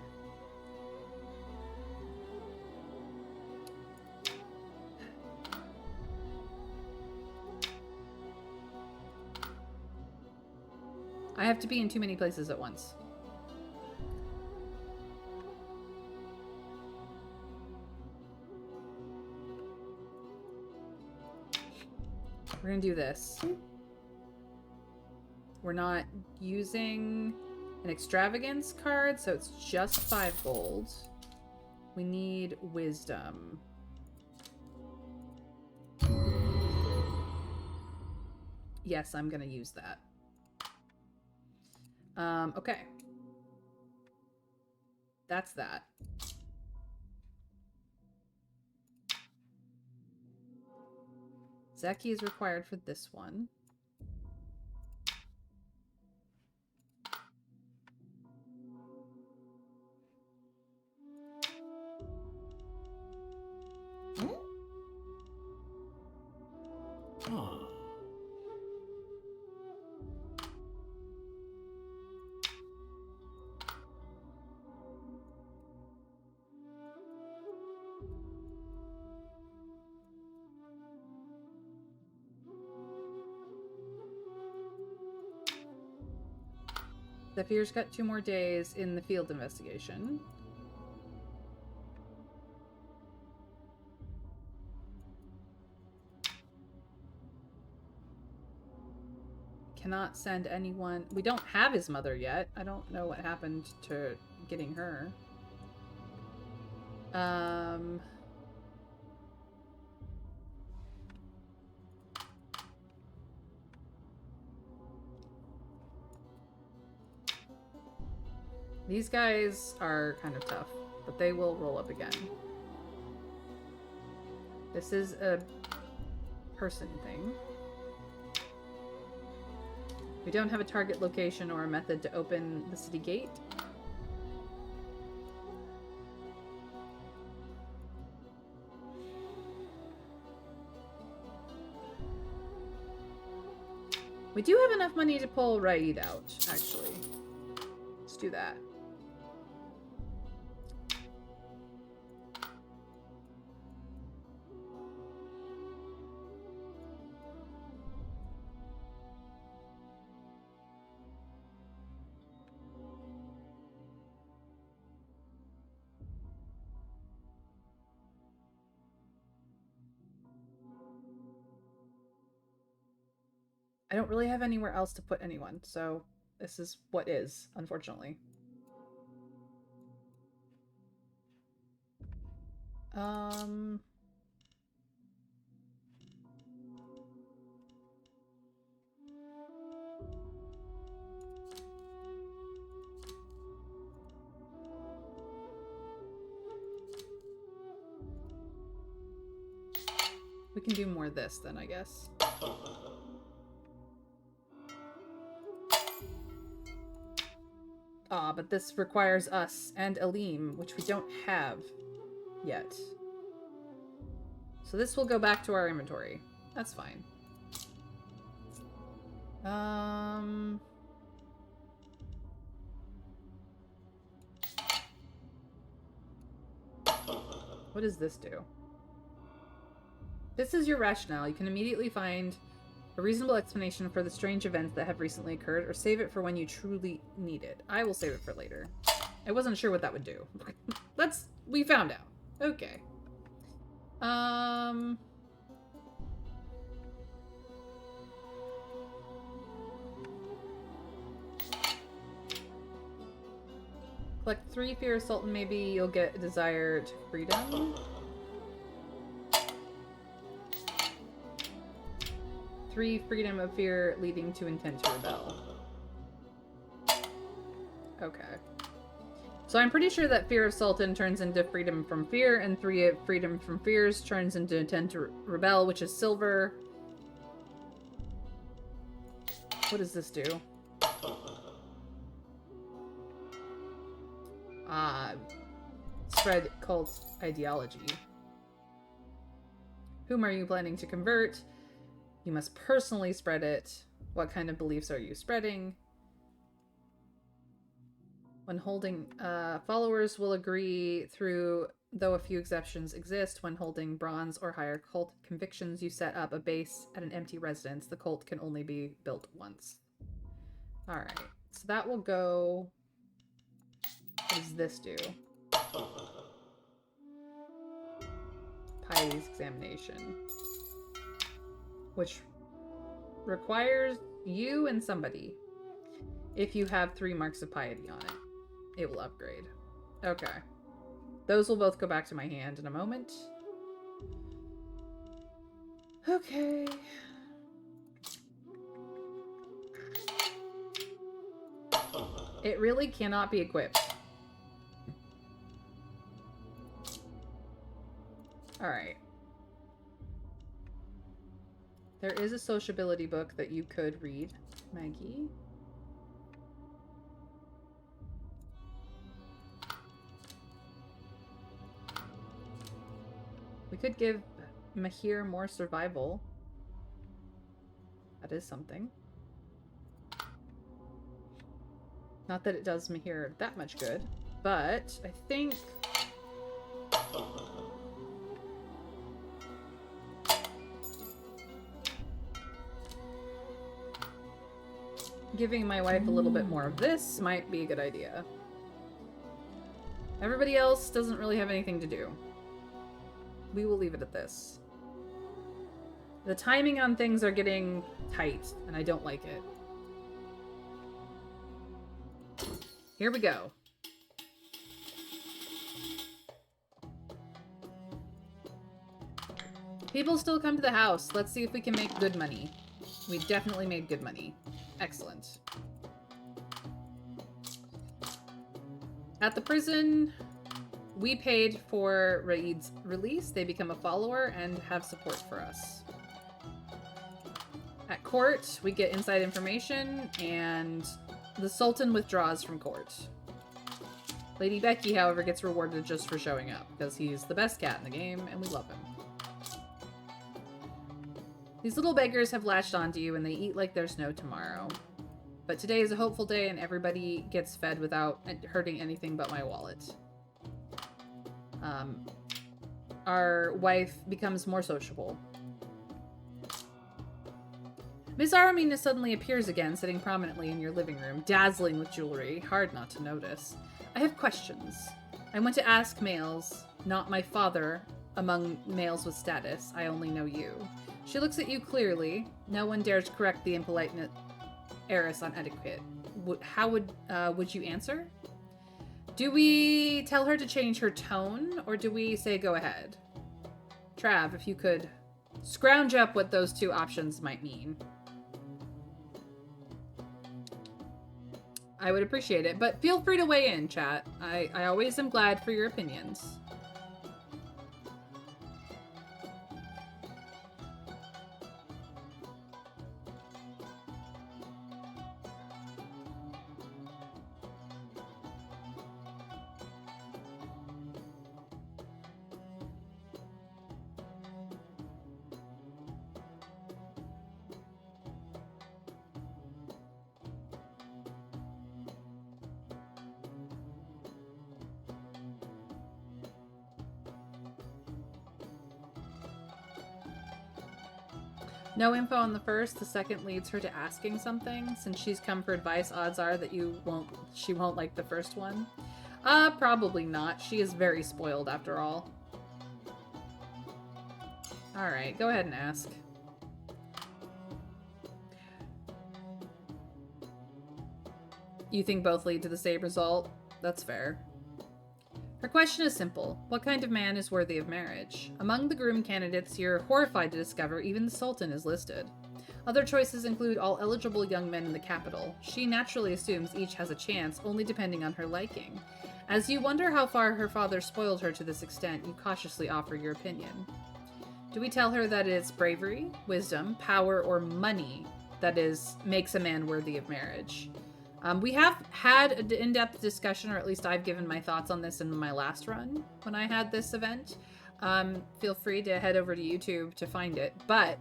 I have to be in too many places at once. We're gonna do this. We're not using an extravagance card, so it's just 5 gold. We need wisdom. Yes, I'm gonna use that. Okay. That's that. Zeki is required for this one. Oh. Zephyr's got 2 more days in the field investigation. Cannot send anyone. We don't have his mother yet. I don't know what happened to getting her. These guys are kind of tough, but they will roll up again. This is a person thing. We don't have a target location or a method to open the city gate. We do have enough money to pull Raid out, actually. Let's do that. I don't really have anywhere else to put anyone, so this is what is, unfortunately. We can do more of this then, I guess. Ah, but this requires us and Aleem, which we don't have yet. So this will go back to our inventory. That's fine. What does this do? This is your rationale. You can immediately find a reasonable explanation for the strange events that have recently occurred, or save it for when you truly need it. I will save it for later. I wasn't sure what that would do. We found out. Okay. Collect 3 Fear of Sultan, maybe you'll get a desire to freedom. 3 Freedom of Fear leading to intent to rebel. Okay. So I'm pretty sure that Fear of Sultan turns into Freedom from Fear, and 3 Freedom from Fears turns into Intent to Rebel, which is silver. What does this do? Spread cult ideology. Whom are you planning to convert? You must personally spread it. What kind of beliefs are you spreading? When holding, followers will agree through, though a few exceptions exist. When holding bronze or higher cult convictions, you set up a base at an empty residence. The cult can only be built once. Alright, so that will go... What does this do? Piety's examination. Which requires you and somebody. If you have 3 marks of piety on it, it will upgrade. Okay. Those will both go back to my hand in a moment. Okay. It really cannot be equipped. Alright. There is a sociability book that you could read, Maggie. We could give Mahir more survival. That is something. Not that it does Mahir that much good, but I think... giving my wife a little bit more of this might be a good idea. Everybody else doesn't really have anything to do. We will leave it at this. The timing on things are getting tight, and I don't like it. Here we go. People still come to the house. Let's see if we can make good money. We definitely made good money. Excellent. At the prison, we paid for Raid's release. They become a follower and have support for us. At court, we get inside information, and the Sultan withdraws from court. Lady Becky, however, gets rewarded just for showing up, because he's the best cat in the game, and we love him. These little beggars have latched onto you, and they eat like there's no tomorrow. But today is a hopeful day, and everybody gets fed without hurting anything but my wallet. Our wife becomes more sociable. Miss Aramina suddenly appears again, sitting prominently in your living room, dazzling with jewelry. Hard not to notice. I have questions. I want to ask males, not my father, among males with status. I only know you. She looks at you clearly. No one dares correct the impolite heiress on etiquette. How would you answer? Do we tell her to change her tone, or do we say go ahead? Trav, if you could scrounge up what those 2 options might mean. I would appreciate it, but feel free to weigh in, chat. I always am glad for your opinions. No info on the first. The second leads her to asking something. Since she's come for advice, odds are that she won't like the first one. Probably not. She is very spoiled after all. Alright, go ahead and ask. You think both lead to the same result? That's fair. Her question is simple. What kind of man is worthy of marriage? Among the groom candidates, you're horrified to discover even the Sultan is listed. Other choices include all eligible young men in the capital. She naturally assumes each has a chance, only depending on her liking. As you wonder how far her father spoiled her to this extent, you cautiously offer your opinion. Do we tell her that it's bravery, wisdom, power, or money that makes a man worthy of marriage? We have had an in-depth discussion, or at least I've given my thoughts on this in my last run when I had this event. Feel free to head over to YouTube to find it. But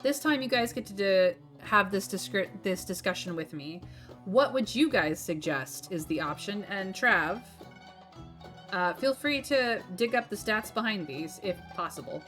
this time you guys get to have this discussion with me. What would you guys suggest is the option? And Trav, feel free to dig up the stats behind these if possible.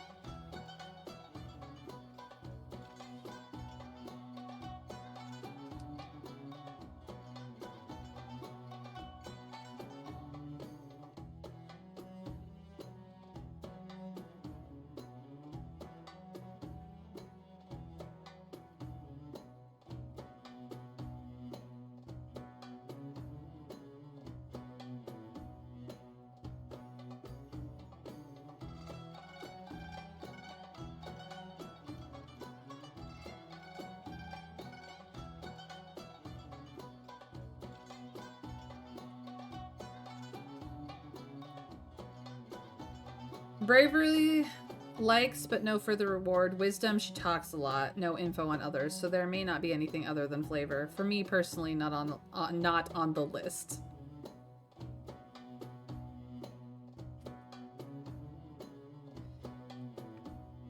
Bravery, likes, but no further reward. Wisdom, she talks a lot. No info on others, so there may not be anything other than flavor. For me personally, not on the list.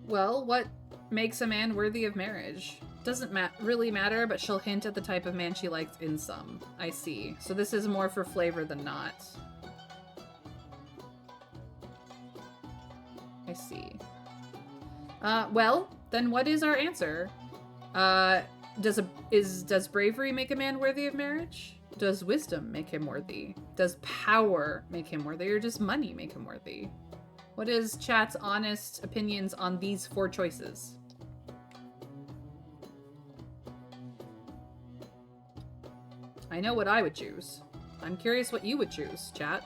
Well, what makes a man worthy of marriage? Doesn't really matter, but she'll hint at the type of man she likes in some. I see. So this is more for flavor than not. I see. Well, then what is our answer? Does bravery make a man worthy of marriage? Does wisdom make him worthy? Does power make him worthy, or does money make him worthy? What is chat's honest opinions on these 4 choices? I know what I would choose. I'm curious what you would choose, chat.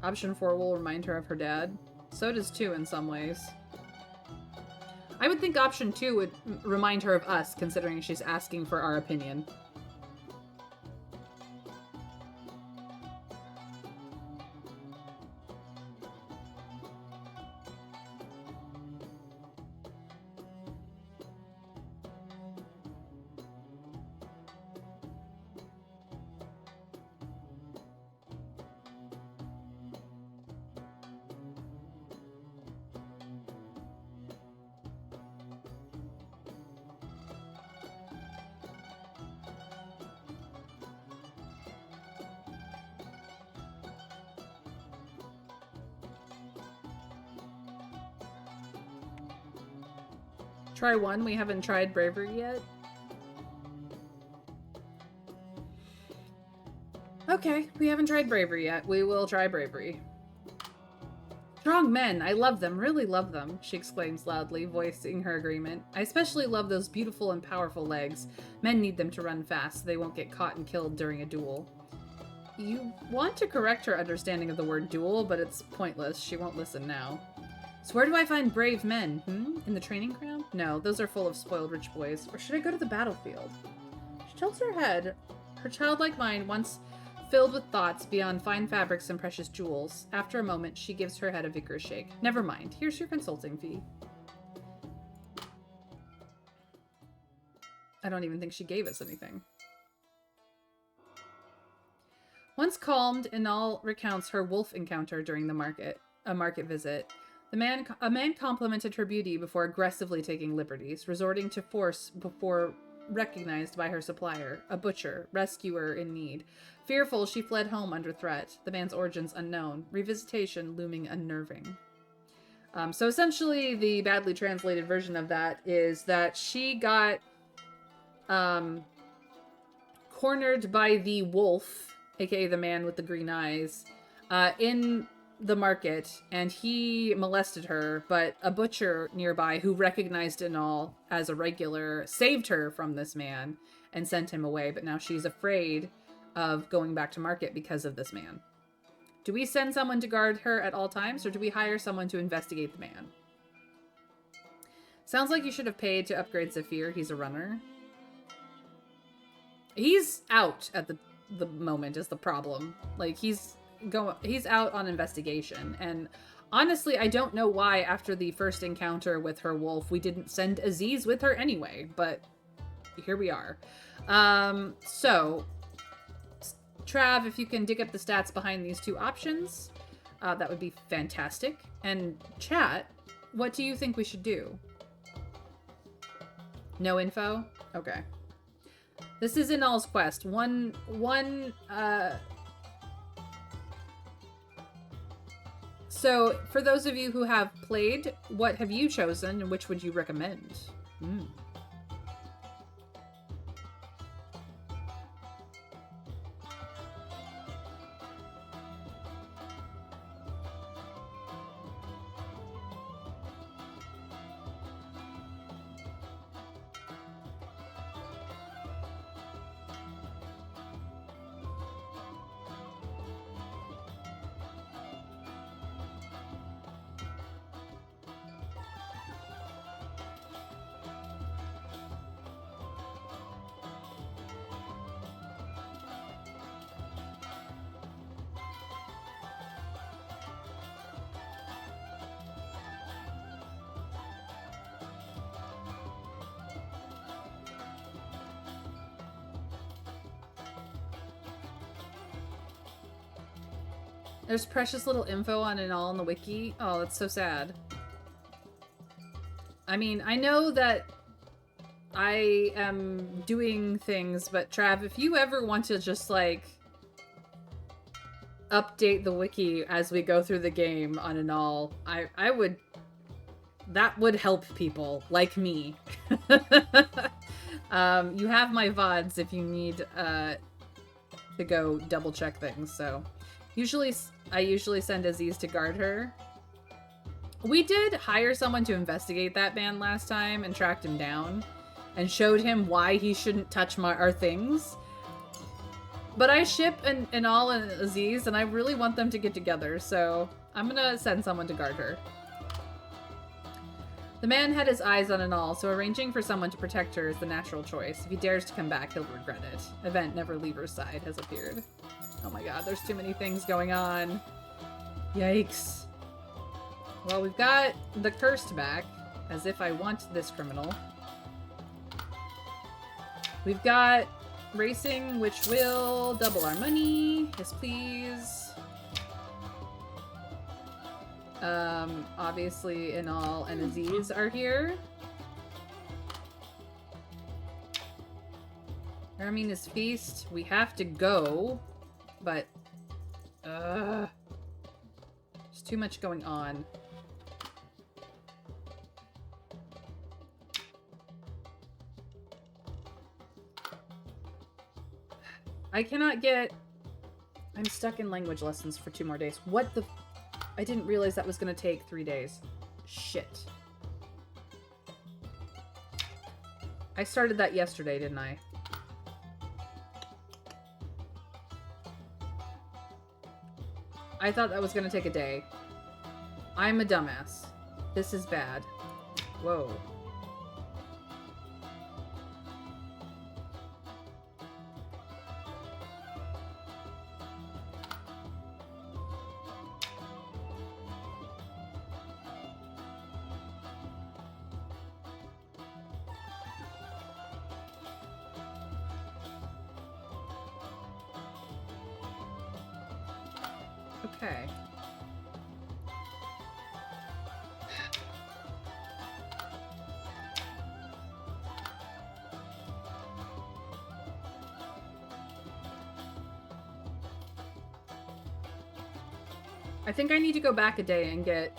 Option 4 will remind her of her dad. So does 2 in some ways. I would think option 2 would remind her of us, considering she's asking for our opinion. Try 1. We haven't tried bravery yet. Okay, we haven't tried bravery yet. We will try bravery. Strong men! I love them, really love them, she exclaims loudly, voicing her agreement. I especially love those beautiful and powerful legs. Men need them to run fast so they won't get caught and killed during a duel. You want to correct her understanding of the word duel, but it's pointless. She won't listen now. So where do I find brave men? In the training ground? No, those are full of spoiled rich boys. Or should I go to the battlefield? She tilts her head, her childlike mind once filled with thoughts beyond fine fabrics and precious jewels. After a moment, she gives her head a vigorous shake. Never mind. Here's your consulting fee. I don't even think she gave us anything. Once calmed, Inal recounts her wolf encounter during a market visit. A man complimented her beauty before aggressively taking liberties, resorting to force before recognized by her supplier, a butcher, rescuer in need. Fearful, she fled home under threat. The man's origins unknown. Revisitation looming unnerving. So essentially, the badly translated version of that is that she got cornered by the wolf, aka the man with the green eyes, in the market, and he molested her, but a butcher nearby who recognized it all as a regular saved her from this man and sent him away, but now she's afraid of going back to market because of this man. Do we send someone to guard her at all times, or do we hire someone to investigate the man? Sounds like you should have paid to upgrade Zephyr. He's a runner. He's out at the moment is the problem. Like, he's out on investigation. And honestly, I don't know why after the first encounter with her wolf, we didn't send Aziz with her anyway, but here we are. So, Trav, if you can dig up the stats behind these two options, that would be fantastic. And chat, what do you think we should do? No info? Okay. This is Inal's quest. So, for those of you who have played, what have you chosen and which would you recommend? There's precious little info on it all in the wiki. Oh, that's so sad. I mean, I know that I am doing things, but Trav, if you ever want to just, like, update the wiki as we go through the game on and all, I would... That would help people like me. You have my VODs if you need to go double check things, so... I usually send Aziz to guard her. We did hire someone to investigate that man last time and tracked him down and showed him why he shouldn't touch our things. But I ship Inal and Aziz, and I really want them to get together, so I'm gonna send someone to guard her. The man had his eyes on Inal, so arranging for someone to protect her is the natural choice. If he dares to come back, he'll regret it. Event Never Leaver's side has appeared. Oh my god, there's too many things going on. Yikes. Well, we've got the cursed back, as if I want this criminal. We've got racing, which will double our money. Yes, please. Obviously, Inal and Aziz are here. Aramina's feast. We have to go. But, there's too much going on. I cannot get... I'm stuck in language lessons for 2 more days. What the... I didn't realize that was going to take 3 days. Shit. I started that yesterday, didn't I? I thought that was gonna take a day. I'm a dumbass. This is bad. Whoa. Okay. I think I need to go back a day and get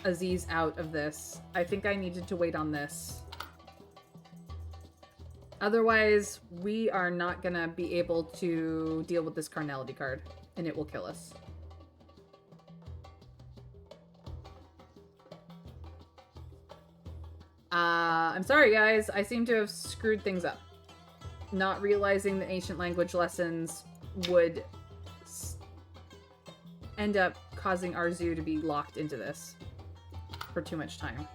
Aziz out of this. I think I needed to wait on this. Otherwise, we are not gonna be able to deal with this carnality card, and it will kill us. I'm sorry, guys. I seem to have screwed things up. Not realizing the ancient language lessons would end up causing our zoo to be locked into this for too much time.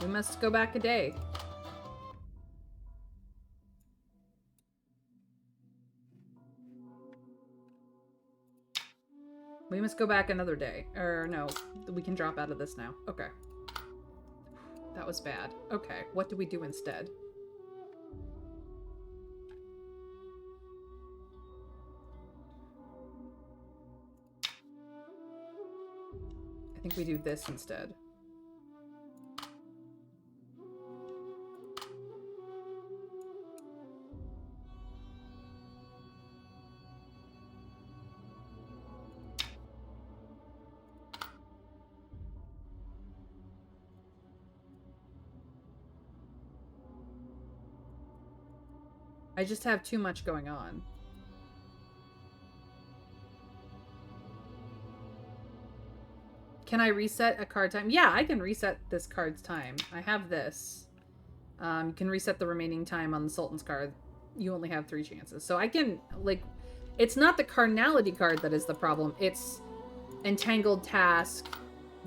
We must go back a day. We must go back another day. Or no, we can drop out of this now. Okay. That was bad. Okay, what do we do instead? I think we do this instead. I just have too much going on. Can I reset a card time? Yeah, I can reset this card's time. I have this. You can reset the remaining time on the Sultan's card. You only have 3 chances. So I can, like, it's not the carnality card that is the problem. It's Entangled Task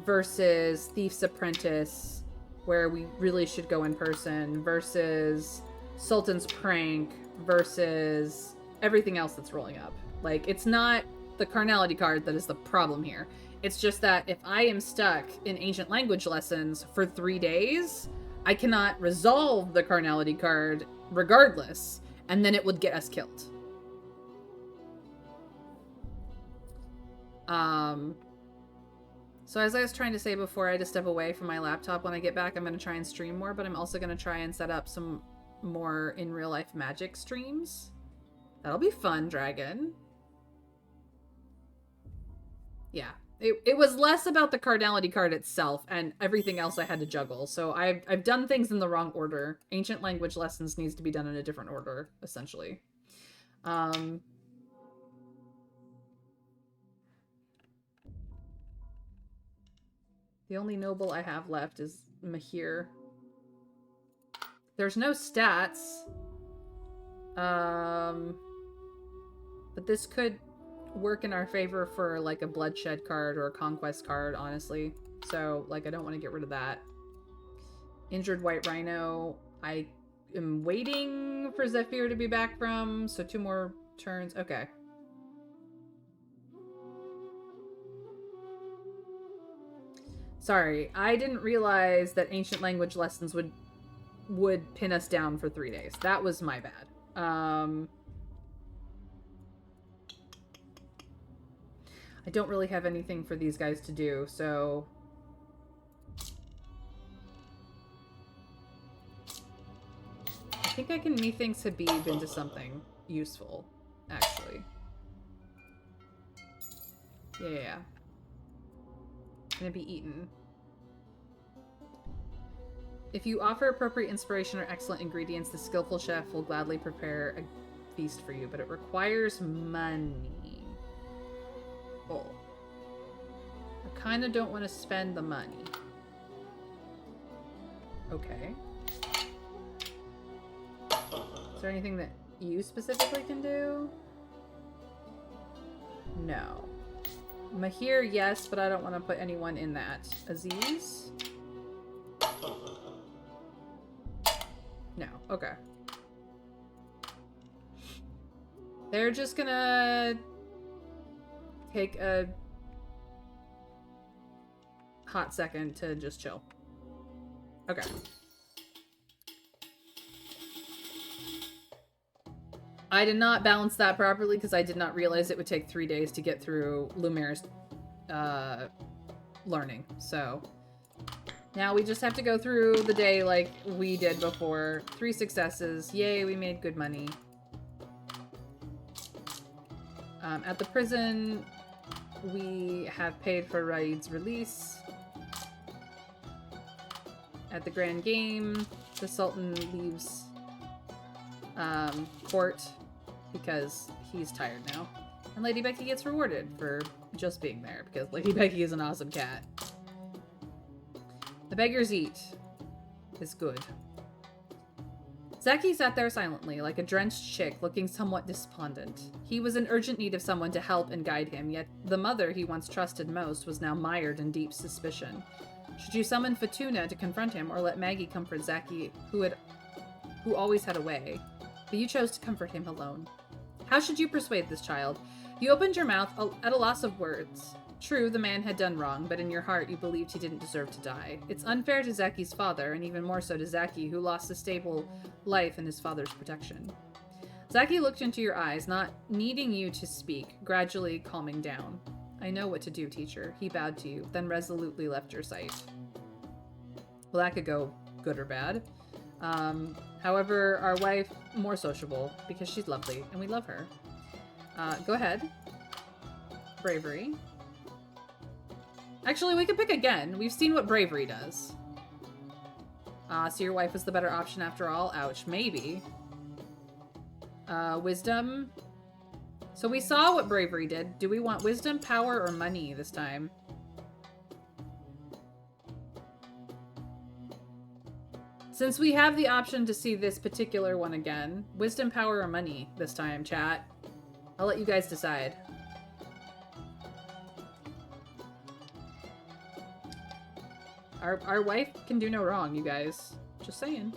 versus Thief's Apprentice, where we really should go in person, versus Sultan's Prank versus everything else that's rolling up. Like, it's not the carnality card that is the problem here. It's just that if I am stuck in ancient language lessons for 3 days, I cannot resolve the carnality card regardless, and then it would get us killed. So as I was trying to say before, I had to step away from my laptop. When I get back, I'm going to try and stream more, but I'm also going to try and set up some more in real life magic streams. That'll be fun, Dragon. Yeah. It was less about the carnality card itself and everything else I had to juggle. So I've done things in the wrong order. Ancient language lessons needs to be done in a different order, essentially. The only noble I have left is Mahir. There's no stats. But this could work in our favor for like a bloodshed card or a conquest card, honestly. So, like, I don't want to get rid of that. Injured White Rhino. I am waiting for Zephyr to be back from, so 2 more turns. Okay. Sorry, I didn't realize that ancient language lessons would pin us down for 3 days. That was my bad. I don't really have anything for these guys to do, so... I think I can methinks Habib into something useful, actually. Yeah. Gonna be eaten. If you offer appropriate inspiration or excellent ingredients, the skillful chef will gladly prepare a feast for you, but it requires money. Oh. I kind of don't want to spend the money. Okay. Is there anything that you specifically can do? No. Mahir, yes, but I don't want to put anyone in that. Aziz? No. Okay. They're just gonna take a hot second to just chill. Okay. I did not balance that properly because I did not realize it would take 3 days to get through Lumiere's learning. So now we just have to go through the day like we did before. 3 successes. Yay, we made good money. At the prison, we have paid for Raid's release. At the Grand Game, the Sultan leaves court because he's tired now. And Lady Becky gets rewarded for just being there because Lady Becky is an awesome cat. The beggars eat is good. Zaki sat there silently, like a drenched chick, looking somewhat despondent. He was in urgent need of someone to help and guide him, yet the mother he once trusted most was now mired in deep suspicion. Should you summon Fatuna to confront him, or let Maggie comfort Zaki, who always had a way? But you chose to comfort him alone. How should you persuade this child? You opened your mouth at a loss of words. True, the man had done wrong, but in your heart you believed he didn't deserve to die. It's unfair to Zaki's father, and even more so to Zaki, who lost a stable life in his father's protection. Zaki looked into your eyes, not needing you to speak, gradually calming down. I know what to do, teacher. He bowed to you, then resolutely left your sight. Well, that could go good or bad. However, our wife, more sociable, because she's lovely, and we love her. Go ahead. Bravery. Actually, we could pick again. We've seen what bravery does. So your wife was the better option after all? Ouch. Maybe. Wisdom. So we saw what bravery did. Do we want wisdom, power, or money this time? Since we have the option to see this particular one again, wisdom, power, or money this time, chat. I'll let you guys decide. Our wife can do no wrong, you guys. Just saying.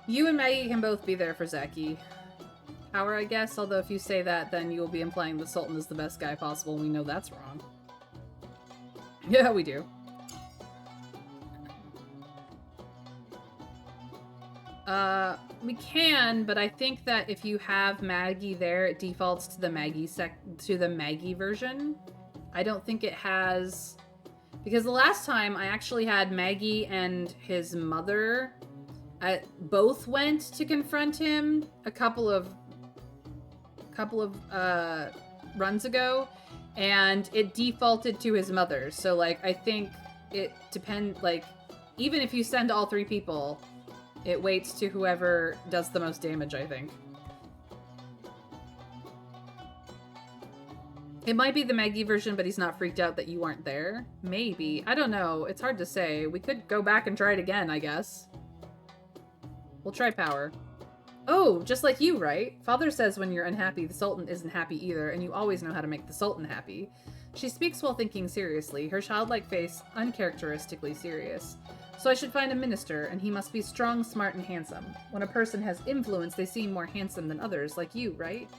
You and Maggie can both be there for Zaki. Power, I guess, although if you say that, then you will be implying the Sultan is the best guy possible, and we know that's wrong. Yeah, we do. We can, but I think that if you have Maggie there, it defaults to the Maggie version. I don't think it has... Because the last time, I actually had Maggie and his mother... both went to confront him a couple of runs ago, and it defaulted to his mother. So, like, I think it depends, like, even if you send all three people, it waits to whoever does the most damage, I think. It might be the Maggie version, but he's not freaked out that you aren't there. Maybe. I don't know. It's hard to say. We could go back and try it again, I guess. We'll try power. Oh, just like you, right? Father says when you're unhappy, the Sultan isn't happy either, and you always know how to make the Sultan happy. She speaks while thinking seriously, her childlike face uncharacteristically serious. So I should find a minister, and he must be strong, smart, and handsome. When a person has influence, they seem more handsome than others, like you, right?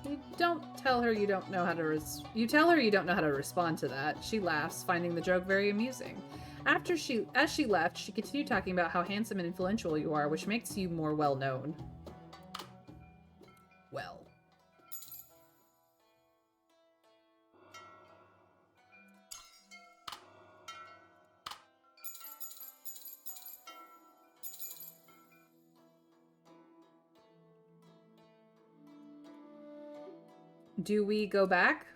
You tell her you don't know how to respond to that. She laughs, finding the joke very amusing. As she left, she continued talking about how handsome and influential you are, which makes you more well-known. Well. Do we go back?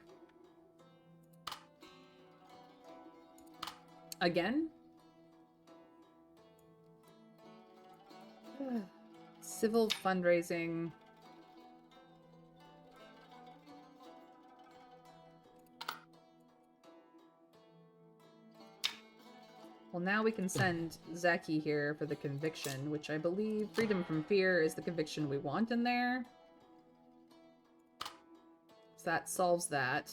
Again? Civil fundraising. Well, now we can send Zaki here for the conviction, which I believe freedom from fear is the conviction we want in there. So that solves that.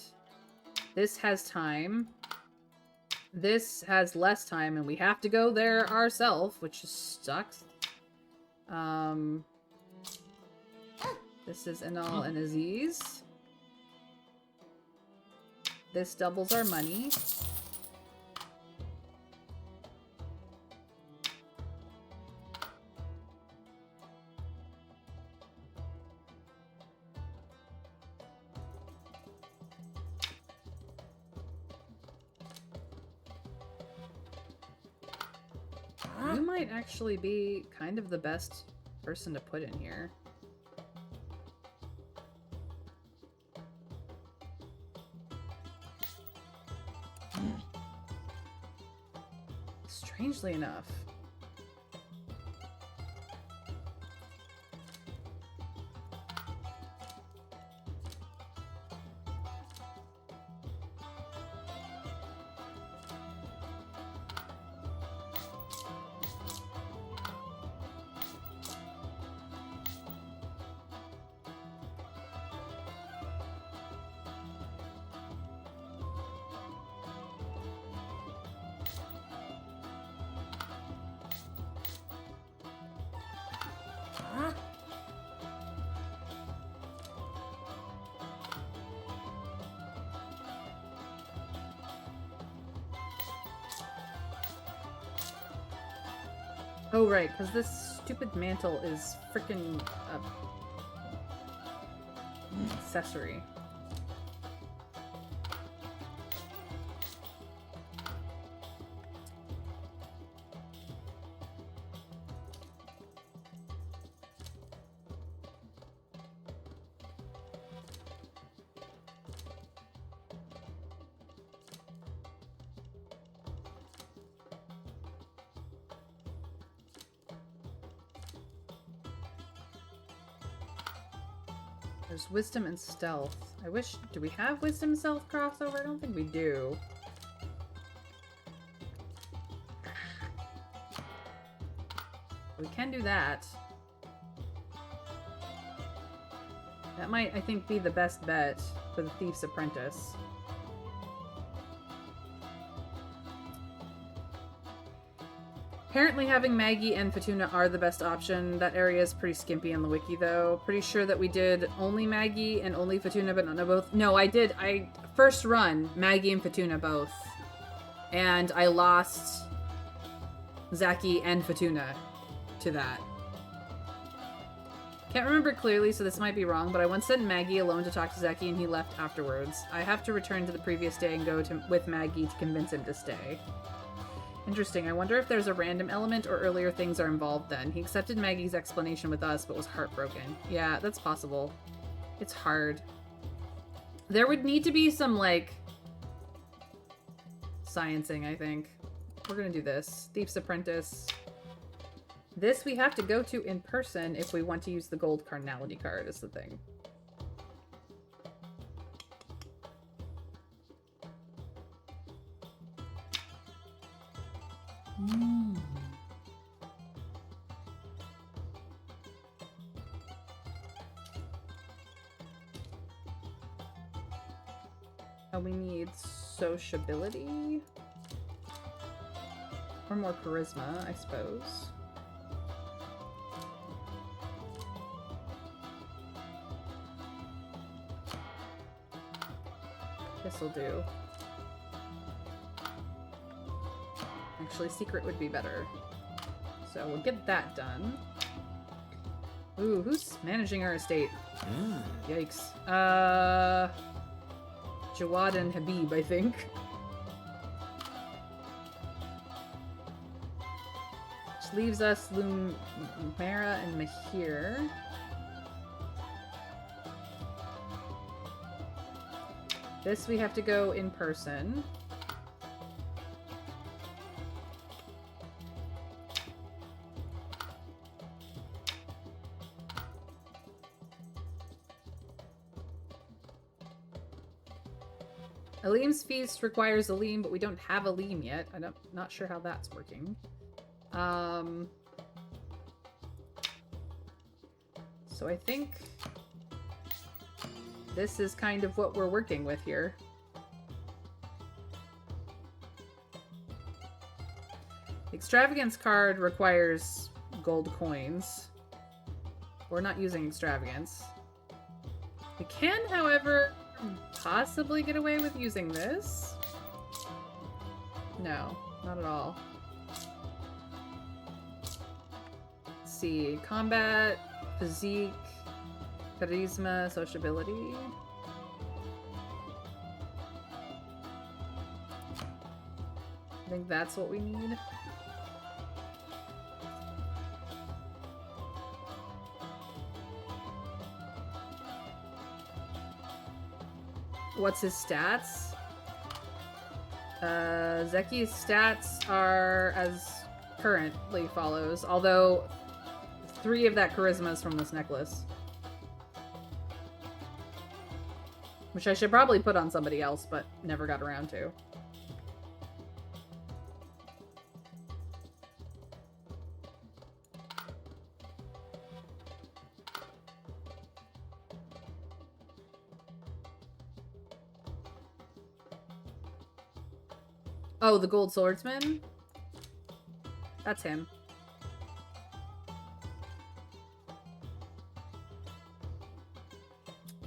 This has time. This has less time, and we have to go there ourselves, which sucks. This is Anal and Aziz. This doubles our money. You might actually be kind of the best person to put in here. Strangely enough. Oh, right, because this stupid mantle is freaking accessory. There's wisdom and stealth. I wish... Do we have wisdom and stealth crossover? I don't think we do. We can do that. That might, I think, be the best bet for the Thief's Apprentice. Apparently having Maggie and Fatuna are the best option. That area is pretty skimpy on the wiki, though. Pretty sure that we did only Maggie and only Fatuna, but not both. No, I did. First run, Maggie and Fatuna both. And I lost Zaki and Fatuna to that. Can't remember clearly, so this might be wrong, but I once sent Maggie alone to talk to Zaki and he left afterwards. I have to return to the previous day and go with Maggie to convince him to stay. Interesting. I wonder if there's a random element or earlier things are involved then. He accepted Maggie's explanation with us, but was heartbroken. Yeah, that's possible. It's hard. There would need to be some, like, sciencing, I think. We're gonna do this. Thief's Apprentice. This we have to go to in person if we want to use the gold carnality card, is the thing. Oh, we need sociability? Or more charisma, I suppose. This'll do. Actually, secret would be better. So we'll get that done. Ooh, who's managing our estate? Yikes. Jawad and Habib, I think. Which leaves us Lumera and Mahir. This we have to go in person. Aleem's feast requires Aleem, but we don't have Aleem yet. Not sure how that's working. So I think this is kind of what we're working with here. Extravagance card requires gold coins. We're not using extravagance. We can, however, possibly get away with using this. No, not at all. Let's see. Combat, physique, charisma, sociability. I think that's what we need. What's his stats? Zeki's stats are as currently follows, although 3 of that charisma is from this necklace. Which I should probably put on somebody else, but never got around to. Oh, the gold swordsman? That's him.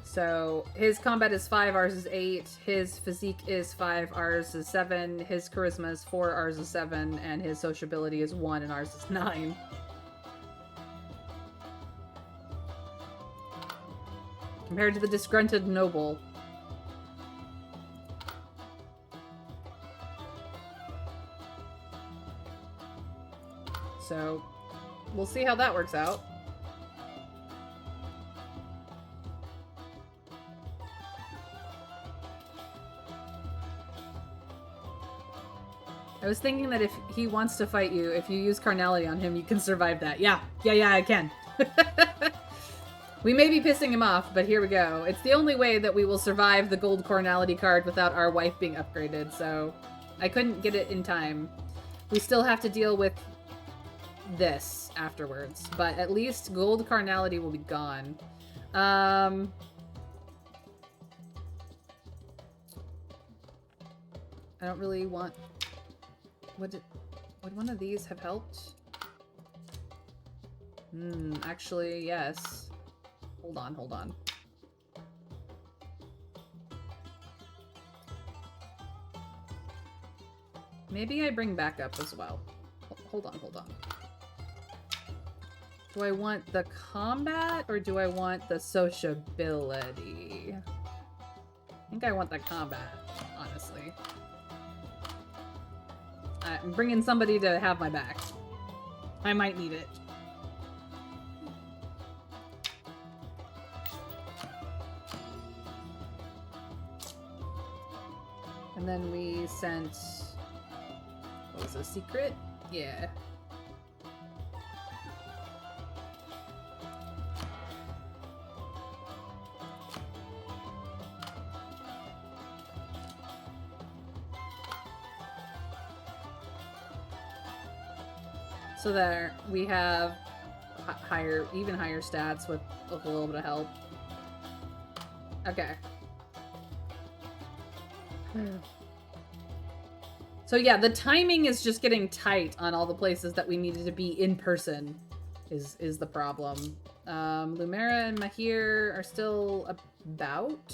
So, his combat is 5, ours is 8. His physique is 5, ours is 7. His charisma is 4, ours is 7. And his sociability is 1, and ours is 9. Compared to the disgruntled noble. So, we'll see how that works out. I was thinking that if he wants to fight you, if you use carnality on him, you can survive that. Yeah, I can. We may be pissing him off, but here we go. It's the only way that we will survive the gold carnality card without our wife being upgraded, so I couldn't get it in time. We still have to deal with this afterwards, but at least gold carnality will be gone. I don't really want... Would one of these have helped? Actually, yes. Hold on. Maybe I bring backup as well. Hold on. Do I want the combat or do I want the sociability? I think I want the combat, honestly. I'm bringing somebody to have my back. I might need it. And then we sent... What was it, a secret? Yeah. So there, we have even higher stats with a little bit of help. Okay. So yeah, the timing is just getting tight on all the places that we needed to be in person is the problem. Lumera and Mahir are still about.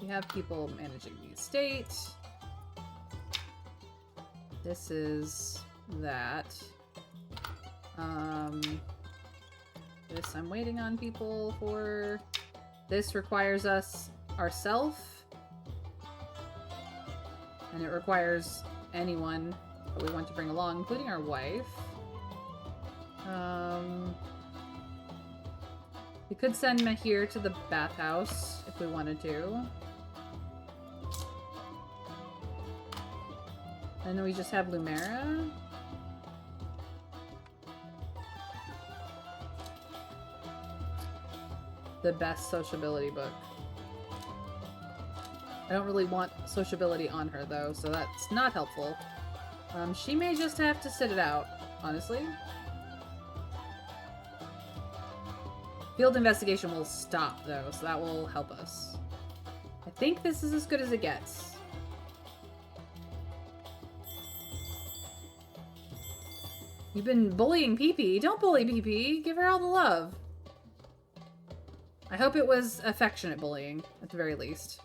We have people managing the estate. This is that. This I'm waiting on people for. This requires us ourself. And it requires anyone that we want to bring along, including our wife. We could send Mahir to the bathhouse if we wanted to. And then we just have Lumera. the best sociability book. I don't really want sociability on her, though, so that's not helpful. She may just have to sit it out, honestly. Field investigation will stop, though, so that will help us. I think this is as good as it gets. You've been bullying Pee-Pee. Don't bully Pee-Pee. Give her all the love. I hope it was affectionate bullying, at the very least.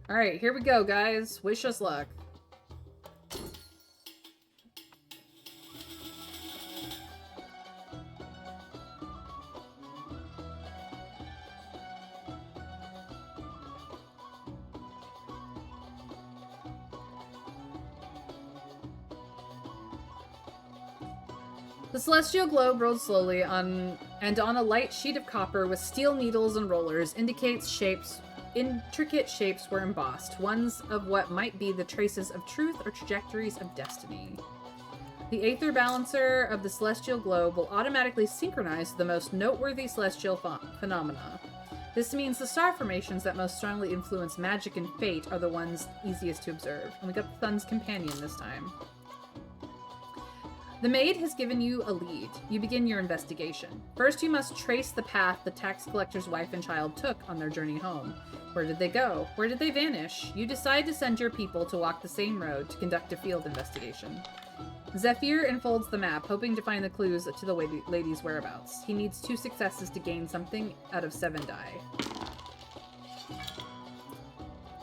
Alright, here we go, guys. Wish us luck. The celestial globe rolled slowly on a light sheet of copper with steel needles and rollers indicates intricate shapes were embossed, ones of what might be the traces of truth or trajectories of destiny. The Aether Balancer of the celestial globe will automatically synchronize the most noteworthy celestial phenomena. This means the star formations that most strongly influence magic and fate are the ones easiest to observe. And we got the Sun's Companion this time. The maid has given you a lead. You begin your investigation. First, you must trace the path the tax collector's wife and child took on their journey home. Where did they go? Where did they vanish? You decide to send your people to walk the same road to conduct a field investigation. Zephyr unfolds the map, hoping to find the clues to the lady's whereabouts. He needs 2 successes to gain something out of 7 die.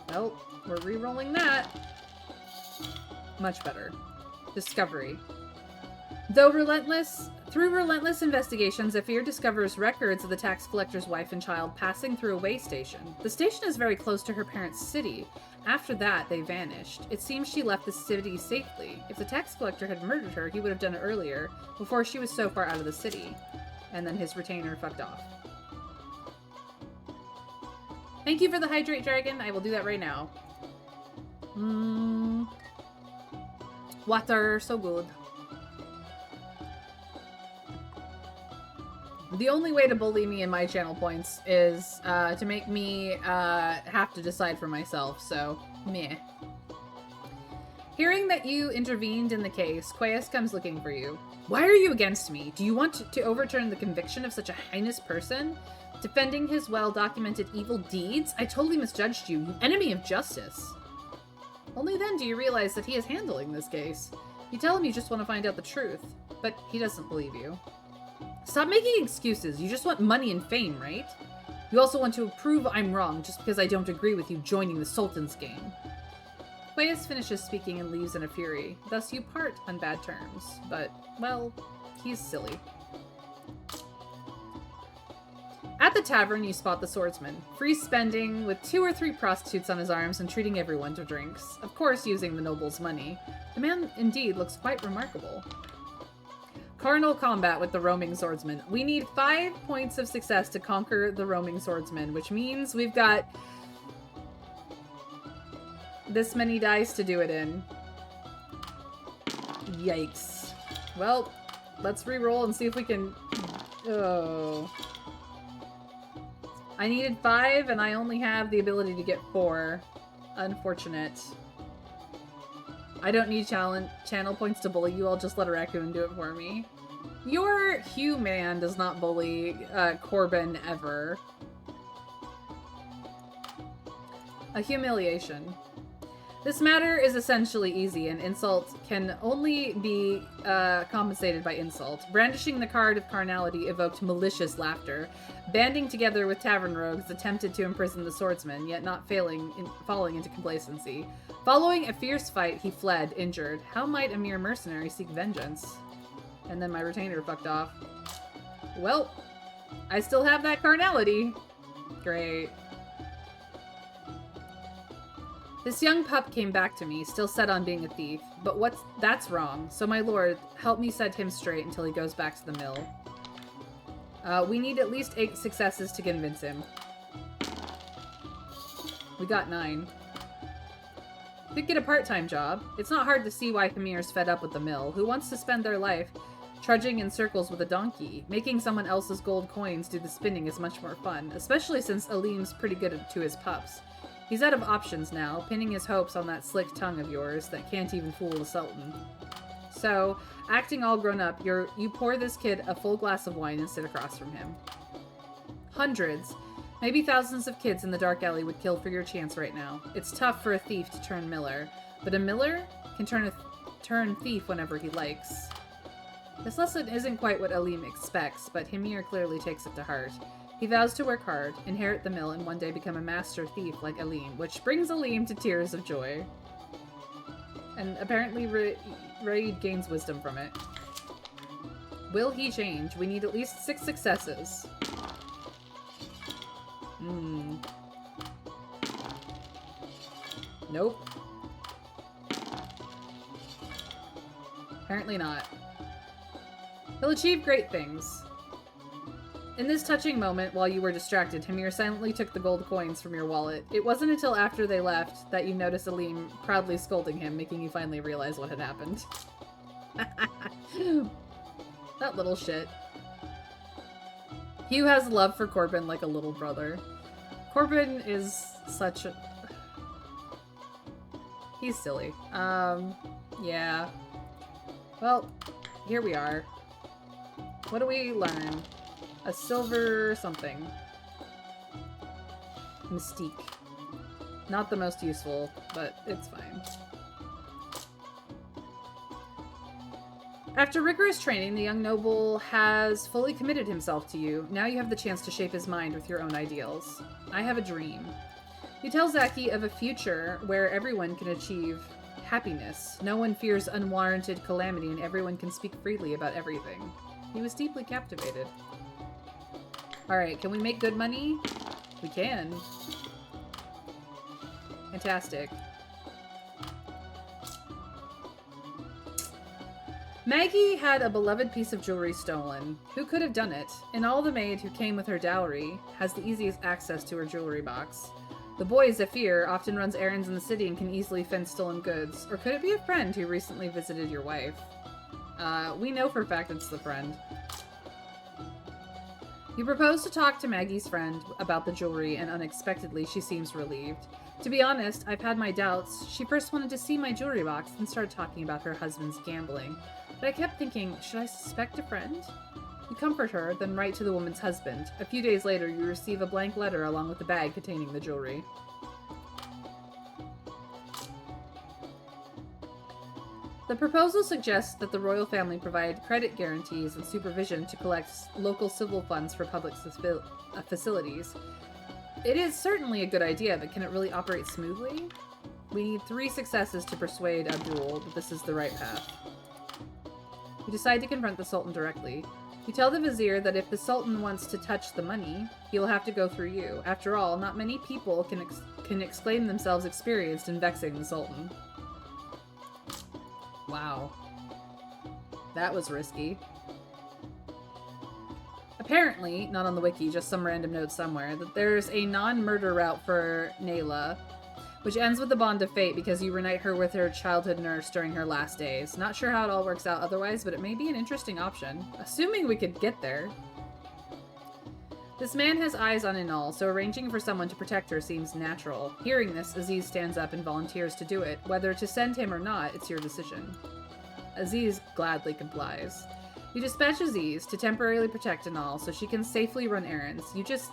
Well, we're re-rolling that. Much better. Discovery. Through relentless investigation, Zephyr discovers records of the tax collector's wife and child passing through a way station. The station is very close to her parents' city. After that, they vanished. It seems she left the city safely. If the tax collector had murdered her, he would have done it earlier, before she was so far out of the city. And then his retainer fucked off. Thank you for the Hydrate Dragon. I will do that right now. Water, so good. The only way to bully me in my channel points is to make me have to decide for myself, so meh. Hearing that you intervened in the case, Quaeus comes looking for you. Why are you against me? Do you want to overturn the conviction of such a heinous person? Defending his well-documented evil deeds? I totally misjudged you, you enemy of justice. Only then do you realize that he is handling this case. You tell him you just want to find out the truth, but he doesn't believe you. Stop making excuses. You just want money and fame, right? You also want to prove I'm wrong just because I don't agree with you joining the Sultan's game. Quaeus finishes speaking and leaves in a fury. Thus you part on bad terms. But, well, he's silly. At the tavern, you spot the swordsman. Free spending, with 2 or 3 prostitutes on his arms and treating everyone to drinks. Of course, using the noble's money. The man, indeed, looks quite remarkable. Carnal combat with the roaming swordsman. We need 5 points of success to conquer the roaming swordsman, which means we've got this many dice to do it in. Yikes. Well, let's re-roll and see if we can... Oh. I needed 5 and I only have the ability to get 4. Unfortunate. I don't need channel points to bully you. I'll just let a raccoon do it for me. Your Hugh man does not bully Corbin ever. A humiliation. This matter is essentially easy, and insult can only be compensated by insult. Brandishing the card of carnality evoked malicious laughter. Banding together with tavern rogues attempted to imprison the swordsman, yet not falling into complacency. Following a fierce fight, he fled, injured. How might a mere mercenary seek vengeance? And then my retainer fucked off. Well, I still have that carnality. Great. This young pup came back to me, still set on being a thief. But that's wrong. So my lord, help me set him straight until he goes back to the mill. We need at least 8 successes to convince him. We got 9. Could get a part-time job. It's not hard to see why Hamir's fed up with the mill. Who wants to spend their life Trudging in circles with a donkey. Making someone else's gold coins do the spinning is much more fun, especially since Alim's pretty good to his pups. He's out of options now, pinning his hopes on that slick tongue of yours that can't even fool the Sultan. So, acting all grown up, you pour this kid a full glass of wine and sit across from him. Hundreds, maybe thousands of kids in the dark alley would kill for your chance right now. It's tough for a thief to turn miller, but a miller can turn thief whenever he likes. This lesson isn't quite what Alim expects, but Hymir clearly takes it to heart. He vows to work hard, inherit the mill, and one day become a master thief like Alim, which brings Alim to tears of joy. And apparently Raid gains wisdom from it. Will he change? We need at least 6 successes. Nope. Apparently not. He'll achieve great things. In this touching moment, while you were distracted, Hymir silently took the gold coins from your wallet. It wasn't until after they left that you noticed Alim proudly scolding him, making you finally realize what had happened. That little shit. Hugh has love for Corbin like a little brother. Corbin is such a... He's silly. Yeah. Well, here we are. What do we learn? A silver something. Mystique. Not the most useful, but it's fine. After rigorous training, the young noble has fully committed himself to you. Now you have the chance to shape his mind with your own ideals. I have a dream. You tell Zaki of a future where everyone can achieve happiness. No one fears unwarranted calamity and everyone can speak freely about everything. He was deeply captivated. Alright, can we make good money? We can. Fantastic. Maggie had a beloved piece of jewelry stolen. Who could have done it? And all the maid who came with her dowry has the easiest access to her jewelry box. The boy, Zephyr, often runs errands in the city and can easily fend stolen goods. Or could it be a friend who recently visited your wife? We know for a fact it's the friend. You propose to talk to Maggie's friend about the jewelry, and unexpectedly she seems relieved. To be honest, I've had my doubts. She first wanted to see my jewelry box, then started talking about her husband's gambling. But I kept thinking, should I suspect a friend? You comfort her, then write to the woman's husband. A few days later, you receive a blank letter along with the bag containing the jewelry. The proposal suggests that the royal family provide credit guarantees and supervision to collect local civil funds for public facilities. It is certainly a good idea, but can it really operate smoothly? We need 3 successes to persuade Abdul that this is the right path. You decide to confront the Sultan directly. You tell the vizier that if the Sultan wants to touch the money, he'll have to go through you. After all, not many people can exclaim themselves experienced in vexing the Sultan. Wow. That was risky. Apparently, not on the wiki, just some random note somewhere, that there's a non-murder route for Nayla, which ends with the bond of fate because you reunite her with her childhood nurse during her last days. Not sure how it all works out otherwise, but it may be an interesting option. Assuming we could get there. This man has eyes on Inal, so arranging for someone to protect her seems natural. Hearing this, Aziz stands up and volunteers to do it. Whether to send him or not, it's your decision. Aziz gladly complies. You dispatch Aziz to temporarily protect Inal so she can safely run errands. You just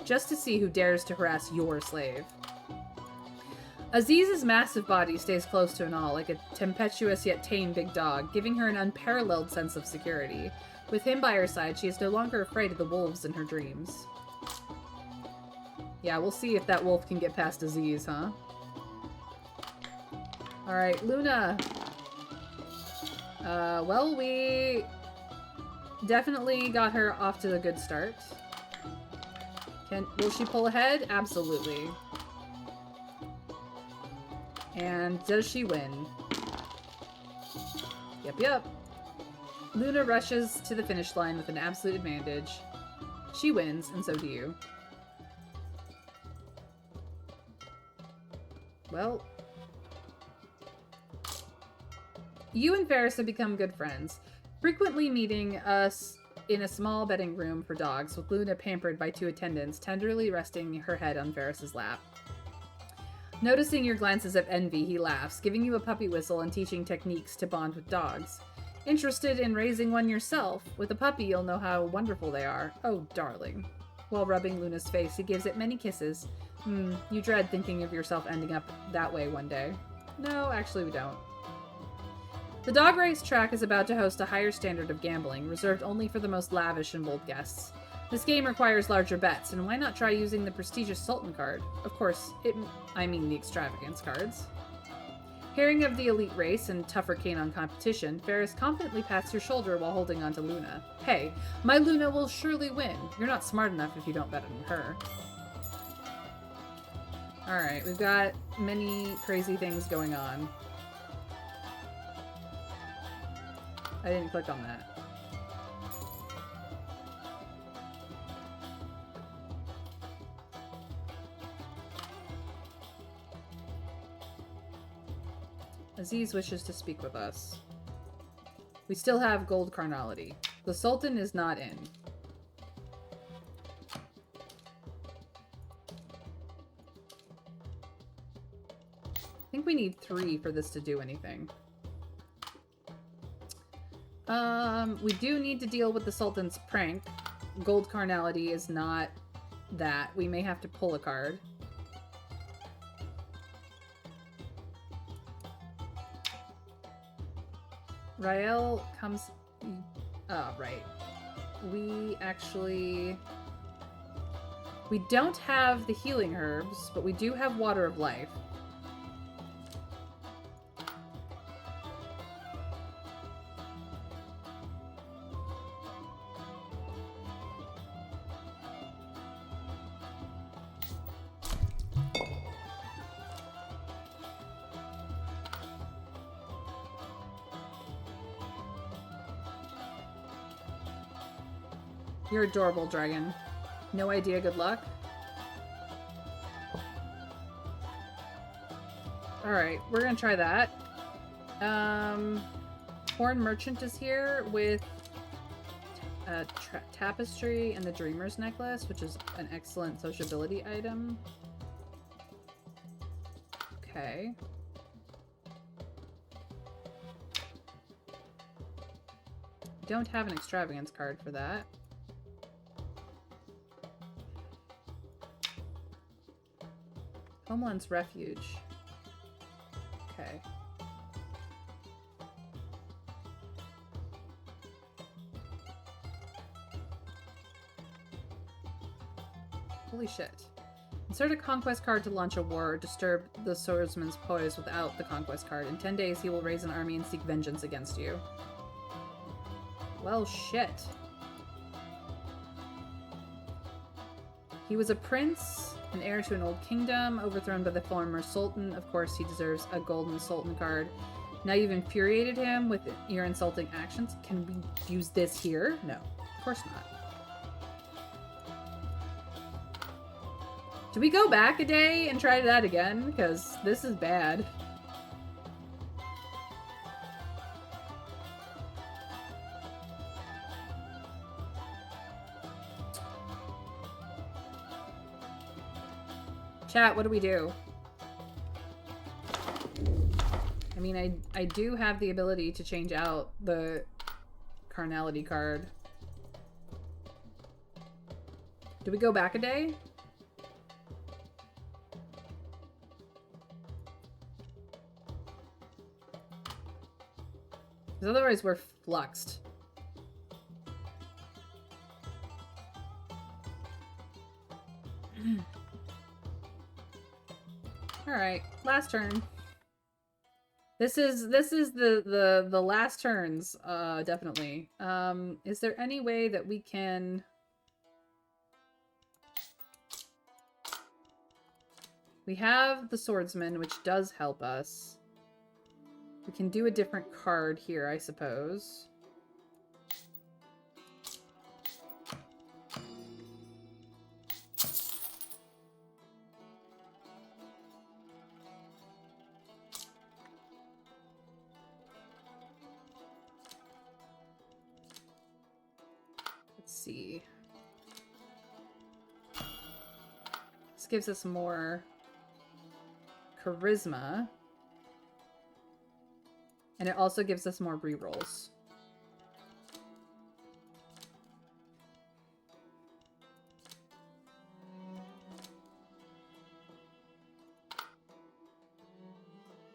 to see who dares to harass your slave. Aziz's massive body stays close to Inal like a tempestuous yet tame big dog, giving her an unparalleled sense of security. With him by her side, she is no longer afraid of the wolves in her dreams. Yeah, we'll see if that wolf can get past Aziz, huh? Alright, Luna. Well, we definitely got her off to a good start. Will she pull ahead? Absolutely. And does she win? Yep. Luna rushes to the finish line with an absolute advantage. She wins, and so do you. Well, you and Ferris have become good friends. Frequently meeting us in a small bedding room for dogs, with Luna pampered by two attendants, tenderly resting her head on Ferris's lap. Noticing your glances of envy, he laughs, giving you a puppy whistle and teaching techniques to bond with dogs. Interested in raising one yourself? With a puppy, you'll know how wonderful they are. Oh, darling. While rubbing Luna's face, he gives it many kisses. You dread thinking of yourself ending up that way one day. No, actually we don't. The dog race track is about to host a higher standard of gambling, reserved only for the most lavish and bold guests. This game requires larger bets, and why not try using the prestigious Sultan card? Of course, I mean the extravagance cards. Hearing of the elite race and tougher canine competition, Ferris confidently pats your shoulder while holding onto Luna. Hey, my Luna will surely win. You're not smart enough if you don't bet on her. Alright, we've got many crazy things going on. I didn't click on that. Aziz wishes to speak with us. We still have gold carnality. The Sultan is not in. I think we need 3 for this to do anything. We do need to deal with the Sultan's prank. Gold carnality is not that. We may have to pull a card. Rael comes... Oh, right. We actually... We don't have the healing herbs, but we do have Water of Life. You're adorable, dragon. No idea, good luck. Alright, we're gonna try that. Horn Merchant is here with a tapestry and the Dreamer's Necklace, which is an excellent sociability item. Okay. Don't have an extravagance card for that. Homeland's Refuge. Okay. Holy shit. Insert a conquest card to launch a war or disturb the swordsman's poise without the conquest card. In 10 days, he will raise an army and seek vengeance against you. Well, shit. He was a prince, an heir to an old kingdom, overthrown by the former sultan. Of course, he deserves a golden sultan card. Now you've infuriated him with your insulting actions. Can we use this here? No, of course not. Do we go back a day and try that again? Because this is bad. Chat, what do we do? I mean, I do have the ability to change out the carnality card. Do we go back a day? Because otherwise we're fluxed. Alright, last turn. This is the last turns, definitely. Is there any way that we can... We have the swordsman, which does help us. We can do a different card here, I suppose. see. This gives us more charisma. And it also gives us more rerolls.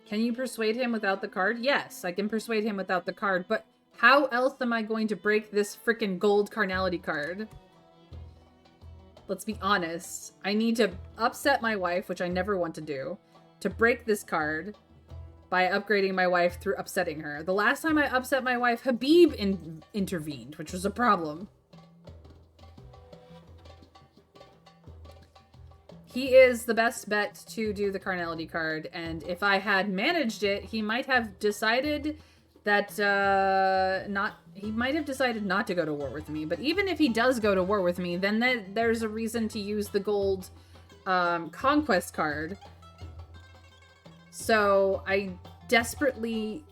Can you persuade him without the card? Yes, I can persuade him without the card, but how else am I going to break this freaking gold carnality card? Let's be honest. I need to upset my wife, which I never want to do, to break this card by upgrading my wife through upsetting her. The last time I upset my wife, Habib intervened, which was a problem. He is the best bet to do the carnality card, and if I had managed it, he might have decided that, he might have decided not to go to war with me. But even if he does go to war with me, then there's a reason to use the gold, conquest card. So I desperately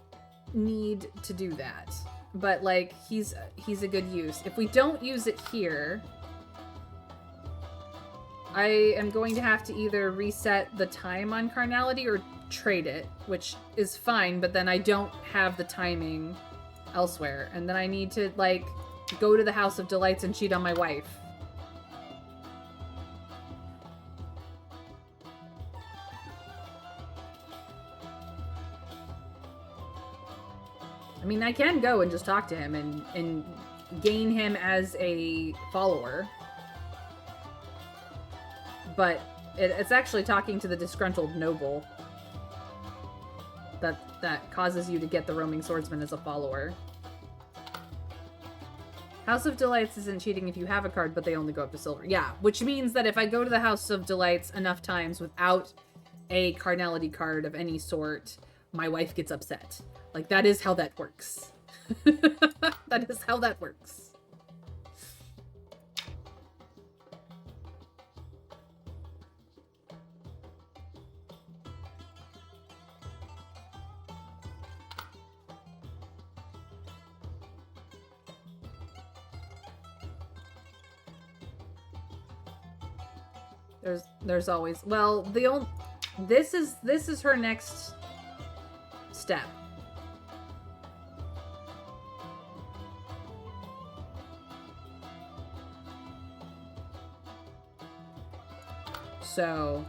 need to do that. But, like, he's a good use. If we don't use it here, I am going to have to either reset the time on carnality or trade it, which is fine, but then I don't have the timing elsewhere. And then I need to, like, go to the House of Delights and cheat on my wife. I mean, I can go and just talk to him and gain him as a follower. But it's actually talking to the disgruntled noble that causes you to get the roaming swordsman as a follower. House of Delights isn't cheating if you have a card, but they only go up to silver. Yeah, which means that if I go to the House of Delights enough times without a carnality card of any sort, my wife gets upset. Like, that is how that works. That is how that works. There's always, well, this is her next step. So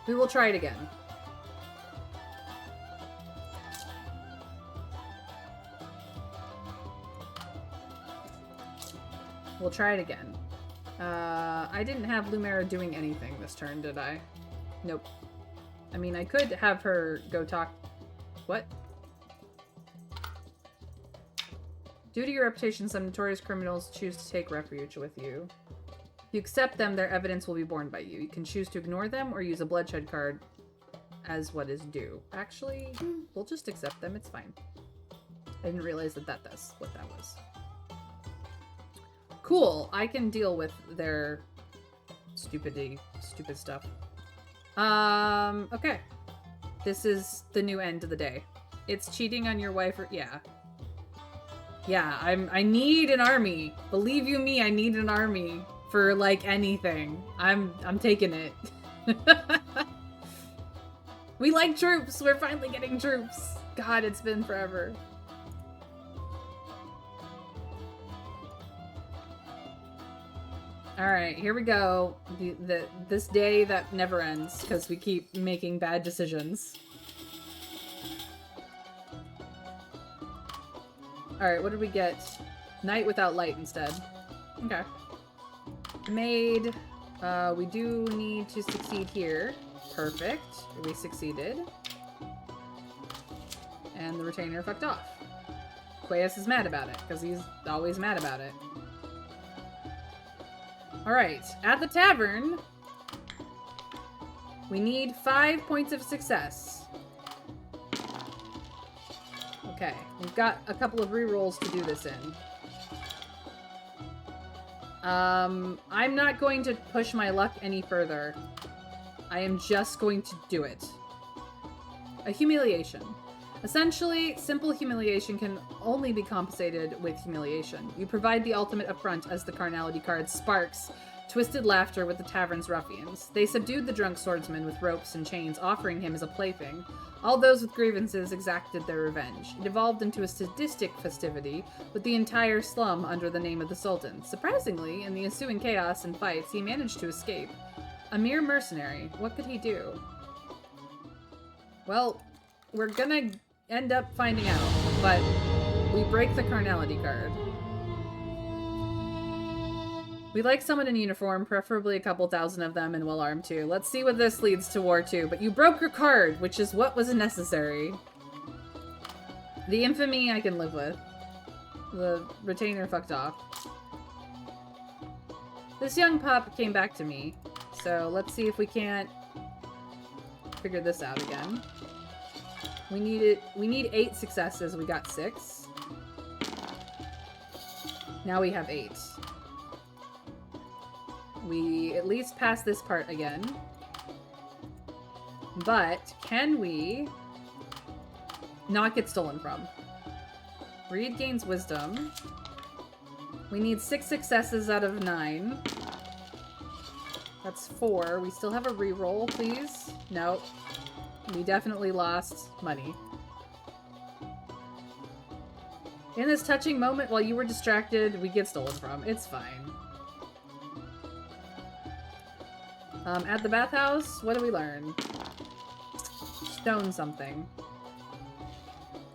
we will try it again. We'll try it again. I didn't have Lumera doing anything this turn, did I? Nope. I mean, I could have her go talk... What? Due to your reputation, some notorious criminals choose to take refuge with you. If you accept them, their evidence will be borne by you. You can choose to ignore them or use a bloodshed card as what is due. Actually, we'll just accept them. It's fine. I didn't realize that that's what that was. Cool. I can deal with their stupid stuff. Okay. This is the new end of the day. It's cheating on your wife or... Yeah. Yeah, I need an army. Believe you me, I need an army. For, like, anything. I'm taking it. We like troops! We're finally getting troops! God, it's been forever. Alright, here we go. This day that never ends, because we keep making bad decisions. Alright, what did we get? Night without light instead. Okay. Made. We do need to succeed here. Perfect. We succeeded. And the retainer fucked off. Quayus is mad about it, because he's always mad about it. Alright, at the tavern, we need 5 points of success. Okay, we've got a couple of re-rolls to do this in. I'm not going to push my luck any further. I am just going to do it. A humiliation. Essentially, simple humiliation can only be compensated with humiliation. You provide the ultimate affront as the carnality card sparks twisted laughter with the tavern's ruffians. They subdued the drunk swordsman with ropes and chains, offering him as a plaything. All those with grievances exacted their revenge. It evolved into a sadistic festivity, with the entire slum under the name of the Sultan. Surprisingly, in the ensuing chaos and fights, he managed to escape. A mere mercenary. What could he do? Well, we're gonna end up finding out, but we break the carnality card. We like someone in uniform, preferably a couple thousand of them and well-armed too. Let's see what this leads to war too. But you broke your card, which is what was necessary. The infamy I can live with. The retainer fucked off. This young pup came back to me, so let's see if we can't figure this out again. We need 8 successes. We got 6. Now we have 8. We at least pass this part again. But can we not get stolen from? Reed gains wisdom. We need 6 successes out of 9. That's 4. We still have a reroll, please. Nope. We definitely lost money. In this touching moment, while you were distracted, we get stolen from. It's fine. At the bathhouse, what do we learn? Stone something.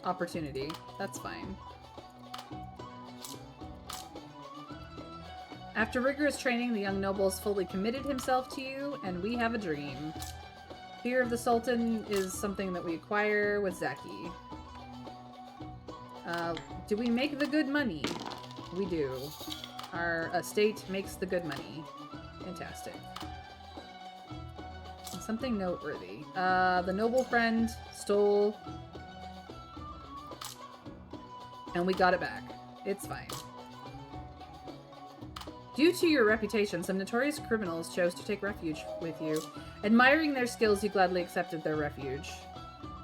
Opportunity. That's fine. After rigorous training, the young noble has fully committed himself to you, and we have a dream. Fear of the Sultan is something that we acquire with Zaki. Do we make the good money? We do. Our estate makes the good money. Fantastic. Something noteworthy. The noble friend stole... and we got it back. It's fine. Due to your reputation, some notorious criminals chose to take refuge with you. Admiring their skills, you gladly accepted their refuge.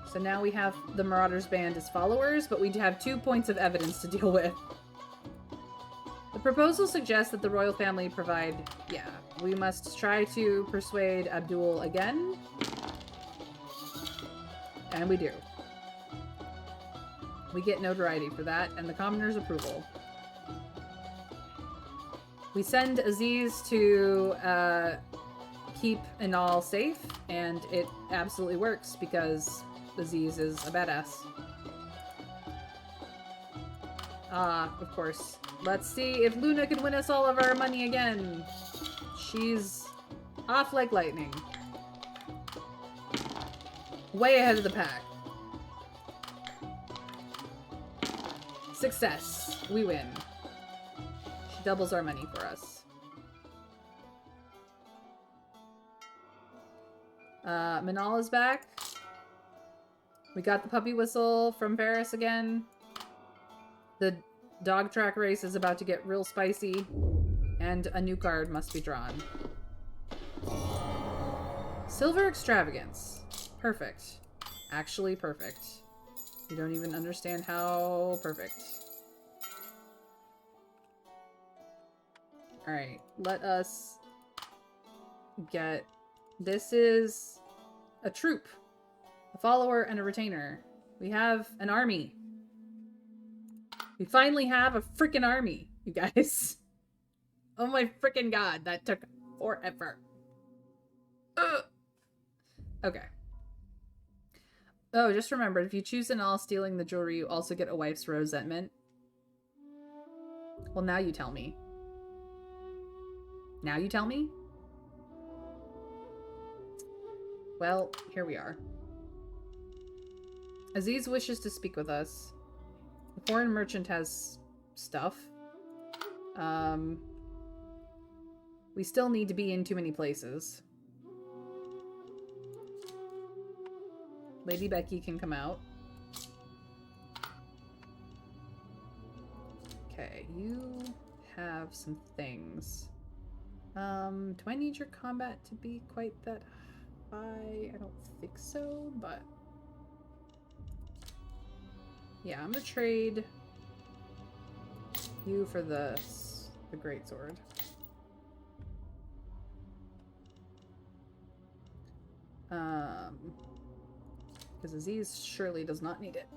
So now we have the Marauders Band as followers, but we have 2 points of evidence to deal with. The proposal suggests that the royal family provide... yeah, we must try to persuade Abdul again. And we do. We get notoriety for that, and the commoner's approval. We send Aziz to keep Anal safe, and it absolutely works because Aziz is a badass. Ah, of course. Let's see if Luna can win us all of our money again. She's off like lightning. Way ahead of the pack. Success. We win. She doubles our money for us. Manal is back. We got the puppy whistle from Ferris again. The dog track race is about to get real spicy. And a new card must be drawn. Silver Extravagance. Perfect. Actually perfect. You don't even understand how perfect. Alright, let us get... This is a troop. A follower and a retainer. We have an army. We finally have a freaking army, you guys. Oh my freaking god, that took forever. Ugh. Okay. Oh, just remember, if you choose Anal stealing the jewelry, you also get a wife's resentment. Well, now you tell me. Now you tell me? Well, here we are. Aziz wishes to speak with us. The foreign merchant has stuff. We still need to be in too many places. Lady Becky can come out. Okay, you have some things. Do I need your combat to be quite that high? I don't think so, but... Yeah, I'm gonna trade you for the greatsword. Because Aziz surely does not need it.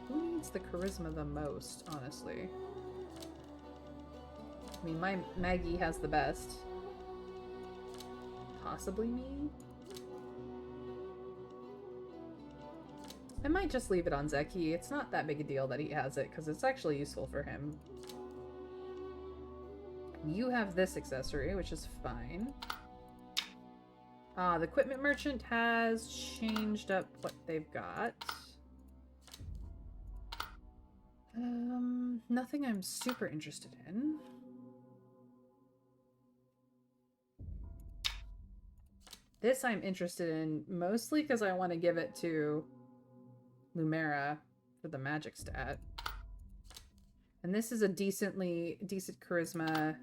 Who needs the charisma the most, honestly? I mean, my Maggie has the best. Possibly me? I might just leave it on Zeki. It's not that big a deal that he has it, because it's actually useful for him. You have this accessory, which is fine. The equipment merchant has changed up what they've got. Nothing I'm super interested in. This I'm interested in mostly because I want to give it to Lumera for the magic stat. And this is a decent charisma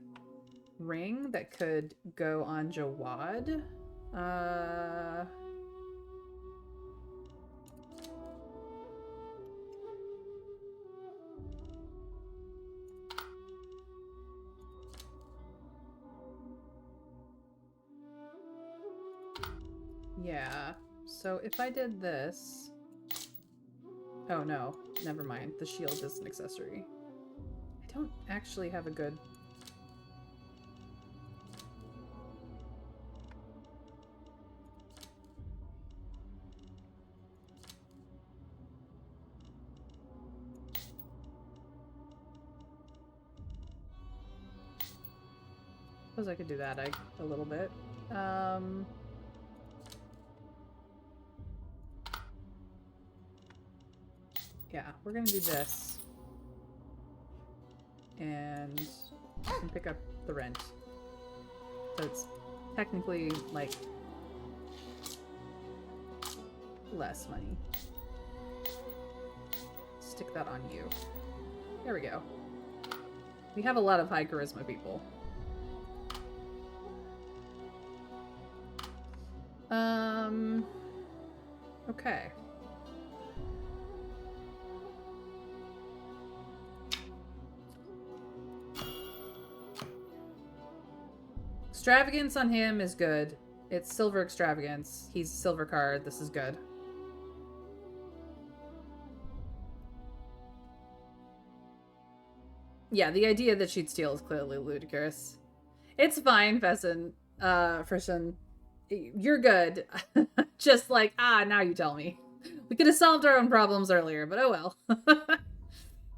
ring that could go on Jawad. Yeah, so if I did this... Oh no, never mind. The shield is an accessory. I don't actually have a good... Suppose I could do that a little bit. Yeah, we're gonna do this. And I can pick up the rent. So it's technically, like, less money. Stick that on you. There we go. We have a lot of high charisma people. Okay. Extravagance on him is good. It's silver extravagance. He's silver card. This is good. Yeah, the idea that she'd steal is clearly ludicrous. It's fine, Fesson. Frisson. You're good. Just like, now you tell me. We could have solved our own problems earlier, but oh well.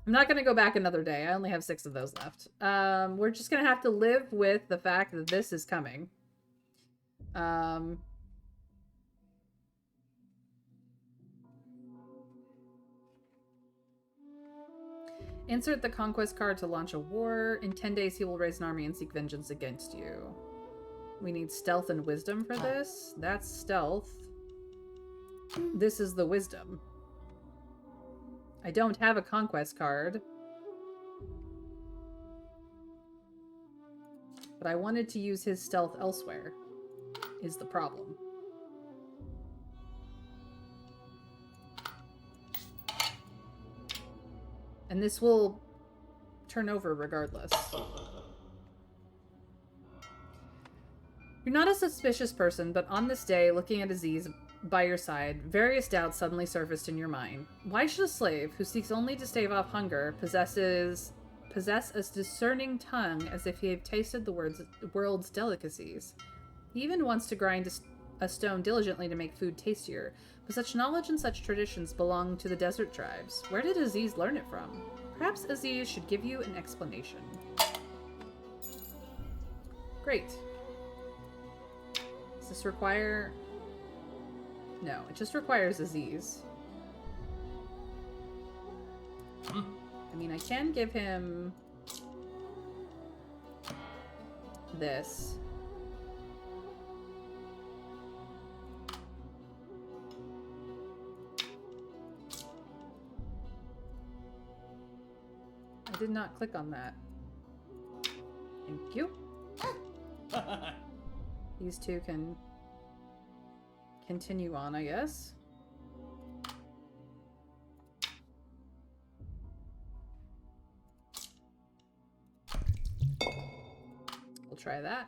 I'm not going to go back another day. I only have 6 of those left. We're just going to have to live with the fact that this is coming. Insert the conquest card to launch a war. In 10 days, he will raise an army and seek vengeance against you. We need stealth and wisdom for this. That's stealth. This is the wisdom. I don't have a conquest card. But I wanted to use his stealth elsewhere, is the problem. And this will turn over regardless. You're not a suspicious person, but on this day, looking at Aziz by your side, various doubts suddenly surfaced in your mind. Why should a slave, who seeks only to stave off hunger, possess a discerning tongue as if he had tasted the world's delicacies? He even wants to grind a stone diligently to make food tastier, but such knowledge and such traditions belong to the desert tribes. Where did Aziz learn it from? Perhaps Aziz should give you an explanation. Great. Does this require... No, it just requires Aziz. I mean, I can give him this. I did not click on that. Thank you. These two can continue on, I guess. We'll try that.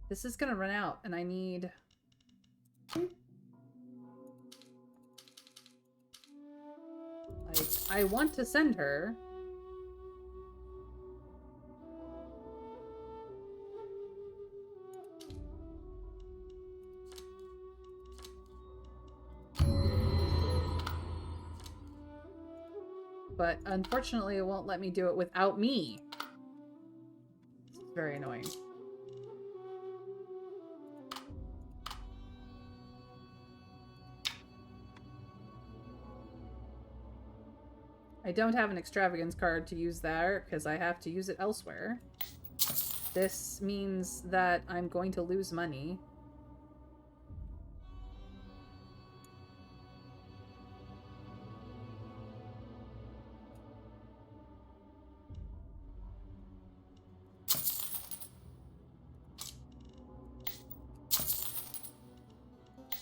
This is gonna run out, and I need... Like, I want to send her. But unfortunately, it won't let me do it without me. It's very annoying. I don't have an extravagance card to use there because I have to use it elsewhere. This means that I'm going to lose money.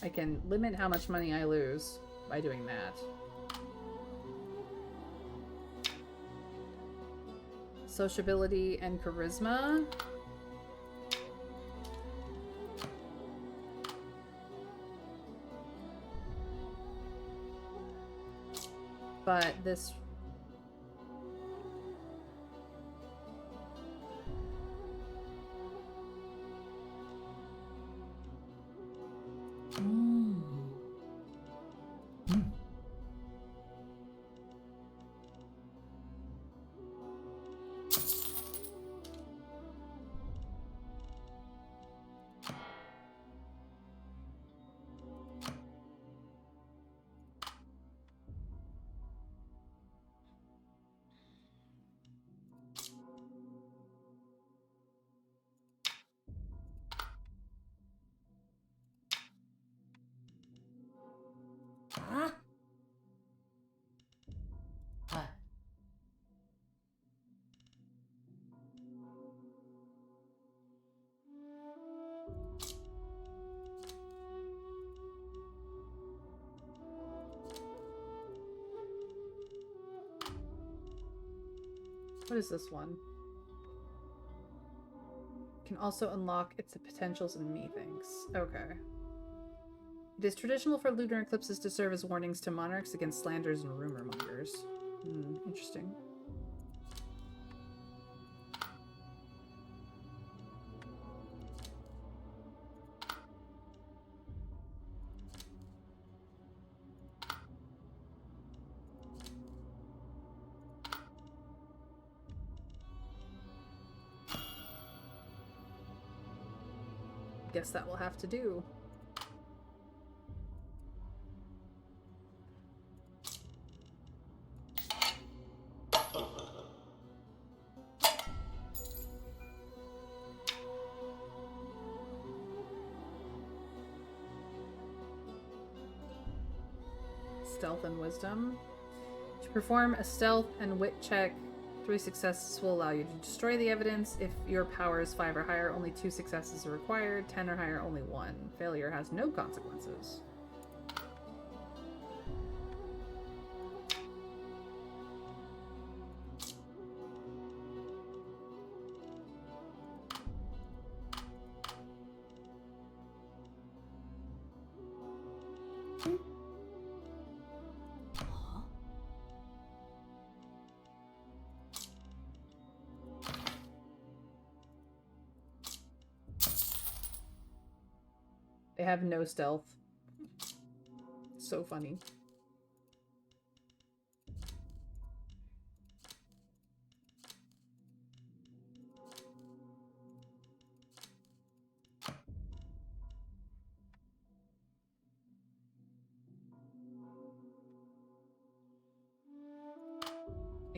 I can limit how much money I lose by doing that. Sociability and charisma. But this... Huh? What? What is this one? Can also unlock its potentials and methinks. Okay. It is traditional for lunar eclipses to serve as warnings to monarchs against slanders and rumor mongers. Interesting. Guess that will have to do. Stealth and wisdom. To perform a stealth and wit check, 3 successes will allow you to destroy the evidence. If your power is 5 or higher, only 2 successes are required. 10 or higher, only 1. Failure has no consequences. They have no stealth. So funny.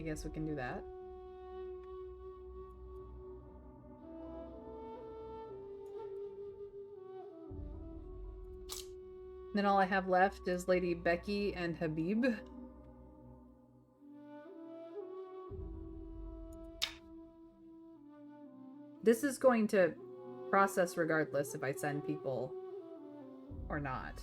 I guess we can do that. Then all I have left is Lady Becky and Habib. This is going to process regardless if I send people or not.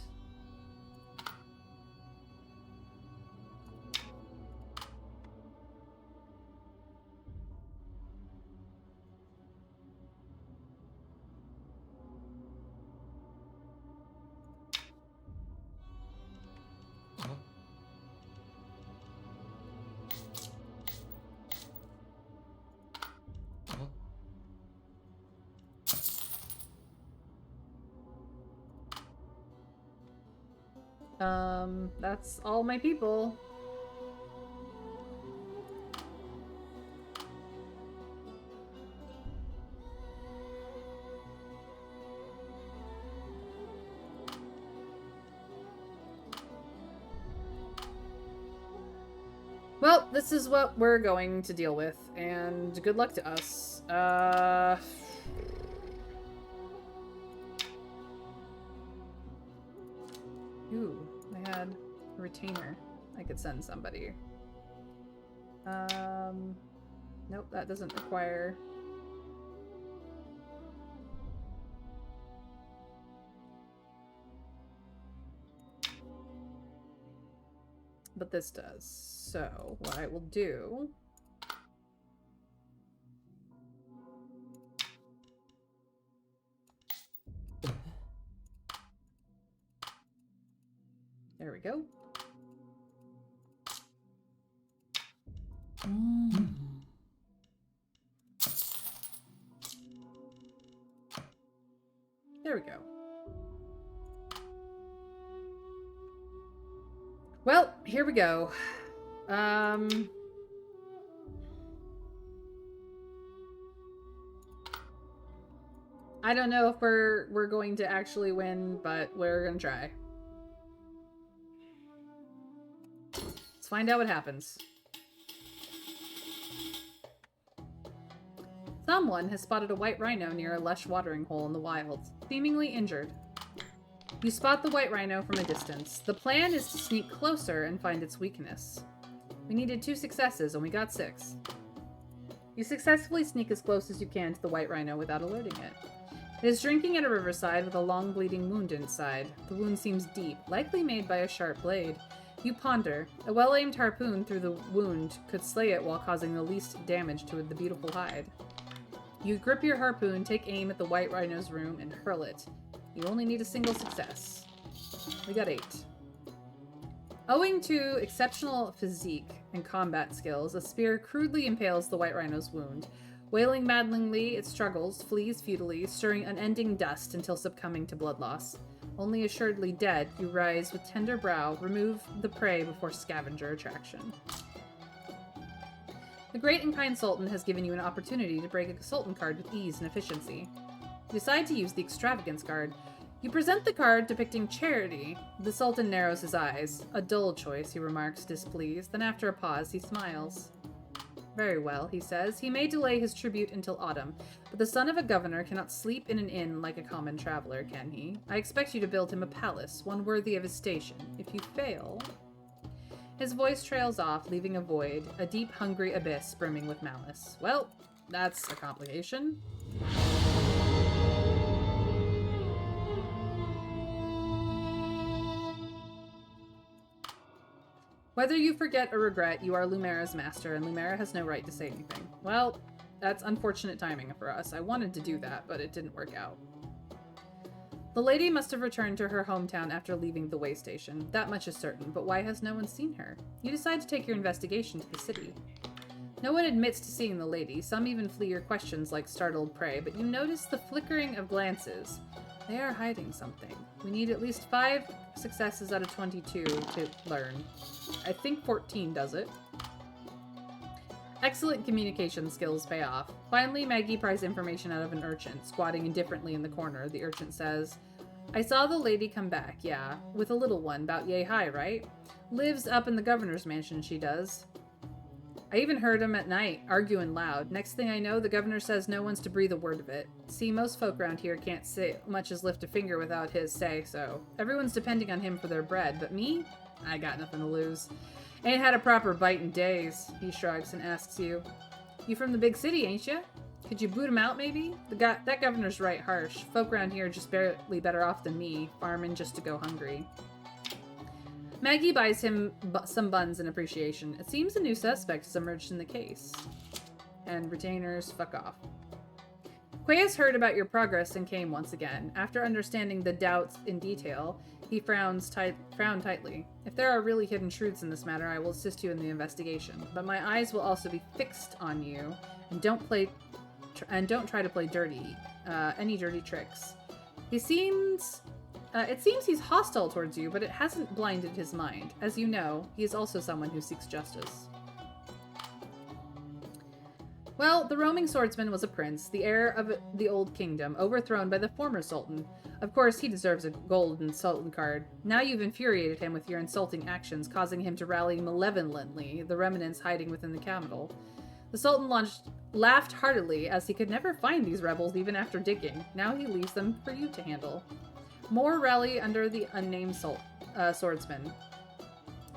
That's all my people. Well, this is what we're going to deal with, and good luck to us. Ooh, I had a retainer. I could send somebody. Nope, that doesn't require... But this does. So, what I will do... There we go. There we go. Well, here we go. I don't know if we're going to actually win, but we're gonna try. Let's find out what happens. Someone has spotted a white rhino near a lush watering hole in the wilds, seemingly injured. You spot the white rhino from a distance. The plan is to sneak closer and find its weakness. We needed 2 successes, and we got 6. You successfully sneak as close as you can to the white rhino without alerting it. It is drinking at a riverside with a long bleeding wound inside. The wound seems deep, likely made by a sharp blade. You ponder. A well-aimed harpoon through the wound could slay it while causing the least damage to the beautiful hide. You grip your harpoon, take aim at the white rhino's room, and hurl it. You only need a single success. We got 8. Owing to exceptional physique and combat skills, a spear crudely impales the white rhino's wound. Wailing maddeningly, it struggles, flees futilely, stirring unending dust until succumbing to blood loss. Only assuredly dead, you rise with tender brow, remove the prey before scavenger attraction. The great and kind Sultan has given you an opportunity to break a Sultan card with ease and efficiency. You decide to use the Extravagance card. You present the card depicting charity. The Sultan narrows his eyes. A dull choice, he remarks, displeased. Then after a pause, he smiles. Very well, he says. He may delay his tribute until autumn, but the son of a governor cannot sleep in an inn like a common traveler, can he? I expect you to build him a palace, one worthy of his station. If you fail... His voice trails off, leaving a void, a deep, hungry abyss brimming with malice. Well, that's a complication. Whether you forget or regret, you are Lumera's master, and Lumera has no right to say anything. Well, that's unfortunate timing for us. I wanted to do that, but it didn't work out. The lady must have returned to her hometown after leaving the way station. That much is certain, but why has no one seen her? You decide to take your investigation to the city. No one admits to seeing the lady. Some even flee your questions like startled prey, but you notice the flickering of glances. They are hiding something. We need at least 5 successes out of 22 to learn. I think 14 does it. Excellent communication skills pay off. Finally, Maggie pries information out of an urchin, squatting indifferently in the corner. The urchin says, I saw the lady come back, yeah, with a little one, about yay high, right? Lives up in the governor's mansion, she does. I even heard him at night, arguing loud. Next thing I know, the governor says no one's to breathe a word of it. See, most folk around here can't say much as lift a finger without his say, so everyone's depending on him for their bread. But me? I got nothing to lose. Ain't had a proper bite in days. He shrugs and asks you, "You from the big city, ain't you? Could you boot him out, maybe? That governor's right harsh. Folk around here are just barely better off than me, farming just to go hungry." Maggie buys him some buns in appreciation. It seems a new suspect has emerged in the case. And retainers, fuck off. Quay has heard about your progress and came once again. After understanding the doubts in detail, he frowned tightly. If there are really hidden truths in this matter, I will assist you in the investigation. But my eyes will also be fixed on you, and don't try to play dirty, any dirty tricks. It seems he's hostile towards you, but it hasn't blinded his mind. As you know, he is also someone who seeks justice. Well, the roaming swordsman was a prince, the heir of the old kingdom, overthrown by the former sultan. Of course, he deserves a golden sultan card. Now you've infuriated him with your insulting actions, causing him to rally malevolently, the remnants hiding within the capital. The sultan laughed heartily, as he could never find these rebels even after digging. Now he leaves them for you to handle. More rally under the unnamed swordsman.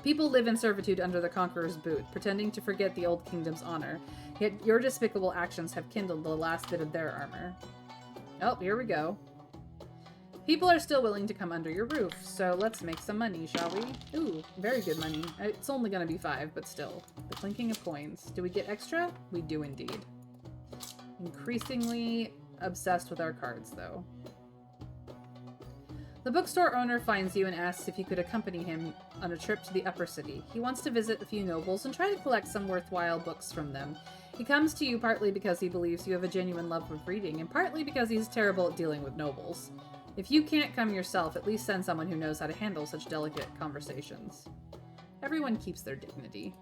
People live in servitude under the conqueror's boot, pretending to forget the old kingdom's honor. Yet your despicable actions have kindled the last bit of their armor. Oh, here we go. People are still willing to come under your roof, so let's make some money, shall we? Ooh, very good money. It's only gonna be 5, but still. The clinking of coins. Do we get extra? We do indeed. Increasingly obsessed with our cards, though. The bookstore owner finds you and asks if you could accompany him on a trip to the upper city. He wants to visit a few nobles and try to collect some worthwhile books from them. He comes to you partly because he believes you have a genuine love of reading, and partly because he's terrible at dealing with nobles. If you can't come yourself, at least send someone who knows how to handle such delicate conversations. Everyone keeps their dignity.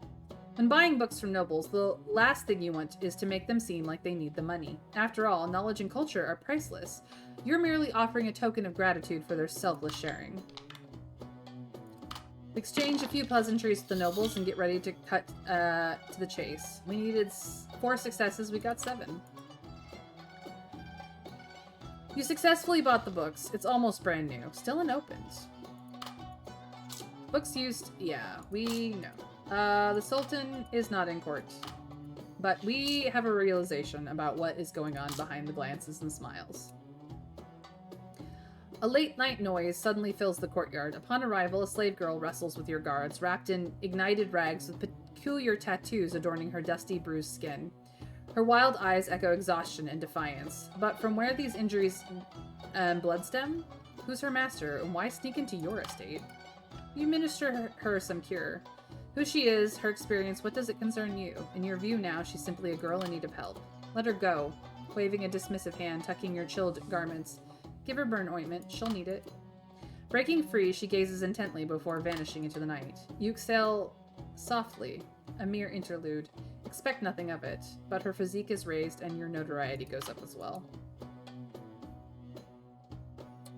When buying books from nobles, the last thing you want is to make them seem like they need the money. After all, knowledge and culture are priceless. You're merely offering a token of gratitude for their selfless sharing. Exchange a few pleasantries with the nobles and get ready to cut to the chase. We needed 4 successes, we got 7. You successfully bought the books. It's almost brand new. Still unopened. Books used, yeah, we know. The Sultan is not in court. But we have a realization about what is going on behind the glances and smiles. A late-night noise suddenly fills the courtyard. Upon arrival, a slave girl wrestles with your guards, wrapped in ignited rags with peculiar tattoos adorning her dusty, bruised skin. Her wild eyes echo exhaustion and defiance. But from where these injuries and blood stem? Who's her master, and why sneak into your estate? You minister her some cure. Who she is, her experience, what does it concern you? In your view now, she's simply a girl in need of help. Let her go, waving a dismissive hand, tucking your chilled garments. Give her burn ointment, she'll need it. Breaking free, she gazes intently before vanishing into the night. You exhale softly, a mere interlude. Expect nothing of it, but her physique is raised and your notoriety goes up as well.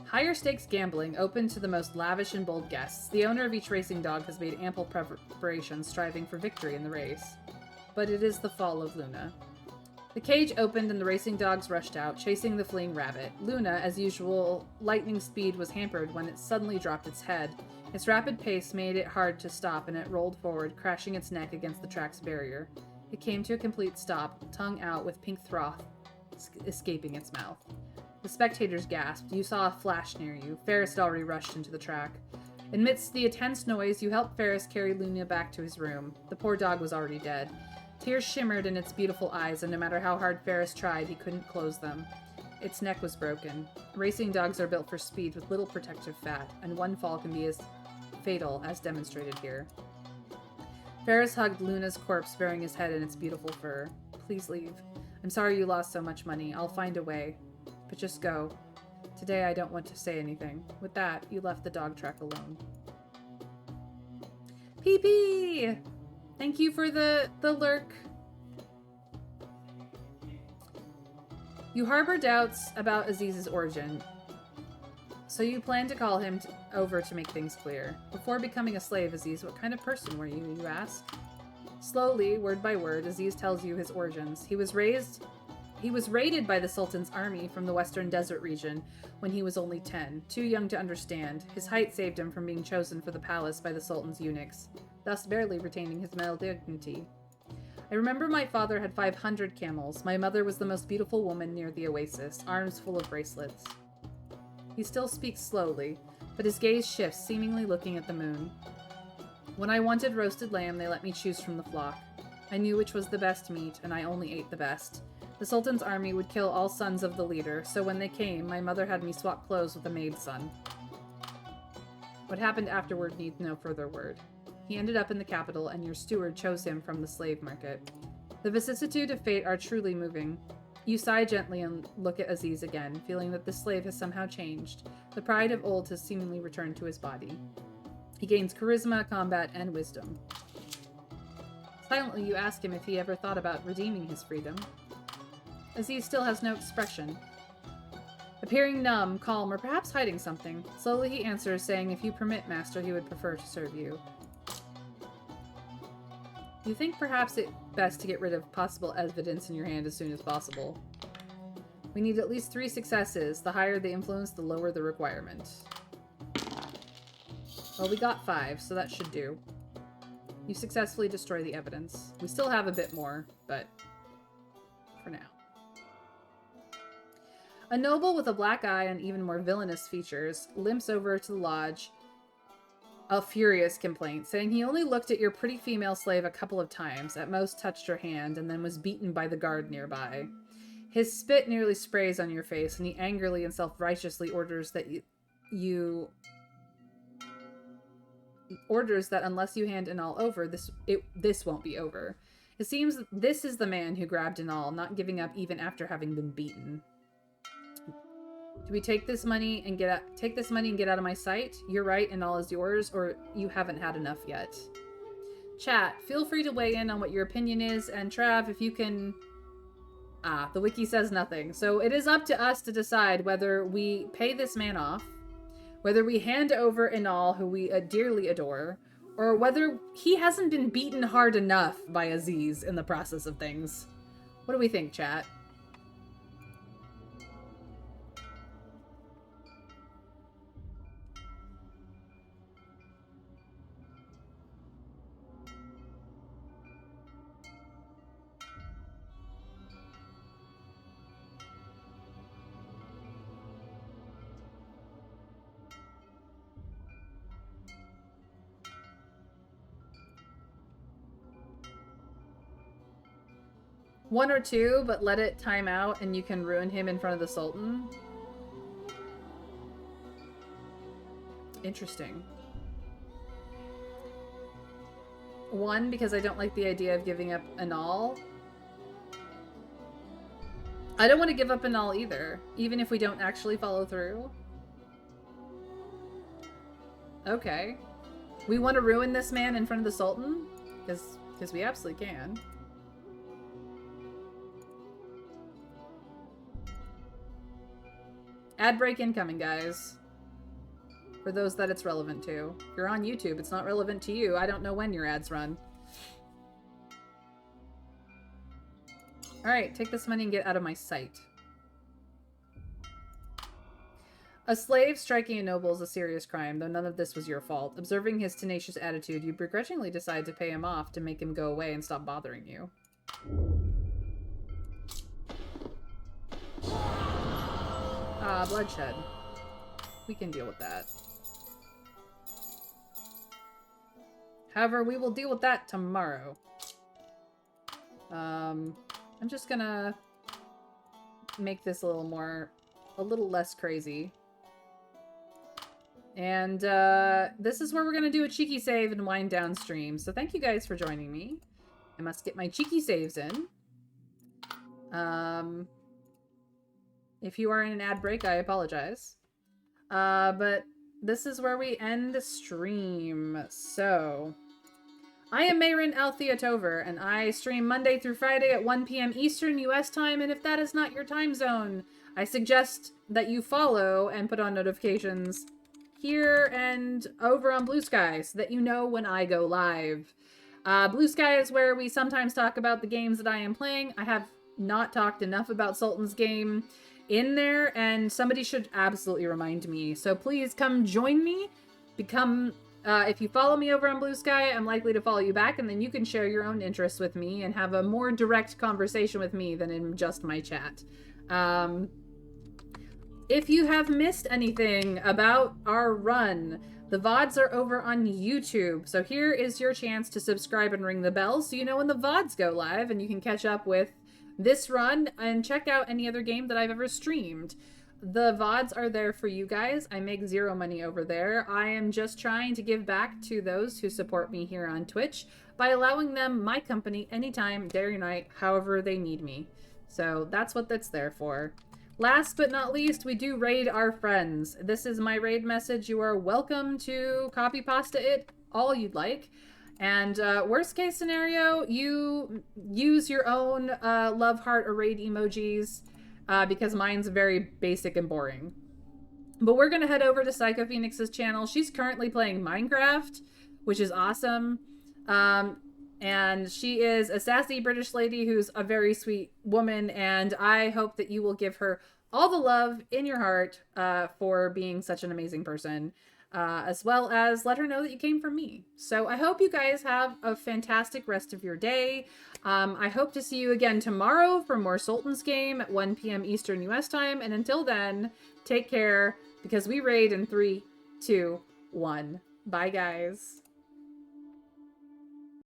Higher stakes gambling open to the most lavish and bold guests. The owner of each racing dog has made ample preparation, striving for victory in the race. But it is the fall of Luna. The cage opened and the racing dogs rushed out, chasing the fleeing rabbit. Luna, as usual, lightning speed was hampered when it suddenly dropped its head. Its rapid pace made it hard to stop, and it rolled forward, crashing its neck against the track's barrier. It came to a complete stop, tongue out with pink froth escaping its mouth. The spectators gasped. You saw a flash near you. Ferris had already rushed into the track. Amidst the intense noise, you helped Ferris carry Luna back to his room. The poor dog was already dead. Tears shimmered in its beautiful eyes, and no matter how hard Ferris tried, he couldn't close them. Its neck was broken. Racing dogs are built for speed with little protective fat, and one fall can be as fatal as demonstrated here. Ferris hugged Luna's corpse, burying his head in its beautiful fur. Please leave. I'm sorry you lost so much money. I'll find a way. But just go. Today I don't want to say anything. With that, you left the dog track alone. PP! Thank you for the lurk. You harbor doubts about Aziz's origin, so you plan to call him over to make things clear. Before becoming a slave, Aziz, what kind of person were you, you ask? Slowly, word by word, Aziz tells you his origins. He was raided by the Sultan's army from the western desert region when he was only 10, too young to understand. His height saved him from being chosen for the palace by the Sultan's eunuchs, thus barely retaining his male dignity. I remember my father had 500 camels. My mother was the most beautiful woman near the oasis, arms full of bracelets. He still speaks slowly, but his gaze shifts, seemingly looking at the moon. When I wanted roasted lamb, they let me choose from the flock. I knew which was the best meat, and I only ate the best. The Sultan's army would kill all sons of the leader, so when they came, my mother had me swap clothes with a maid's son. What happened afterward needs no further word. He ended up in the capital, and your steward chose him from the slave market. The vicissitude of fate are truly moving. You sigh gently and look at Aziz again, feeling that the slave has somehow changed. The pride of old has seemingly returned to his body. He gains charisma, combat, and wisdom. Silently, you ask him if he ever thought about redeeming his freedom. Aziz still has no expression. Appearing numb, calm, or perhaps hiding something, slowly he answers, saying if you permit, master, he would prefer to serve you. You think perhaps it's best to get rid of possible evidence in your hand as soon as possible. We need at least 3 successes. The higher the influence, the lower the requirement. Well, we got 5, so that should do. You successfully destroy the evidence. We still have a bit more, but for now. A noble with a black eye and even more villainous features limps over to the lodge, a furious complaint, saying he only looked at your pretty female slave a couple of times, at most touched her hand, and then was beaten by the guard nearby. His spit nearly sprays on your face, and he angrily and self-righteously orders that unless you hand Anal over, this won't be over. It seems this is the man who grabbed Anal, not giving up even after having been beaten. Do we take this money and get out of my sight? You're right, and all is yours, or you haven't had enough yet. Chat, feel free to weigh in on what your opinion is, and Trav, if you can... the wiki says nothing. So it is up to us to decide whether we pay this man off, whether we hand over Inal, who we dearly adore, or whether he hasn't been beaten hard enough by Aziz in the process of things. What do we think, chat? One or two, but let it time out and you can ruin him in front of the Sultan. Interesting. 1, because I don't like the idea of giving up Anal. I don't want to give up Anal either, even if we don't actually follow through. Okay. We want to ruin this man in front of the Sultan? Because we absolutely can. Ad break incoming, guys. For those that it's relevant to. If you're on YouTube, it's not relevant to you. I don't know when your ads run. Alright, take this money and get out of my sight. A slave striking a noble is a serious crime, though none of this was your fault. Observing his tenacious attitude, you begrudgingly decide to pay him off to make him go away and stop bothering you. Bloodshed. We can deal with that. However, we will deal with that tomorrow. I'm just gonna make this a little less crazy. And, this is where we're gonna do a cheeky save and wind down stream. So thank you guys for joining me. I must get my cheeky saves in. If you are in an ad break, I apologize. But this is where we end the stream. So, I am Mayrin Altheatover, and I stream Monday through Friday at 1 p.m. Eastern US time, and if that is not your time zone, I suggest that you follow and put on notifications here and over on Blue Sky so that you know when I go live. Blue Sky is where we sometimes talk about the games that I am playing. I have not talked enough about Sultan's game in there, and somebody should absolutely remind me. So please come join me. If you follow me over on Blue Sky, I'm likely to follow you back, and then you can share your own interests with me and have a more direct conversation with me than in just my chat. If you have missed anything about our run, the VODs are over on YouTube. So here is your chance to subscribe and ring the bell so you know when the VODs go live and you can catch up with this run and check out any other game that I've ever streamed. The VODs are there for you guys. I make zero money over there. I am just trying to give back to those who support me here on Twitch by allowing them my company anytime, day or night, however they need me. So that's what that's there for. Last but not least, we do raid our friends. This is my raid message. You are welcome to copy pasta it all you'd like. And worst case scenario, you use your own love heart or raid emojis because mine's very basic and boring. But we're going to head over to Psycho Phoenix's channel. She's currently playing Minecraft, which is awesome. And she is a sassy British lady who's a very sweet woman, and I hope that you will give her all the love in your heart for being such an amazing person, as well as let her know that you came from me. So I hope you guys have a fantastic rest of your day. I hope to see you again tomorrow for more Sultan's game at 1 p.m. Eastern US time, and until then, take care, because we raid in 3, 2, 1. Bye, guys.